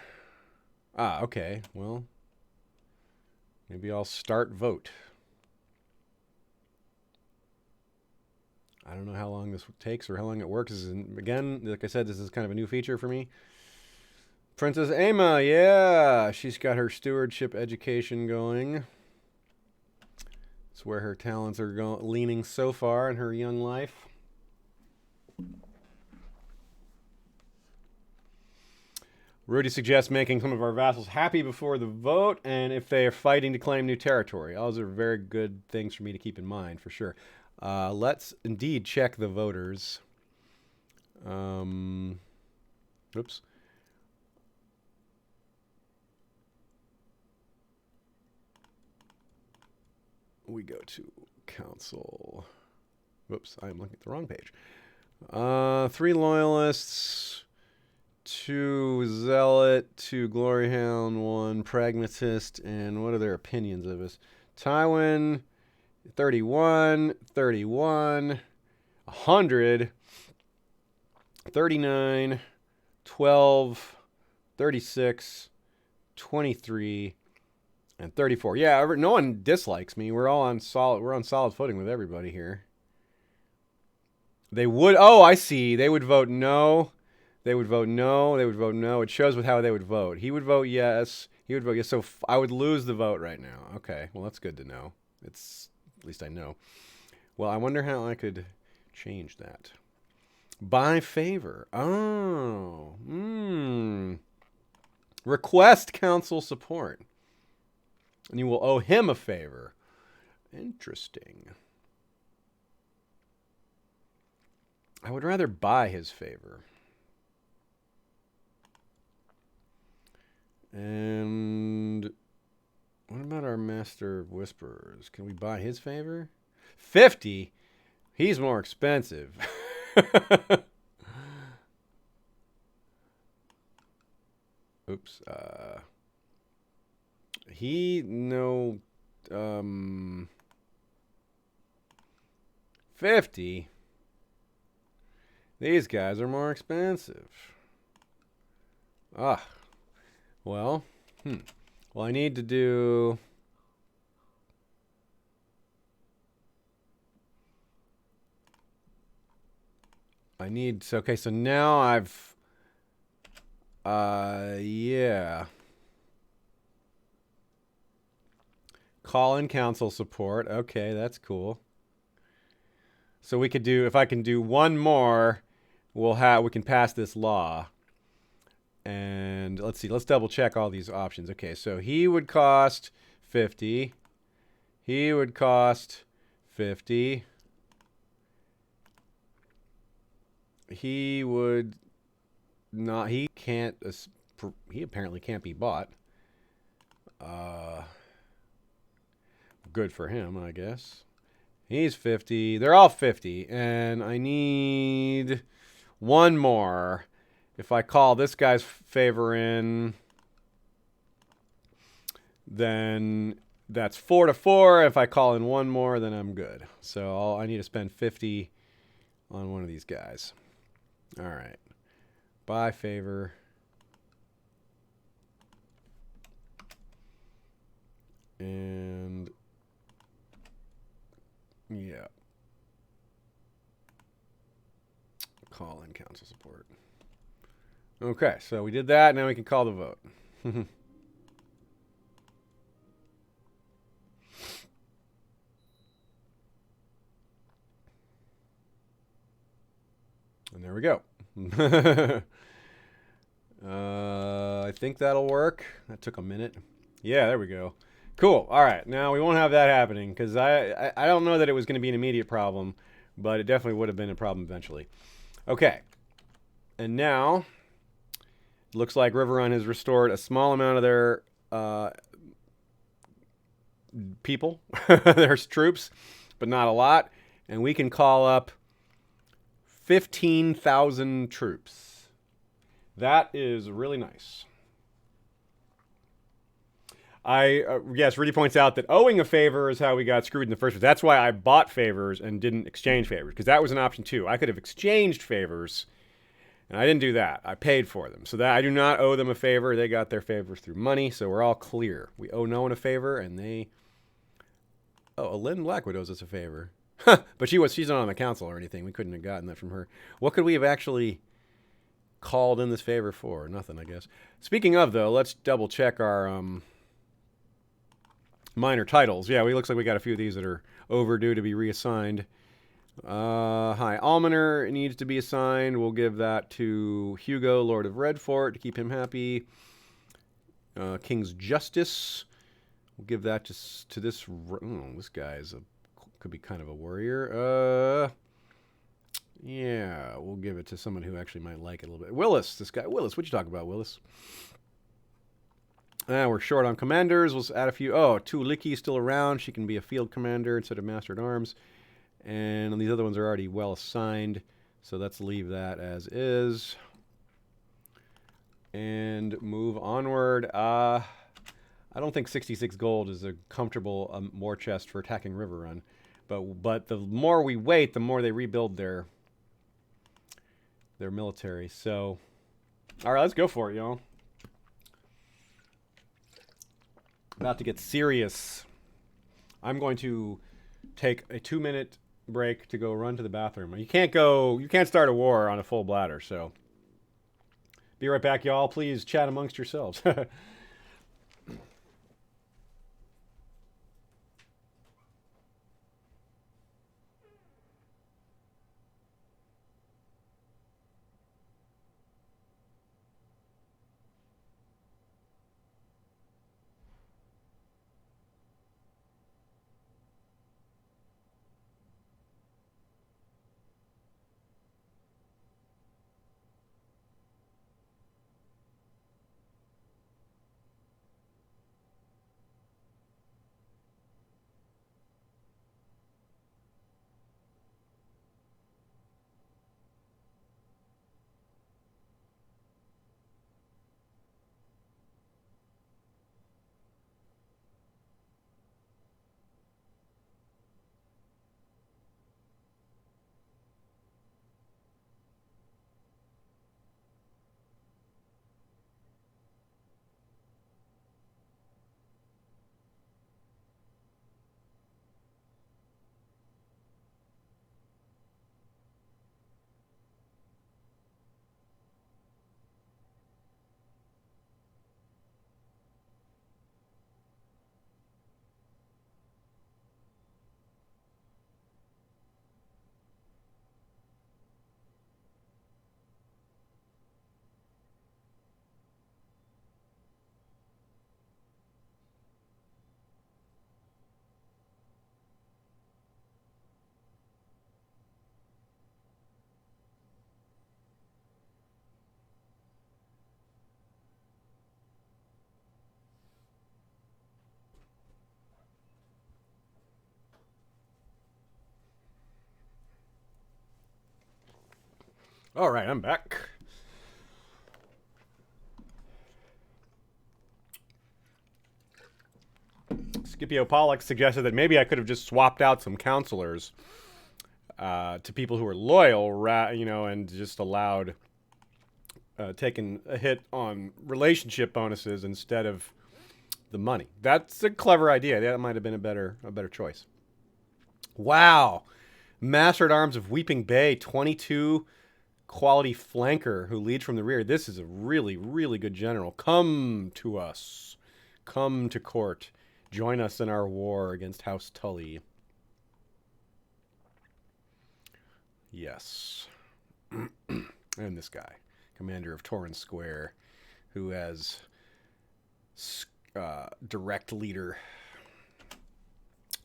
Okay. Well, maybe I'll start vote. I don't know how long this takes or how long it works. Again, like I said, this is kind of a new feature for me. Princess Aema, yeah. She's got her stewardship education going. It's where her talents are leaning so far in her young life. Rudy suggests making some of our vassals happy before the vote, and if they are fighting to claim new territory. Those are very good things for me to keep in mind, for sure. Let's indeed check the voters. Oops. We go to council. Whoops, I'm looking at the wrong page. 3 loyalists, 2 zealot, 2 gloryhound, 1 pragmatist, and what are their opinions of us? Tywin, 31, 31, 100, 39, 12, 36, 23, and 34. Yeah, no one dislikes me. We're on solid footing with everybody here. They would. Oh, I see. They would vote no. They would vote no. They would vote no. It shows with how they would vote. He would vote yes. He would vote yes. So I would lose the vote right now. Okay. Well, that's good to know. It's at least I know. Well, I wonder how I could change that. By favor. Oh. Request council support. And you will owe him a favor. Interesting. I would rather buy his favor. And what about our Master of Whisperers? Can we buy his favor? 50? He's more expensive. Oops. No. 50? These guys are more expensive. Well. Well, I need to do... Okay, so now I've... yeah. Call in council support. Okay, that's cool. So we could do... If I can do one more, we can pass this law. And let's see. Let's double check all these options. Okay, so he would cost 50. He would cost 50. He would not. He can't. He apparently can't be bought. Good for him, I guess. He's 50. They're all 50, and I need one more. If I call this guy's favor in, then that's 4 to 4. If I call in one more, then I'm good. So I need to spend 50 on one of these guys. All right. Buy favor. And yeah. Call in council support. Okay, so we did that. Now we can call the vote. And there we go. I think that'll work. That took a minute. Yeah, there we go. Cool. All right. Now we won't have that happening because I don't know that it was going to be an immediate problem, but it definitely would have been a problem eventually. Okay. And now it looks like Riverrun has restored a small amount of their people, their troops, but not a lot. And we can call up 15,000 troops. That is really nice. Yes, Rudy points out that owing a favor is how we got screwed in the first place. That's why I bought favors and didn't exchange favors, because that was an option too. I could have exchanged favors, and I didn't do that. I paid for them. So that I do not owe them a favor. They got their favors through money, so we're all clear. We owe no one a favor, and they... Oh, Lynn Blackwood owes us a favor. But she's not on the council or anything. We couldn't have gotten that from her. What could we have actually called in this favor for? Nothing, I guess. Speaking of, though, let's double check our minor titles. Yeah, looks like we got a few of these that are overdue to be reassigned. High Almoner needs to be assigned. We'll give that to Hugo, Lord of Redfort, to keep him happy. King's Justice. We'll give that to this... this guy could be kind of a warrior. Yeah, we'll give it to someone who actually might like it a little bit. Willis, this guy. Willis, what'd you talk about, Willis? We're short on commanders. We'll add a few. Oh, Tulikki still around. She can be a field commander instead of master at arms. And these other ones are already well assigned. So let's leave that as is. And move onward. I don't think 66 gold is a comfortable war chest for attacking Riverrun. But the more we wait, the more they rebuild their military. So, all right, let's go for it, y'all. About to get serious. I'm going to take a 2-minute break to go run to the bathroom. You can't start a war on a full bladder, so be right back, y'all. Please chat amongst yourselves. All right, I'm back. Scipio Pollux suggested that maybe I could have just swapped out some counselors to people who are loyal, and just allowed taking a hit on relationship bonuses instead of the money. That's a clever idea. That might have been a better choice. Wow. Master at Arms of Weeping Bay, 22 quality flanker who leads from the rear. This is a really, really good general. Come to us. Come to court. Join us in our war against House Tully. Yes. And this guy, commander of Torrens Square, who has direct leader.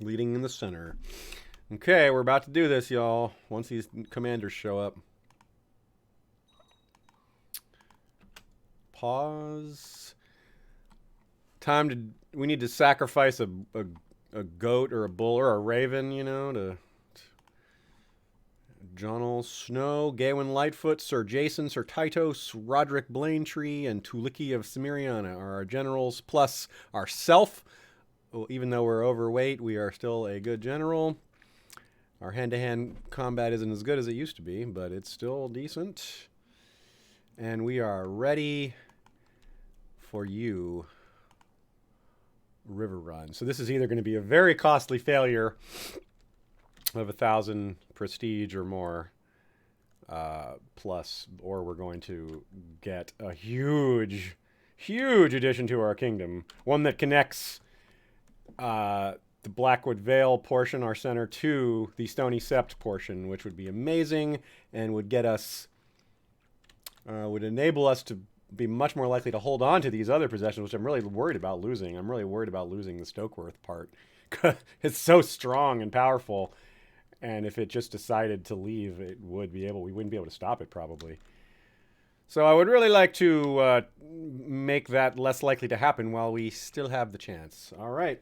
Leading in the center. Okay, we're about to do this, y'all. Once these commanders show up. Pause. We need to sacrifice a goat or a bull or a raven, you know, to Jonal Snow, Gawain Lightfoot, Sir Jason, Sir Titos, Roderick Blaintree, and Tuliki of Cimmeriana are our generals, plus ourself. Well, even though we're overweight, we are still a good general. Our hand-to-hand combat isn't as good as it used to be, but it's still decent. And we are ready for you, River Run. So this is either going to be a very costly failure of 1,000 prestige or more, plus, or we're going to get a huge addition to our kingdom. One that connects the Blackwood Vale portion, our center, to the Stony Sept portion, which would be amazing and would get us, would enable us to be much more likely to hold on to these other possessions, which I'm really worried about losing. I'm really worried about losing the Stokeworth part. It's so strong and powerful, and if it just decided to leave, we wouldn't be able to stop it probably. So I would really like to make that less likely to happen while we still have the chance. All right.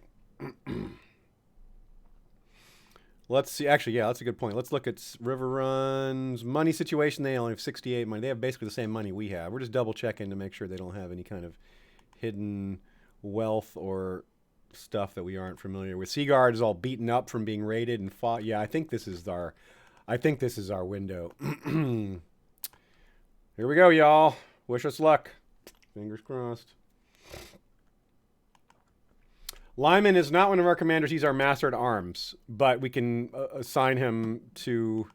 Let's see. Actually, yeah, that's a good point. Let's look at River Run's money situation. They only have 68 money. They have basically the same money we have. We're just double checking to make sure they don't have any kind of hidden wealth or stuff that we aren't familiar with. Seaguard is all beaten up from being raided and fought. Yeah, I think this is our window. Here we go, y'all. Wish us luck. Fingers crossed. Lyman is not one of our commanders. He's our master at arms, but we can assign him to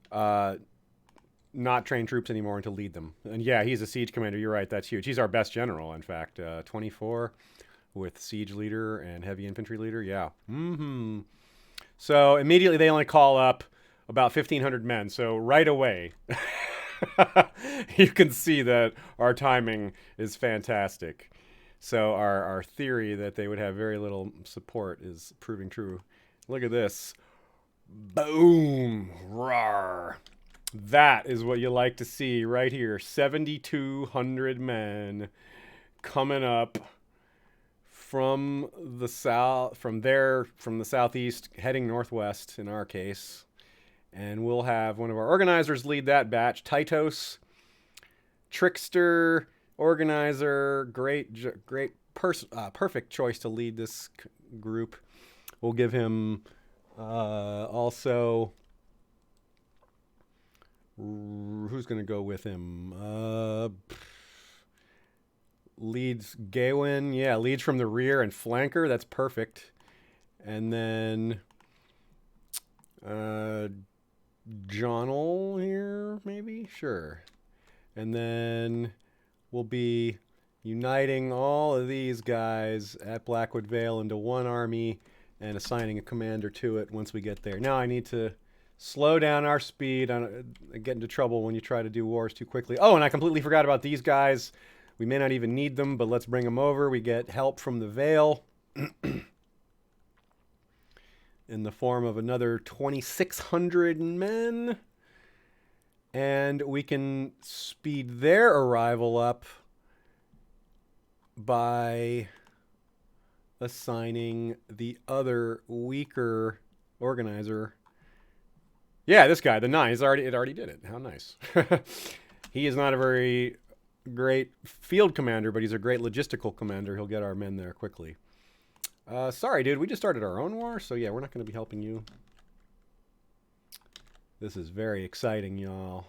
not train troops anymore and to lead them. And yeah, he's a siege commander. You're right. That's huge. He's our best general, in fact. 24 with siege leader and heavy infantry leader. Yeah. So immediately they only call up about 1,500 men. So right away, you can see that our timing is fantastic. So our theory that they would have very little support is proving true. Look at this. Boom. Rawr. That is what you like to see right here. 7,200 men coming up from the southeast, heading northwest in our case. And we'll have one of our organizers lead that batch. Titos, Trickster, organizer, perfect choice to lead this group. We'll give him also, who's going to go with him? Leads Gawain. Yeah, leads from the rear and flanker. That's perfect. And then Jonal here, maybe? Sure. And then we'll be uniting all of these guys at Blackwood Vale into one army and assigning a commander to it once we get there. Now I need to slow down our speed. I get into trouble when you try to do wars too quickly. Oh, and I completely forgot about these guys. We may not even need them, but let's bring them over. We get help from the Vale in the form of another 2,600 men. And we can speed their arrival up by assigning the other weaker organizer. Yeah, this guy, the 9, it already did it. How nice. He is not a very great field commander, but he's a great logistical commander. He'll get our men there quickly. Sorry, dude, we just started our own war, so yeah, we're not going to be helping you. This is very exciting, y'all.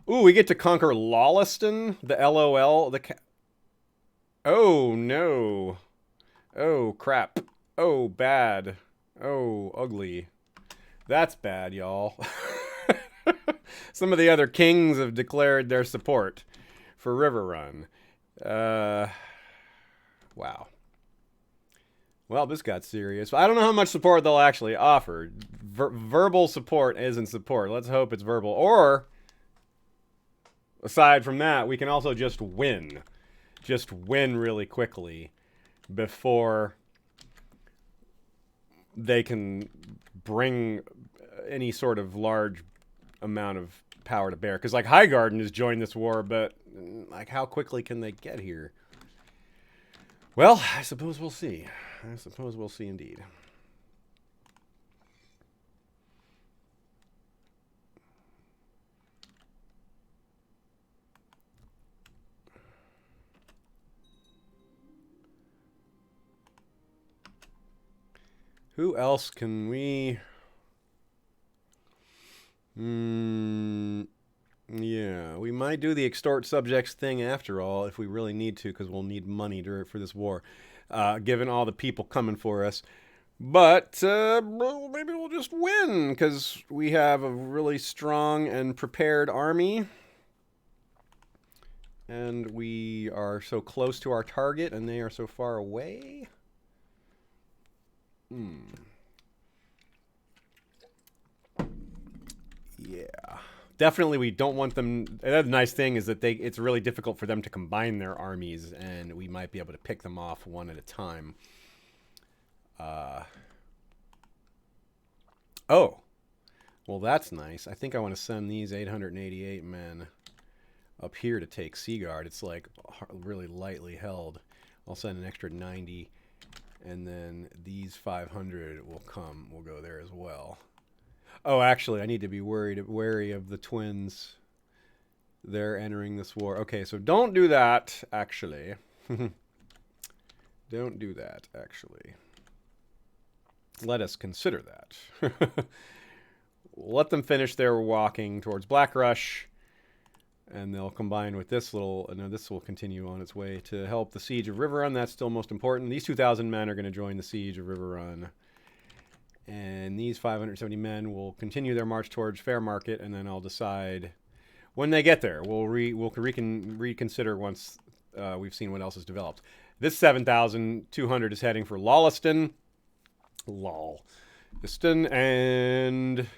Ooh, we get to conquer Lawleston, the LOL, oh, no. Oh, crap. Oh, bad. Oh, ugly. That's bad, y'all. Some of the other kings have declared their support for River Run. Wow. Well, this got serious. I don't know how much support they'll actually offer. Verbal support isn't support. Let's hope it's verbal. Or, aside from that, we can also just win. Just win really quickly before they can bring any sort of large amount of power to bear. Because, like, Highgarden has joined this war, but, like, how quickly can they get here? Well, I suppose we'll see. I suppose we'll see indeed. Who else can we... Yeah, we might do the extort subjects thing after all if we really need to, because we'll need money for this war, given all the people coming for us. But maybe we'll just win, because we have a really strong and prepared army. And we are so close to our target, and they are so far away. Yeah. Definitely we don't want them... The nice thing is that it's really difficult for them to combine their armies, and we might be able to pick them off one at a time. Oh. Well, that's nice. I think I want to send these 888 men up here to take Seaguard. It's like really lightly held. I'll send an extra 90, and then these 500 will come. We'll go there as well. Oh, actually, I need to be wary of the twins. They're entering this war. Okay, so don't do that, actually. Don't do that, actually. Let us consider that. Let them finish their walking towards Black Rush, and they'll combine with this little... No, this will continue on its way to help the siege of River Run. That's still most important. These 2,000 men are going to join the siege of River Run. And these 570 men will continue their march towards Fairmarket, and then I'll decide when they get there. We'll reconsider once we've seen what else is developed. This 7,200 is heading for Lawliston. Lawliston, and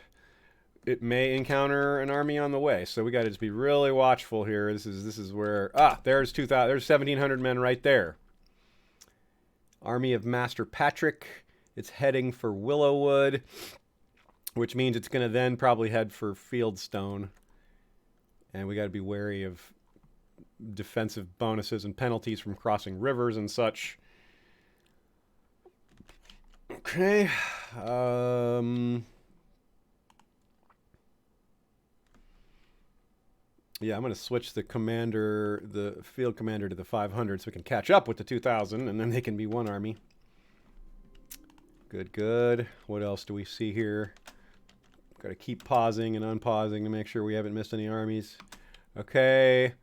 it may encounter an army on the way. So we got to just be really watchful here. This is where there's 2,000. There's 1,700 men right there. Army of Master Patrick. It's heading for Willowwood, which means it's going to then probably head for Fieldstone. And we got to be wary of defensive bonuses and penalties from crossing rivers and such. Okay. Yeah, I'm going to switch the field commander to the 500 so we can catch up with the 2,000, and then they can be one army. Good, good. What else do we see here? Got to keep pausing and unpausing to make sure we haven't missed any armies. Okay.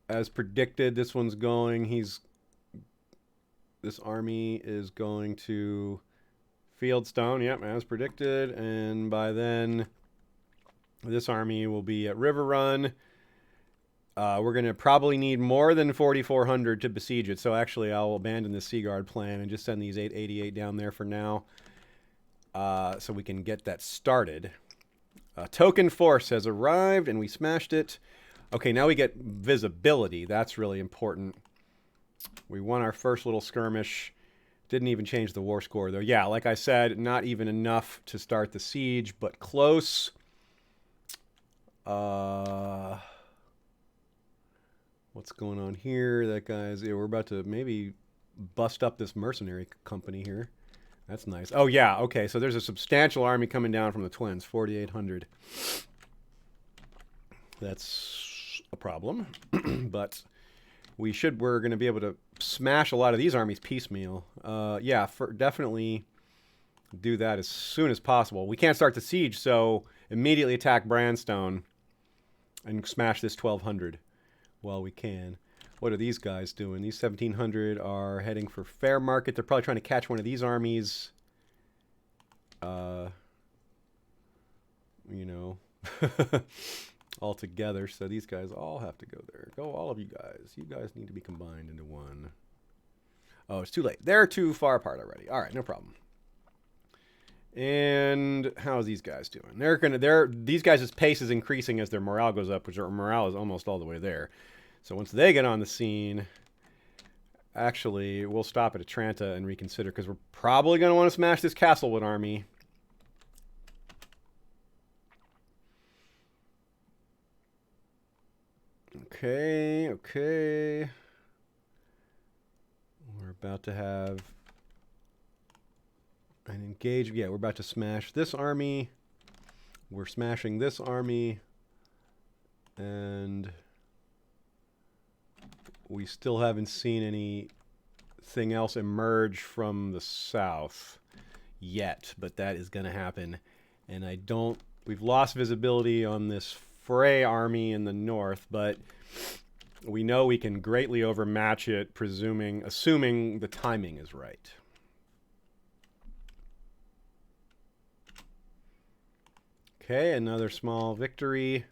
As predicted, this one's going. This army is going to Fieldstone. Yep, as predicted. And by then, this army will be at River Run. We're going to probably need more than 4,400 to besiege it. So actually, I'll abandon the Seaguard plan and just send these 888 down there for now. So we can get that started. Token force has arrived, and we smashed it. Okay, now we get visibility. That's really important. We won our first little skirmish. Didn't even change the war score, though. Yeah, like I said, not even enough to start the siege, but close. What's going on here? That guy's... Yeah, we're about to maybe bust up this mercenary company here. That's nice. Oh, yeah. Okay, so there's a substantial army coming down from the twins. 4,800. That's a problem. But we're going to be able to smash a lot of these armies piecemeal. Yeah, definitely do that as soon as possible. We can't start the siege, so immediately attack Branstone and smash this 1,200. While we can. What are these guys doing? These 1,700 are heading for Fairmarket. They're probably trying to catch one of these armies. You know, all together. So these guys all have to go there. Go, all of you guys. You guys need to be combined into one. Oh, it's too late. They're too far apart already. All right, no problem. And how's these guys doing? These guys' pace is increasing as their morale goes up, which their morale is almost all the way there. So once they get on the scene, actually, we'll stop at Atlanta and reconsider because we're probably going to want to smash this Castlewood army. Okay, okay. We're about to have an engage. Yeah, we're about to smash this army. We're smashing this army. And we still haven't seen anything else emerge from the south yet, but that is going to happen. And we've lost visibility on this Frey army in the north, but we know we can greatly overmatch it, assuming the timing is right. Okay, another small victory.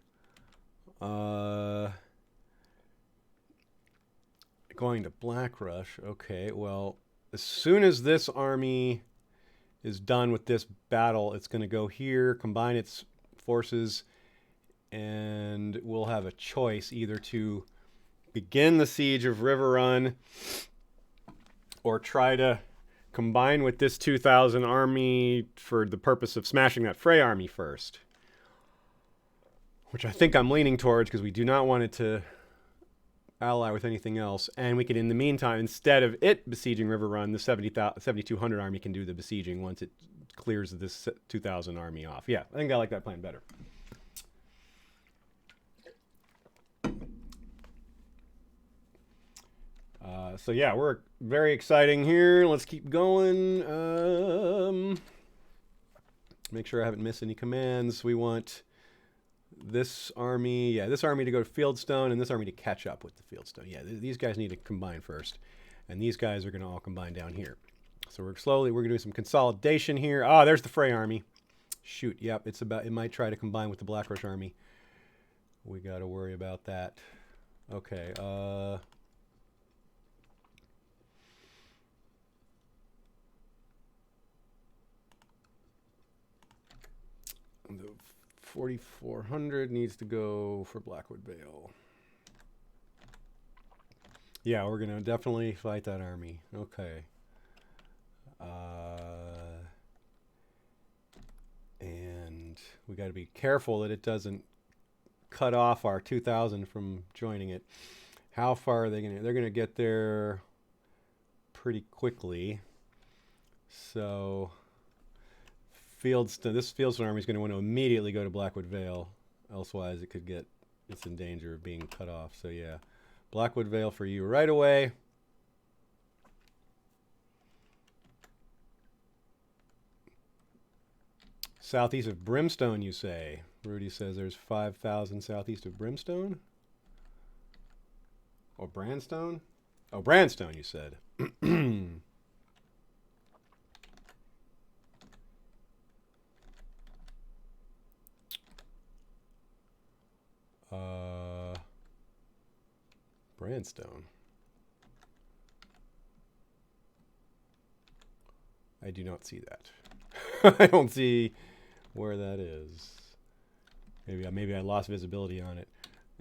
Going to Black Rush. Okay, well, as soon as this army is done with this battle, it's going to go here, combine its forces, and we'll have a choice either to begin the siege of River Run or try to combine with this 2,000 army for the purpose of smashing that Frey army first. Which I think I'm leaning towards because we do not want it to ally with anything else. And we can, in the meantime, instead of it besieging River Run, the 7,200 army can do the besieging once it clears this 2,000 army off. Yeah, I think I like that plan better. So yeah, we're very exciting here. Let's keep going. Make sure I haven't missed any commands. We want this army, this army to go to Fieldstone and this army to catch up with the Fieldstone. Yeah, these guys need to combine first. And these guys are going to all combine down here. So we're going to do some consolidation here. Ah, there's the Frey army. Shoot, yep, it might try to combine with the Black Rush army. We got to worry about that. Okay, the 4,400 needs to go for Blackwood Vale. Yeah, we're going to definitely fight that army. Okay. And we got to be careful that it doesn't cut off our 2,000 from joining it. How far are they going to... They're going to get there pretty quickly. So... this Fieldstone army is going to want to immediately go to Blackwood Vale. Elsewise, it's in danger of being cut off. So yeah, Blackwood Vale for you right away. Southeast of Brimstone, you say? Rudy says there's 5,000 southeast of Brimstone? Or Brandstone? Oh, Brandstone, you said. Brandstone. I do not see that. I don't see where that is. Maybe I lost visibility on it.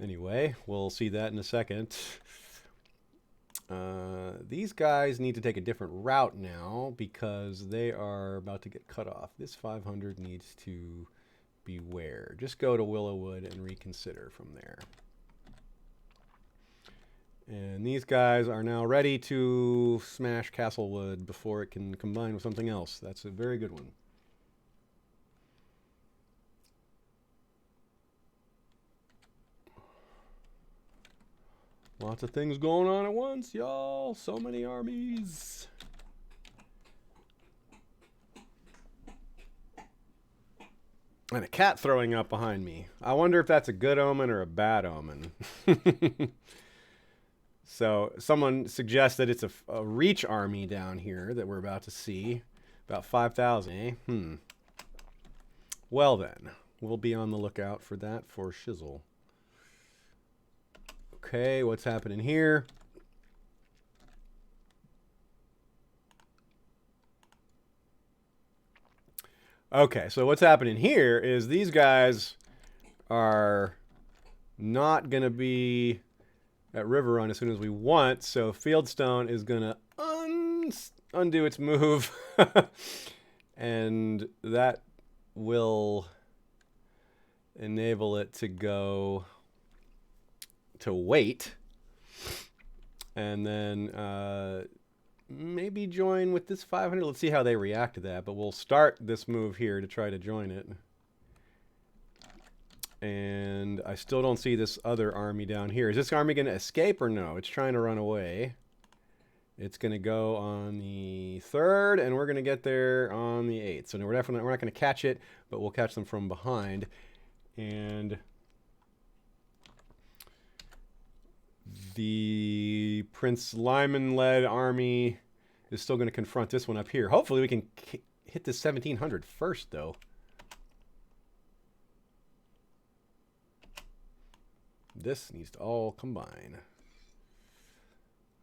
Anyway, we'll see that in a second. These guys need to take a different route now because they are about to get cut off. This 500 needs to beware. Just go to Willowwood and reconsider from there. And these guys are now ready to smash Castlewood before it can combine with something else. That's a very good one. Lots of things going on at once, y'all. So many armies. And a cat throwing up behind me. I wonder if that's a good omen or a bad omen. So someone suggests that it's a reach army down here that we're about to see. About 5,000, eh? Well then, we'll be on the lookout for that for shizzle. Okay, what's happening here? Okay, so what's happening here is these guys are not going to be at River Run as soon as we want, so Fieldstone is going to undo its move, and that will enable it to go to wait, and then maybe join with this 500. Let's see how they react to that, but we'll start this move here to try to join it. And I still don't see this other army down here. Is this army going to escape or no? It's trying to run away. It's going to go on the 3rd, and we're going to get there on the 8th. So no, we're not going to catch it, but we'll catch them from behind. And the Prince Lyman-led army is still going to confront this one up here. Hopefully we can hit this 1700 first, though. This needs to all combine.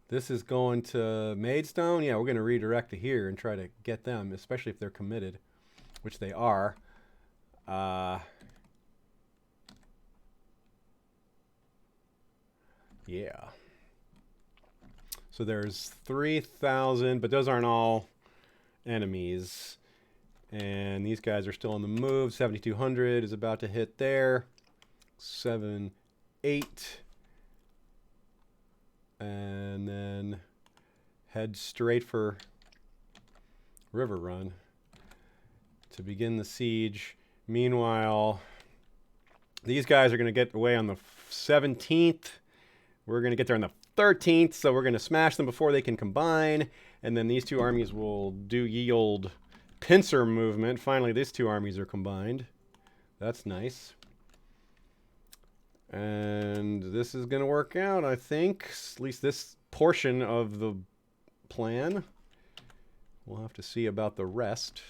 This is going to Maidstone. Yeah, we're going to redirect to here and try to get them, especially if they're committed, which they are. Yeah. So there's 3,000, but those aren't all enemies. And these guys are still on the move. 7,200 is about to hit there. 7, 8. And then head straight for River Run to begin the siege. Meanwhile, these guys are going to get away on the 17th. We're going to get there on the 13th, so we're going to smash them before they can combine. And then these two armies will do ye old pincer movement. Finally, these two armies are combined. That's nice. And this is going to work out, I think. At least this portion of the plan. We'll have to see about the rest.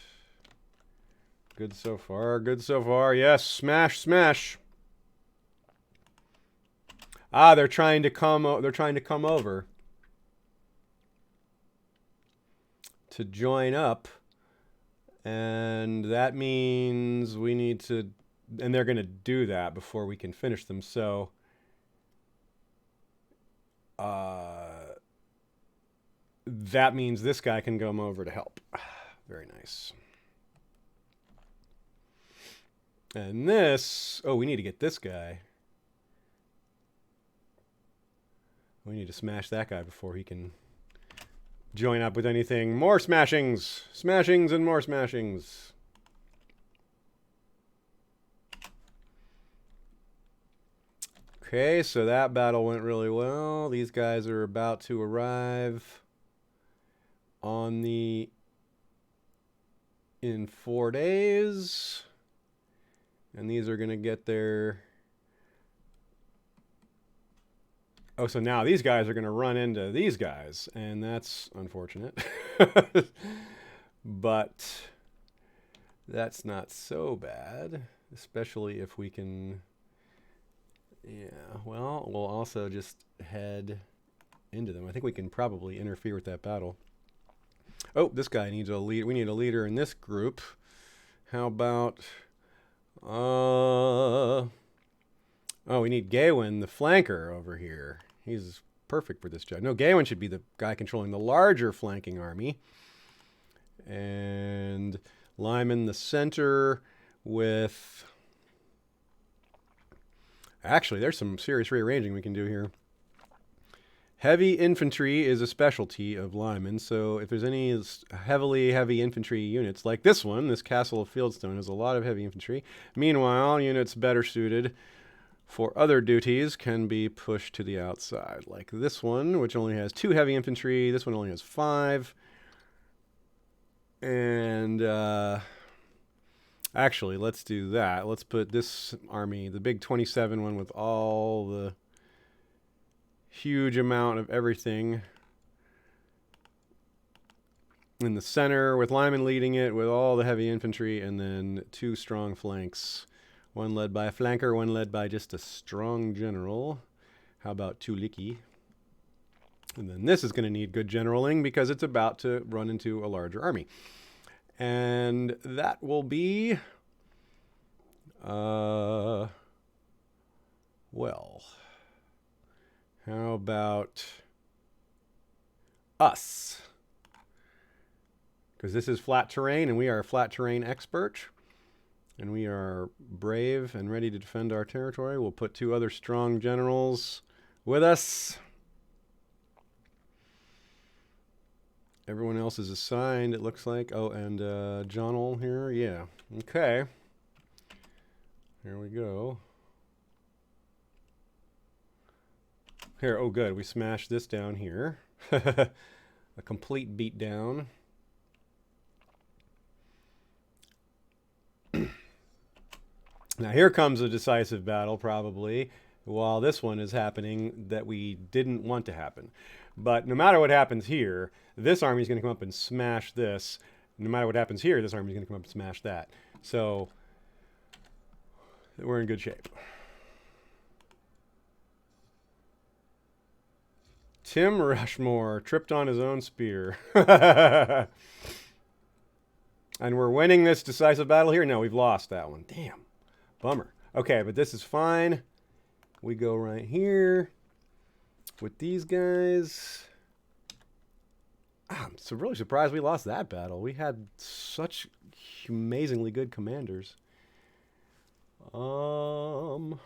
Good so far, good so far. Yes, smash, smash. Ah, they're trying to come over to join up. And that means we need to, and they're going to do that before we can finish them. So that means this guy can come over to help. Very nice. And this, oh, we need to get this guy. We need to smash that guy before he can join up with anything. More smashings. Smashings and more smashings. Okay, so that battle went really well. These guys are about to arrive on the in 4 days. And these are going to get there. Oh, so now these guys are going to run into these guys, and that's unfortunate. But that's not so bad, especially if we can... Yeah, well, we'll also just head into them. I think we can probably interfere with that battle. Oh, this guy needs a lead. We need a leader in this group. How about... Oh, we need Gawain, the flanker, over here. He's perfect for this job. No, Gawain should be the guy controlling the larger flanking army. And Lyman the center with... Actually, there's some serious rearranging we can do here. Heavy infantry is a specialty of Lyman, so if there's any heavy infantry units, like this one, this Castle of Fieldstone has a lot of heavy infantry. Meanwhile, units better suited for other duties can be pushed to the outside, like this one, which only has 2 heavy infantry. This one only has 5. And actually, let's do that. Let's put this army, the big 27 one with all the huge amount of everything, in the center with Lyman leading it with all the heavy infantry, and then 2 strong flanks. One led by a flanker, one led by just a strong general. How about Tuliki? And then this is going to need good generaling because it's about to run into a larger army. And that will be, well, how about us? Because this is flat terrain, and we are a flat terrain expert. And we are brave and ready to defend our territory. We'll put 2 other strong generals with us. Everyone else is assigned, it looks like. Oh, and John'll here. Yeah. Okay. Here we go. Here. Oh, good. We smashed this down here. A complete beatdown. Now here comes a decisive battle, probably, while this one is happening that we didn't want to happen. But no matter what happens here, this army is going to come up and smash this. No matter what happens here, this army is going to come up and smash that. So we're in good shape. Tim Rushmore tripped on his own spear. And we're winning this decisive battle here? No, we've lost that one. Damn. Bummer. Okay, but this is fine. We go right here with these guys. I'm so really surprised we lost that battle. We had such amazingly good commanders. Oh,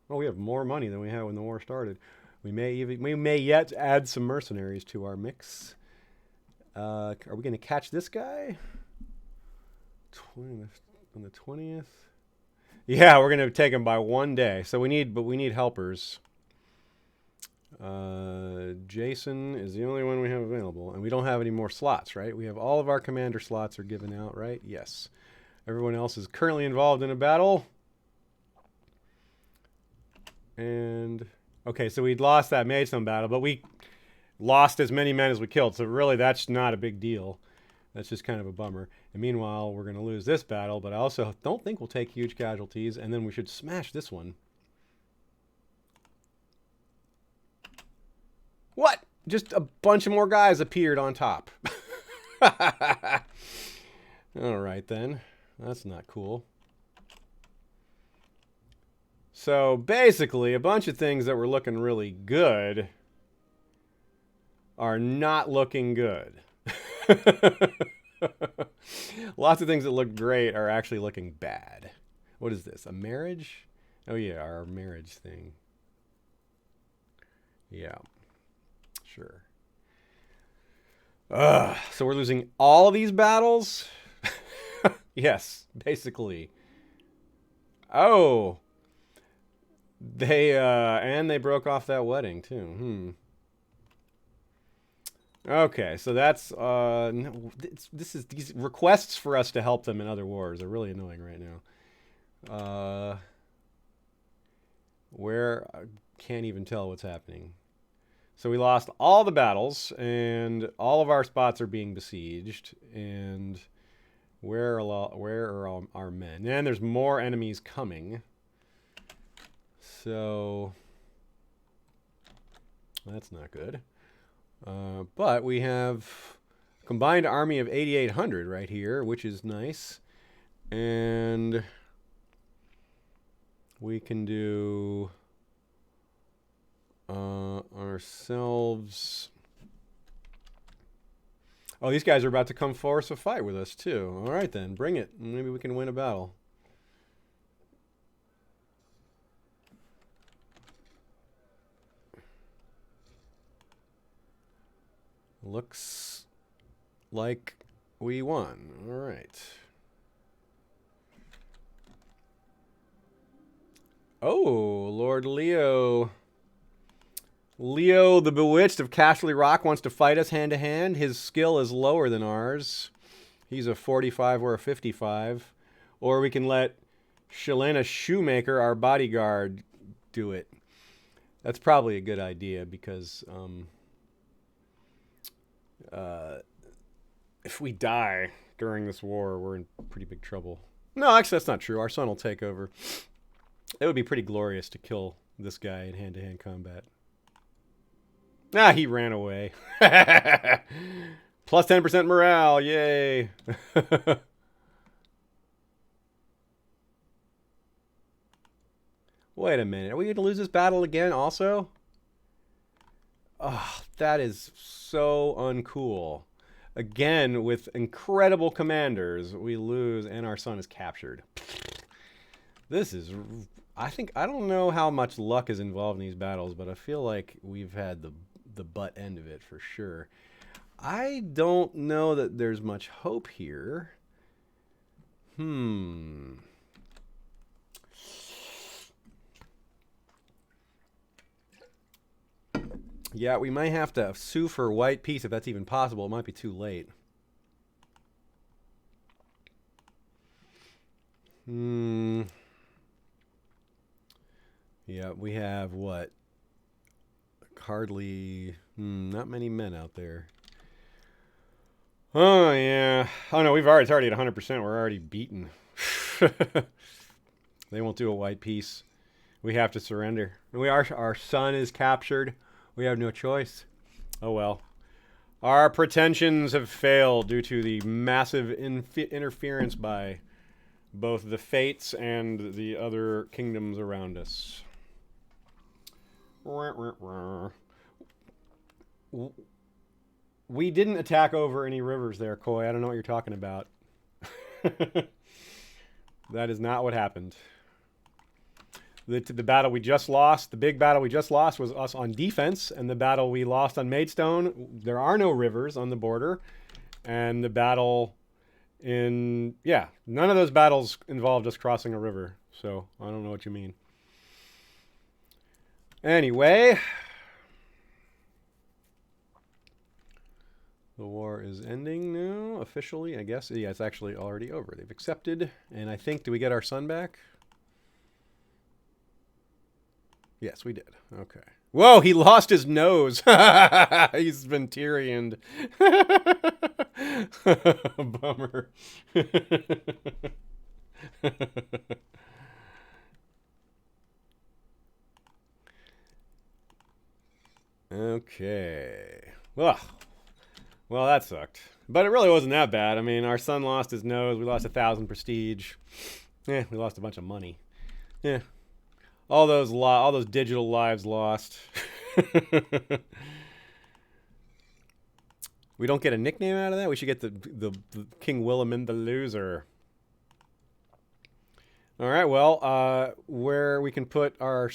we have more money than we had when the war started. We may yet add some mercenaries to our mix. Are we going to catch this guy? On the 20th? Yeah, we're going to take him by 1 day. So we need helpers. Jason is the only one we have available, and we don't have any more slots, right? We have all of our commander slots are given out, right? Yes. Everyone else is currently involved in a battle. And okay, so we'd lost that Maidstone battle, but we lost as many men as we killed. So really, that's not a big deal. That's just kind of a bummer. And meanwhile, we're going to lose this battle, but I also don't think we'll take huge casualties. And then we should smash this one. What? Just a bunch of more guys appeared on top. All right, then. That's not cool. So basically, a bunch of things that were looking really good are not looking good. Lots of things that look great are actually looking bad. What is this? A marriage? Oh, yeah, our marriage thing. Yeah. Sure. So we're losing all these battles? Yes, basically. Oh. And they broke off that wedding, too. Okay, so that's, these requests for us to help them in other wars are really annoying right now. I can't even tell what's happening. So we lost all the battles, and all of our spots are being besieged, and where are our men? And there's more enemies coming. So that's not good. But we have a combined army of 8,800 right here, which is nice. And we can do ourselves. Oh, these guys are about to come force a fight with us, too. All right, then. Bring it. Maybe we can win a battle. Looks like we won. All right. Oh, Lord Leo. Leo the Bewitched of Castley Rock wants to fight us hand to hand. His skill is lower than ours. He's a 45 or a 55. Or we can let Shalana Shoemaker, our bodyguard, do it. That's probably a good idea because if we die during this war, we're in pretty big trouble. No, actually, that's not true. Our son will take over. It would be pretty glorious to kill this guy in hand-to-hand combat. Ah, he ran away. Plus 10% morale. Yay. Wait a minute. Are we going to lose this battle again also? Oh, that is so uncool. Again, with incredible commanders, we lose and our son is captured. This is... I don't know how much luck is involved in these battles, but I feel like we've had the butt end of it for sure. I don't know that there's much hope here. Yeah, we might have to sue for white peace if that's even possible. It might be too late. Yeah, we have what? Hardly, not many men out there. Oh, yeah. Oh, no, it's already at 100%. We're already beaten. They won't do a white peace. We have to surrender. Our son is captured. We have no choice. Oh, well. Our pretensions have failed due to the massive interference by both the Fates and the other kingdoms around us. We didn't attack over any rivers there, Koi. I don't know what you're talking about. That is not what happened. The battle we just lost, the big battle we just lost was us on defense, and the battle we lost on Maidstone, there are no rivers on the border, and the battle none of those battles involved us crossing a river, so I don't know what you mean. Anyway, the war is ending now, officially, I guess. Yeah, it's actually already over. They've accepted, and I think, do we get our son back? Yes, we did. Okay. Whoa, he lost his nose. He's been Tyrioned. Bummer. Okay. Ugh. Well, that sucked. But it really wasn't that bad. I mean, our son lost his nose. We lost 1,000 prestige. Yeah, we lost a bunch of money. Yeah. All those digital lives lost. We don't get a nickname out of that? We should get the King Willamen the Loser. All right, well, where we can put our...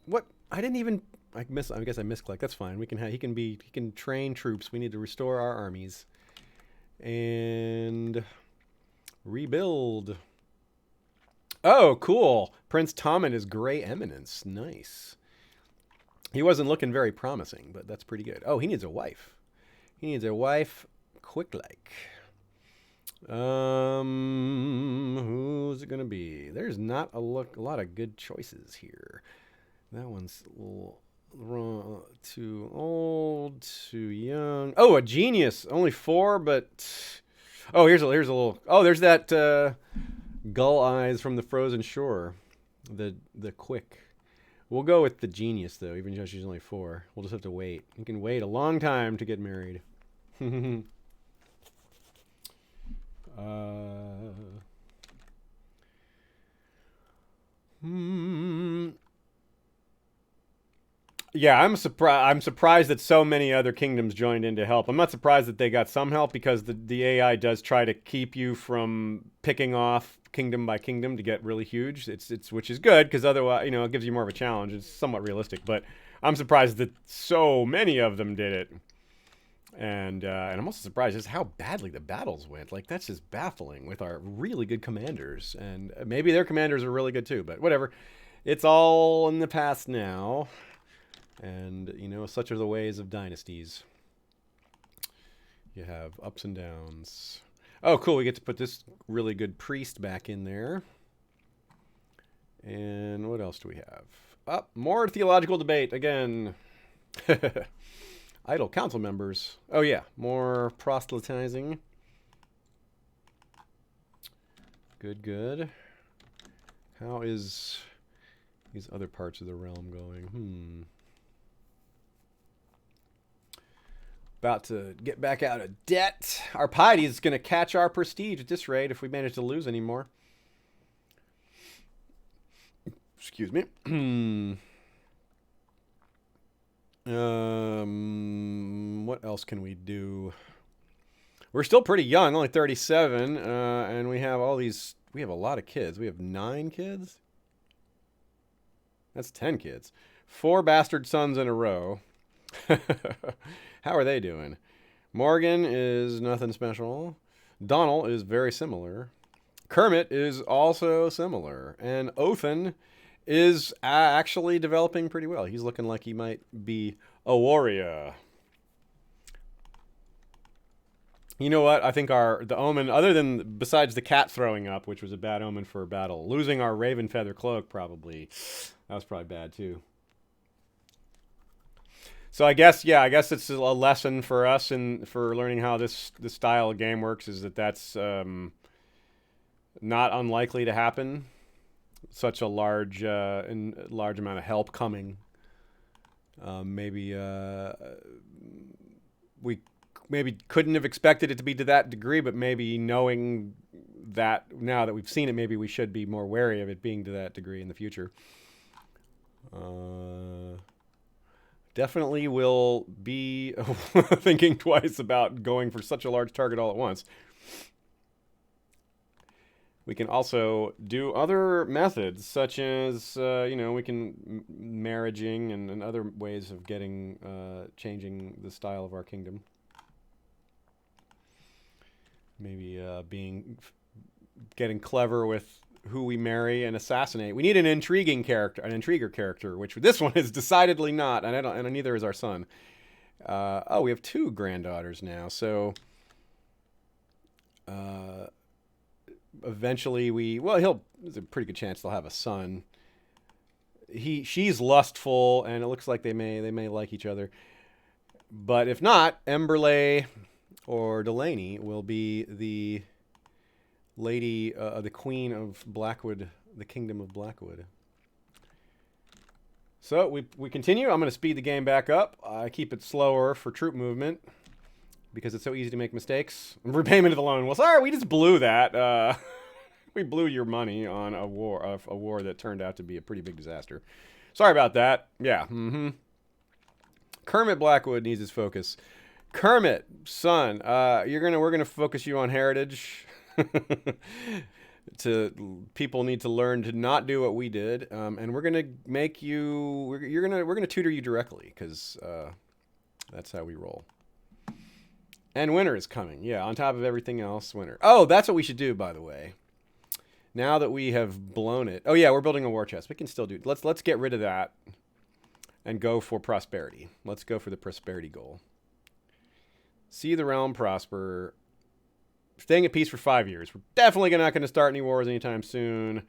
What? I didn't even... I guess I misclicked. That's fine. He can train troops. We need to restore our armies. And... rebuild. Oh, cool. Prince Tommen is Grey Eminence. Nice. He wasn't looking very promising, but that's pretty good. Oh, he needs a wife. He needs a wife quick like. Who's it going to be? There's not a lot of good choices here. That one's a little wrong, too old, too young. Oh, a genius. Only 4, but... Oh, here's a little... Oh, there's that... Gull Eyes from the Frozen Shore. The quick. We'll go with the genius, though, even though she's only 4. We'll just have to wait. You can wait a long time to get married. Yeah, I'm surprised that so many other kingdoms joined in to help. I'm not surprised that they got some help because the AI does try to keep you from picking off kingdom by kingdom to get really huge. It's which is good because otherwise, it gives you more of a challenge. It's somewhat realistic, but I'm surprised that so many of them did it. And I'm also surprised just how badly the battles went. Like, that's just baffling with our really good commanders. And maybe their commanders are really good too, but whatever. It's all in the past now. And, such are the ways of dynasties. You have ups and downs. Oh, cool. We get to put this really good priest back in there. And what else do we have? More theological debate again. Idle council members. Oh, yeah. More proselytizing. Good. How is these other parts of the realm going? About to get back out of debt. Our piety is going to catch our prestige at this rate if we manage to lose any more. Excuse me. What else can we do? We're still pretty young, only 37, and we have all these. We have a lot of kids. We have 9 kids. That's 10 kids. 4 bastard sons in a row. How are they doing? Morgan is nothing special. Donald is very similar. Kermit is also similar. And Othan is actually developing pretty well. He's looking like he might be a warrior. You know what? I think the omen, other than besides the cat throwing up, which was a bad omen for a battle, losing our raven feather cloak that was probably bad too. So I guess it's a lesson for us and for learning how this style of game works is that's not unlikely to happen. Such a large amount of help coming. We maybe couldn't have expected it to be to that degree, but maybe knowing that now that we've seen it, maybe we should be more wary of it being to that degree in the future. Definitely will be thinking twice about going for such a large target all at once. We can also do other methods, such as, we can marriaging and other ways of changing the style of our kingdom. Maybe getting clever with who we marry and assassinate. We need an intriguing character, an intriguer character, which this one is decidedly not, and neither is our son. We have 2 granddaughters now, so eventually there's a pretty good chance they'll have a son. She's lustful, and it looks like they may like each other. But if not, Emberley or Delaney will be the lady, the queen of Blackwood, the kingdom of Blackwood. So we continue. I'm going to speed the game back up. I keep it slower for troop movement because it's so easy to make mistakes. Repayment of the loan. Well, sorry, we just blew that. We blew your money on a war that turned out to be a pretty big disaster. Sorry about that. Yeah. Kermit Blackwood needs his focus. Kermit, son, we're gonna focus you on heritage. People need to learn to not do what we did, and we're gonna we're gonna tutor you directly because that's how we roll. And winter is coming. Yeah, on top of everything else, winter. Oh, that's what we should do, by the way. Now that we have blown it. Oh yeah, we're building a war chest. We can still do. Let's get rid of that and go for prosperity. Let's go for the prosperity goal. See the realm prosper. Staying at peace for 5 years. We're definitely not going to start any wars anytime soon.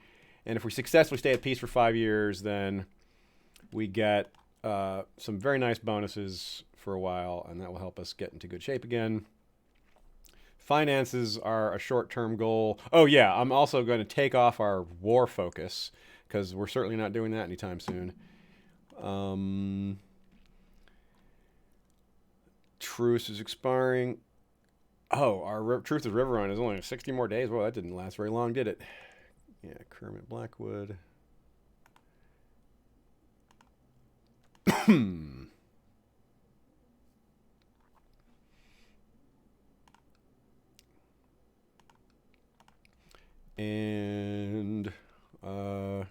And if we successfully stay at peace for 5 years, then we get some very nice bonuses for a while, and that will help us get into good shape again. Finances are a short-term goal. Oh yeah, I'm also going to take off our war focus because we're certainly not doing that anytime soon. Truce is expiring. Oh, our Truth is Riverrun is only 60 more days. Well, that didn't last very long, did it? Yeah, Kermit Blackwood. And what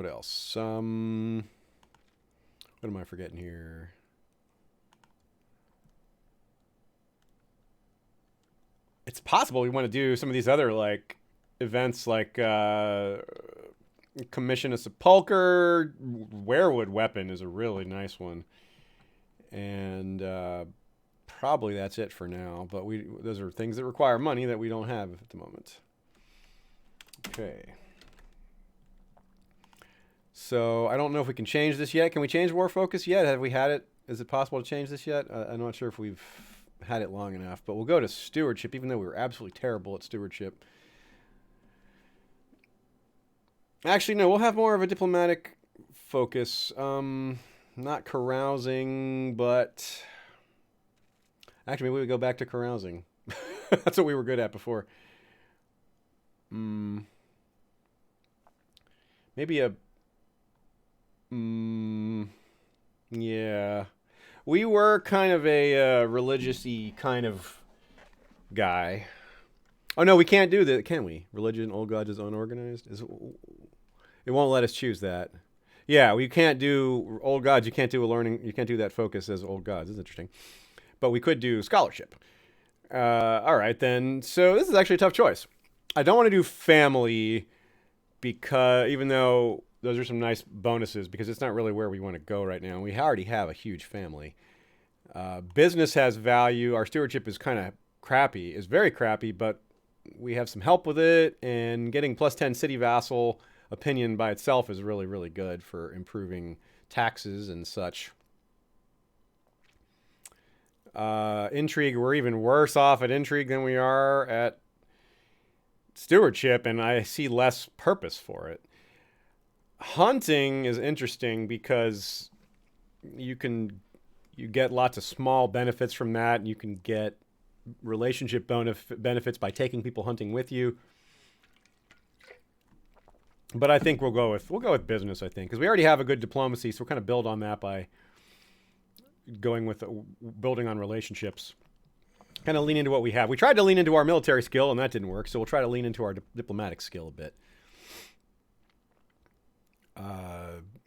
else? What am I forgetting here? It's possible we want to do some of these other events commission a sepulcher. Werewood weapon is a really nice one, and probably that's it for now. But those are things that require money that we don't have at the moment. Okay. So I don't know if we can change this yet. Can we change war focus yet? Have we had it? Is it possible to change this yet? I'm not sure if we've had it long enough, but we'll go to stewardship, even though we were absolutely terrible at stewardship. Actually, no, we'll have more of a diplomatic focus. Not carousing, but actually, maybe we go back to carousing. That's what we were good at before. Maybe maybe a... yeah. We were kind of a religious-y kind of guy. Oh, no, we can't do that, can we? Religion, old gods is unorganized? It won't let us choose that. Yeah, we can't do old gods. You can't do a learning. You can't do that focus as old gods. It's interesting. But we could do scholarship. All right, then. So this is actually a tough choice. I don't want to do family because even though those are some nice bonuses, because it's not really where we want to go right now. We already have a huge family. Business has value. Our stewardship is kind of crappy. Is very crappy, but we have some help with it. And getting +10 city vassal opinion by itself is really, really good for improving taxes and such. Intrigue, we're even worse off at intrigue than we are at stewardship, and I see less purpose for it. Hunting is interesting because you get lots of small benefits from that, and you can get relationship benefits by taking people hunting with you. But I think we'll go with business, I think, because we already have a good diplomacy, so we'll kind of build on that by going with building on relationships. Kind of lean into what we have. We tried to lean into our military skill, and that didn't work, so we'll try to lean into our diplomatic skill a bit.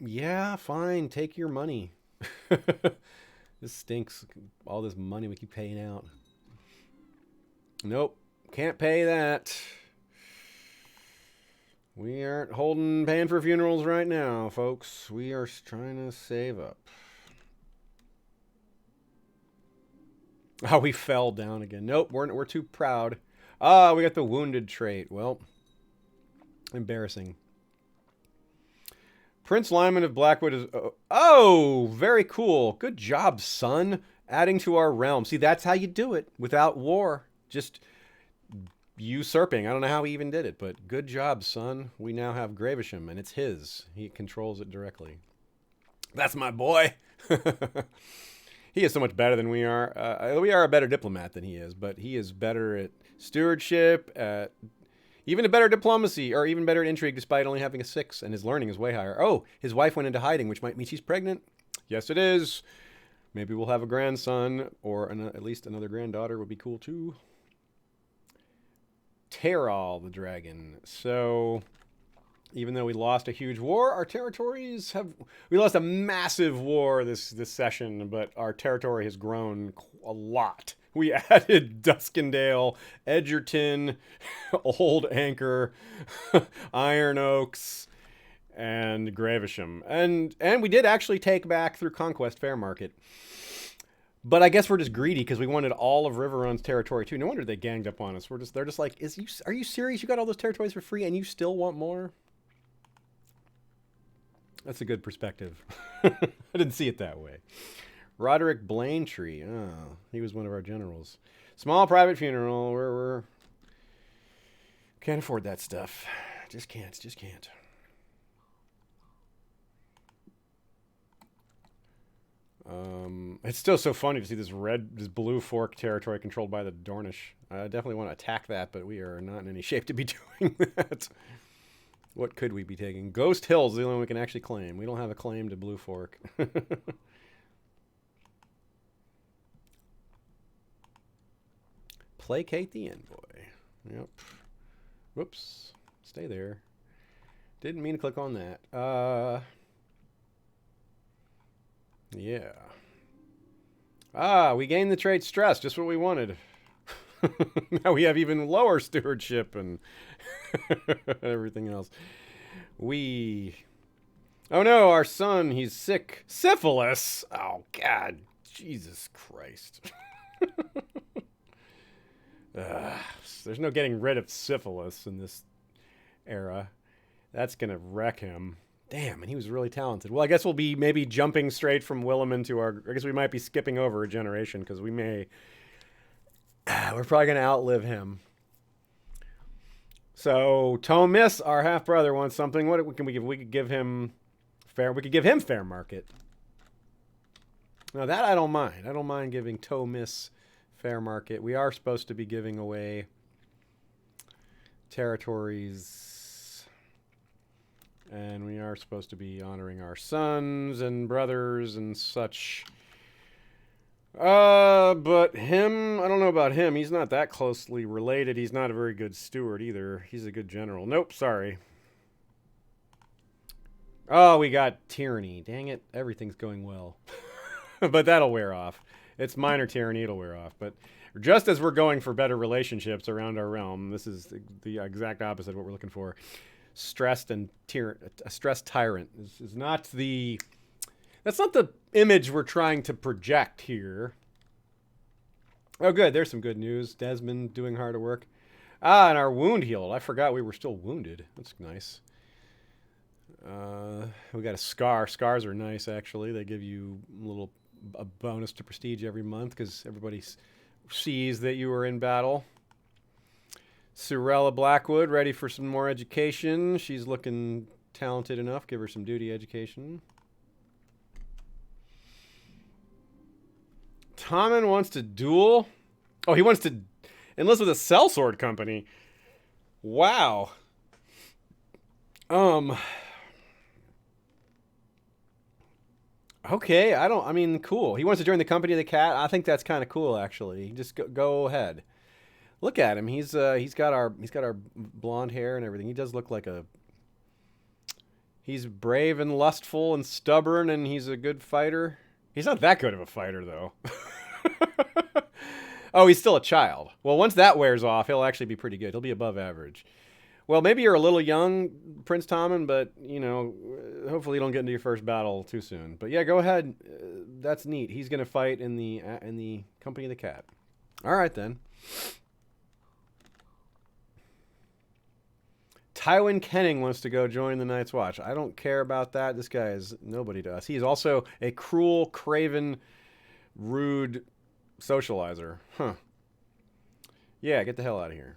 Yeah, fine. Take your money. This stinks. All this money we keep paying out. Nope. Can't pay that. We aren't paying for funerals right now, folks. We are trying to save up. Oh, we fell down again. Nope, we're too proud. Ah, we got the wounded trait. Well, embarrassing. Prince Lyman of Blackwood is... Oh, very cool. Good job, son. Adding to our realm. See, that's how you do it without war. Just usurping. I don't know how he even did it, but good job, son. We now have Gravisham, and it's his. He controls it directly. That's my boy. He is so much better than we are. We are a better diplomat than he is, but he is better at stewardship, at even a better diplomacy, or even better at intrigue, despite only having a 6, and his learning is way higher. Oh, his wife went into hiding, which might mean she's pregnant. Yes, it is. Maybe we'll have a grandson, or at least another granddaughter would be cool, too. Terral, the dragon. So, even though we lost a huge war, our territories have... We lost a massive war this session, but our territory has grown a lot. We added Duskendale, Edgerton, Old Anchor, Iron Oaks, and Gravisham. And we did actually take back through Conquest Fairmarket. But I guess we're just greedy because we wanted all of Riverrun's territory too. No wonder they ganged up on us. They're just like, are you serious? You got all those territories for free and you still want more? That's a good perspective. I didn't see it that way. Roderick Blaintree. Oh, he was one of our generals. Small private funeral. We're can't afford that stuff. Just can't. It's still so funny to see this blue fork territory controlled by the Dornish. I definitely want to attack that, but we are not in any shape to be doing that. What could we be taking? Ghost Hill's the only one we can actually claim. We don't have a claim to Blue Fork. Placate the envoy. Yep. Whoops. Stay there. Didn't mean to click on that. Yeah. Ah, we gained the trait stress. Just what we wanted. Now we have even lower stewardship and everything else. Oh no, our son, he's sick. Syphilis. Oh God. Jesus Christ. There's no getting rid of syphilis in this era. That's going to wreck him. Damn, and he was really talented. Well, I guess we'll be maybe jumping straight from Willamen to our... I guess we might be skipping over a generation because we may... We're probably going to outlive him. So, Tomis, our half-brother, wants something. What can we give? We could give him fair... We could give him fair market. Now, that I don't mind. I don't mind giving Tomis fair market. We are supposed to be giving away territories And we are supposed to be honoring our sons and brothers and such. But him, I don't know about him. He's not that closely related. He's not a very good steward either. He's a good general. Nope, sorry. Oh, we got tyranny. Dang it. Everything's going well. But that'll wear off. It's minor tyranny. It'll wear off. But just as we're going for better relationships around our realm, this is the exact opposite of what we're looking for. Stressed and a stressed tyrant is not the... That's not the image we're trying to project here. Oh, good. There's some good news. Desmond doing hard work. Ah, and our wound healed. I forgot we were still wounded. That's nice. We got a scar. Scars are nice, actually. They give you a bonus to prestige every month because everybody sees that you were in battle. Sorella Blackwood, ready for some more education. She's looking talented enough. Give her some duty education. Tommen wants to duel. Oh, he wants to enlist with a sellsword company. Wow. Okay, I mean, cool. He wants to join the company of the cat. I think that's kind of cool, actually. Just go ahead. Look at him. He's got our blonde hair and everything. He does look like he's brave and lustful and stubborn, and he's a good fighter. He's not that good of a fighter, though. Oh, he's still a child. Well, once that wears off, he'll actually be pretty good. He'll be above average. Well, maybe you're a little young, Prince Tommen, but, you know, hopefully you don't get into your first battle too soon. But yeah, go ahead. That's neat. He's going to fight in the Company of the Cat. All right, then. Tywin Kenning wants to go join the Night's Watch. I don't care about that. This guy is nobody to us. He is also a cruel, craven, rude socializer. Huh. Yeah, get the hell out of here.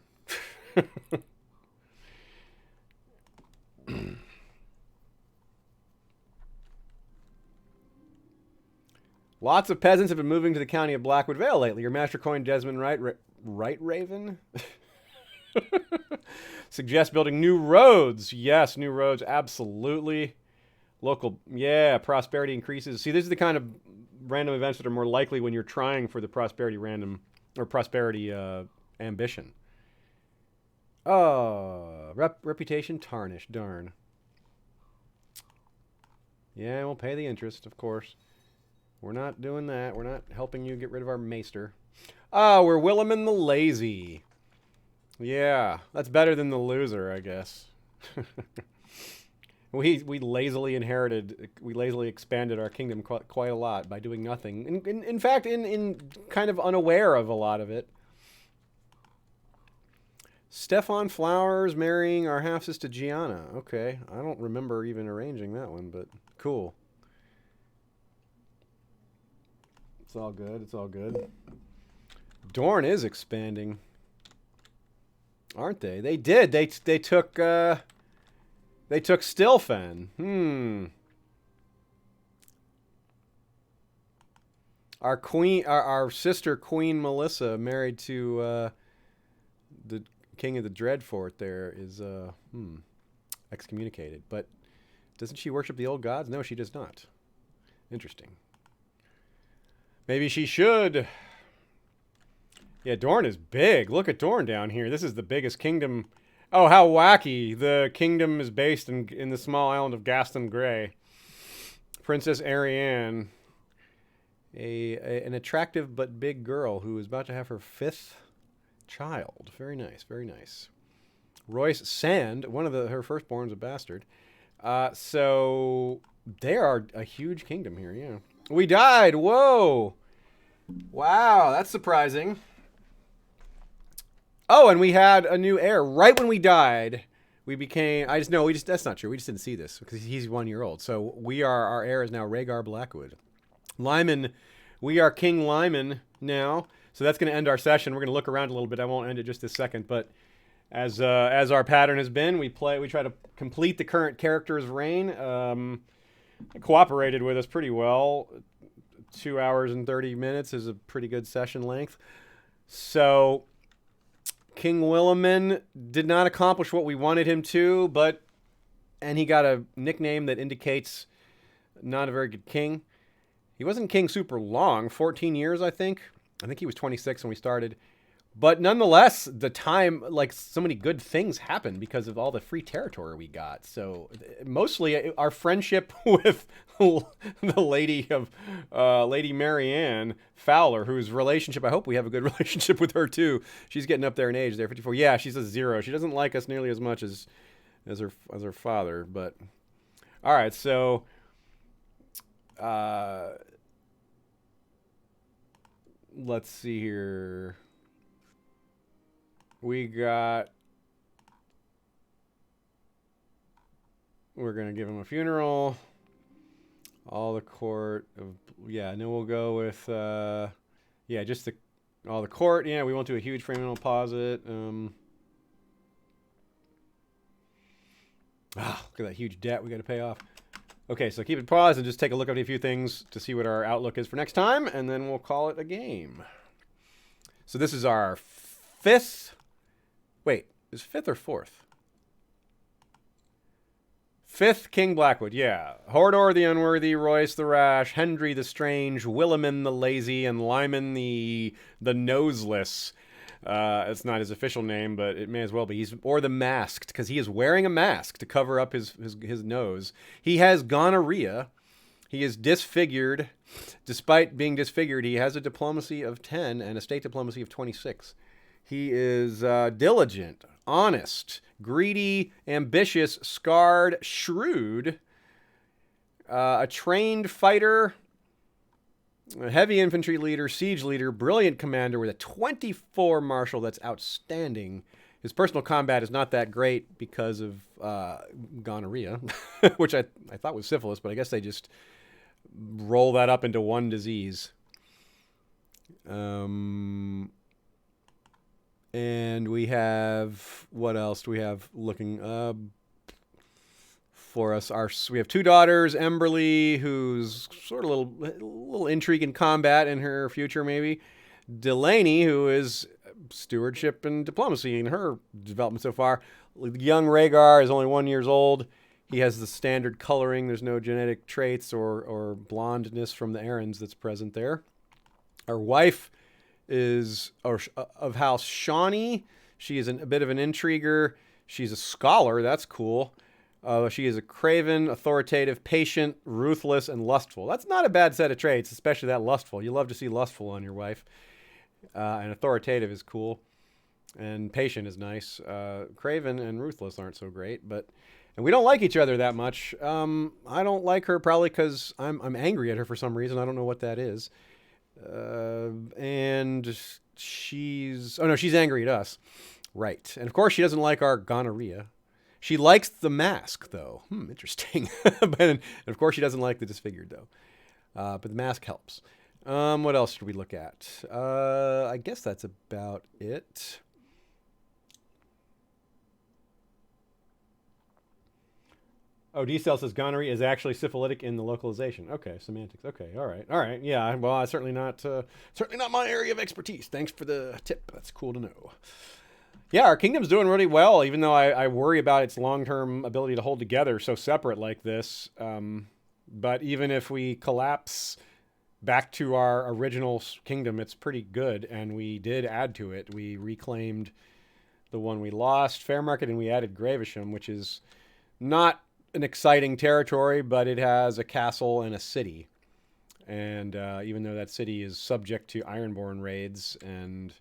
Lots of peasants have been moving to the county of Blackwood Vale lately. Your master coin, Desmond Right Raven? Suggest building new roads. Yes, new roads, absolutely. Local, yeah, prosperity increases. See, this is the kind of random events that are more likely when you're trying for the prosperity ambition. Reputation tarnished, darn. Yeah, we'll pay the interest, of course. We're not doing that. We're not helping you get rid of our maester. We're Willamen the Lazy. Yeah, that's better than the loser, I guess. We lazily expanded our kingdom quite a lot by doing nothing. In fact, in kind of unaware of a lot of it. Stefan Flowers marrying our half-sister Gianna. Okay, I don't remember even arranging that one, but cool. It's all good. It's all good. Dorne is expanding. Aren't they? They did. They took Stilfen. Our queen, our sister Queen Melissa, married to the king of the Dreadfort. There is excommunicated. But doesn't she worship the old gods? No, she does not. Interesting. Maybe she should. Yeah, Dorne is big. Look at Dorne down here. This is the biggest kingdom. Oh, how wacky. The kingdom is based in the small island of Gaston Grey. Princess Arianne. An attractive but big girl who is about to have her 5th child. Very nice, very nice. Royce Sand, one of her firstborn's a bastard. So they are a huge kingdom here, yeah. We died. Whoa. Wow, that's surprising. Oh, and we had a new heir. Right when we died, we became... that's not true. We just didn't see this because he's 1 year old. So our heir is now Rhaegar Blackwood. Lyman, we are King Lyman now. So that's going to end our session. We're going to look around a little bit. I won't end it just this second, but as our pattern has been, we try to complete the current character's reign. Cooperated with us pretty well. 2 hours and 30 minutes is a pretty good session length. So King Willamen did not accomplish what we wanted him to, but and he got a nickname that indicates not a very good king. He wasn't king super long, 14 years, I think. I think he was 26 when we started. But nonetheless, the time, like, so many good things happened because of all the free territory we got. So mostly our friendship with the lady of Lady Marianne Fowler, whose relationship, I hope we have a good relationship with her too. She's getting up there in age. There, 54. Yeah, she's a 0. She doesn't like us nearly as much as her father. But all right, so let's see here. We're going to give him a funeral. All the court of, yeah, and then we'll go with, just all the court. Yeah, we won't do a huge frame and deposit. Look at that huge debt we got to pay off. Okay, so keep it paused and just take a look at a few things to see what our outlook is for next time, and then we'll call it a game. So this is our 5th. Wait, is 5th or 4th? 5th King Blackwood, yeah. Hodor the Unworthy, Royce the Rash, Hendry the Strange, Willamen the Lazy, and Lyman the Noseless. It's not his official name, but it may as well be. Or the Masked, because he is wearing a mask to cover up his nose. He has gonorrhea. He is disfigured. Despite being disfigured, he has a diplomacy of 10 and a state diplomacy of 26. He is diligent, honest, greedy, ambitious, scarred, shrewd, a trained fighter, a heavy infantry leader, siege leader, brilliant commander with a 24 martial. That's outstanding. His personal combat is not that great because of gonorrhea, which I thought was syphilis, but I guess they just roll that up into one disease. And we have, what else do we have looking for us? We have 2 daughters, Emberly, who's sort of a little intrigue in combat in her future, maybe. Delaney, who is stewardship and diplomacy in her development so far. Young Rhaegar is only 1 year old. He has the standard coloring. There's no genetic traits or blondness from the Aarons that's present there. Our wife is of House Shawnee. She is a bit of an intriguer. She's a scholar. That's cool. She is a craven, authoritative, patient, ruthless, and lustful. That's not a bad set of traits, especially that lustful. You love to see lustful on your wife. And authoritative is cool. And patient is nice. Craven and ruthless aren't so great, and we don't like each other that much. I don't like her probably because I'm angry at her for some reason. I don't know what that is. And she's angry at us. Right. And of course she doesn't like our gonorrhea. She likes the mask though. Interesting. And of course she doesn't like the disfigured though. But the mask helps. What else should we look at? I guess that's about it. Oh, D-Cell says gonorrhea is actually syphilitic in the localization. Okay, semantics. Okay, all right. Yeah, well, certainly not my area of expertise. Thanks for the tip. That's cool to know. Yeah, our kingdom's doing really well, even though I worry about its long-term ability to hold together so separate like this. But even if we collapse back to our original kingdom, it's pretty good, and we did add to it. We reclaimed the one we lost, Fairmarket, and we added Gravesham, which is not an exciting territory, but it has a castle and a city. And even though that city is subject to Ironborn raids, and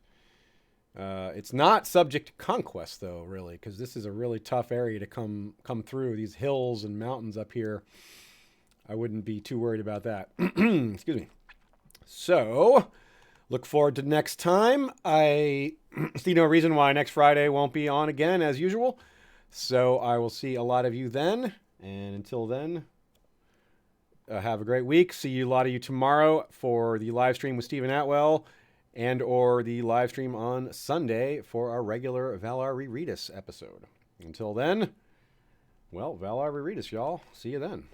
it's not subject to conquest, though, really, because this is a really tough area to come through. These hills and mountains up here, I wouldn't be too worried about that. Excuse me. So, look forward to next time. I see no reason why next Friday won't be on again, as usual. So I will see a lot of you then. And until then, have a great week. See a lot of you tomorrow for the live stream with Stephen Atwell and or the live stream on Sunday for our regular Valar Reread Us episode. Until then, well, Valar Reread Us, y'all. See you then.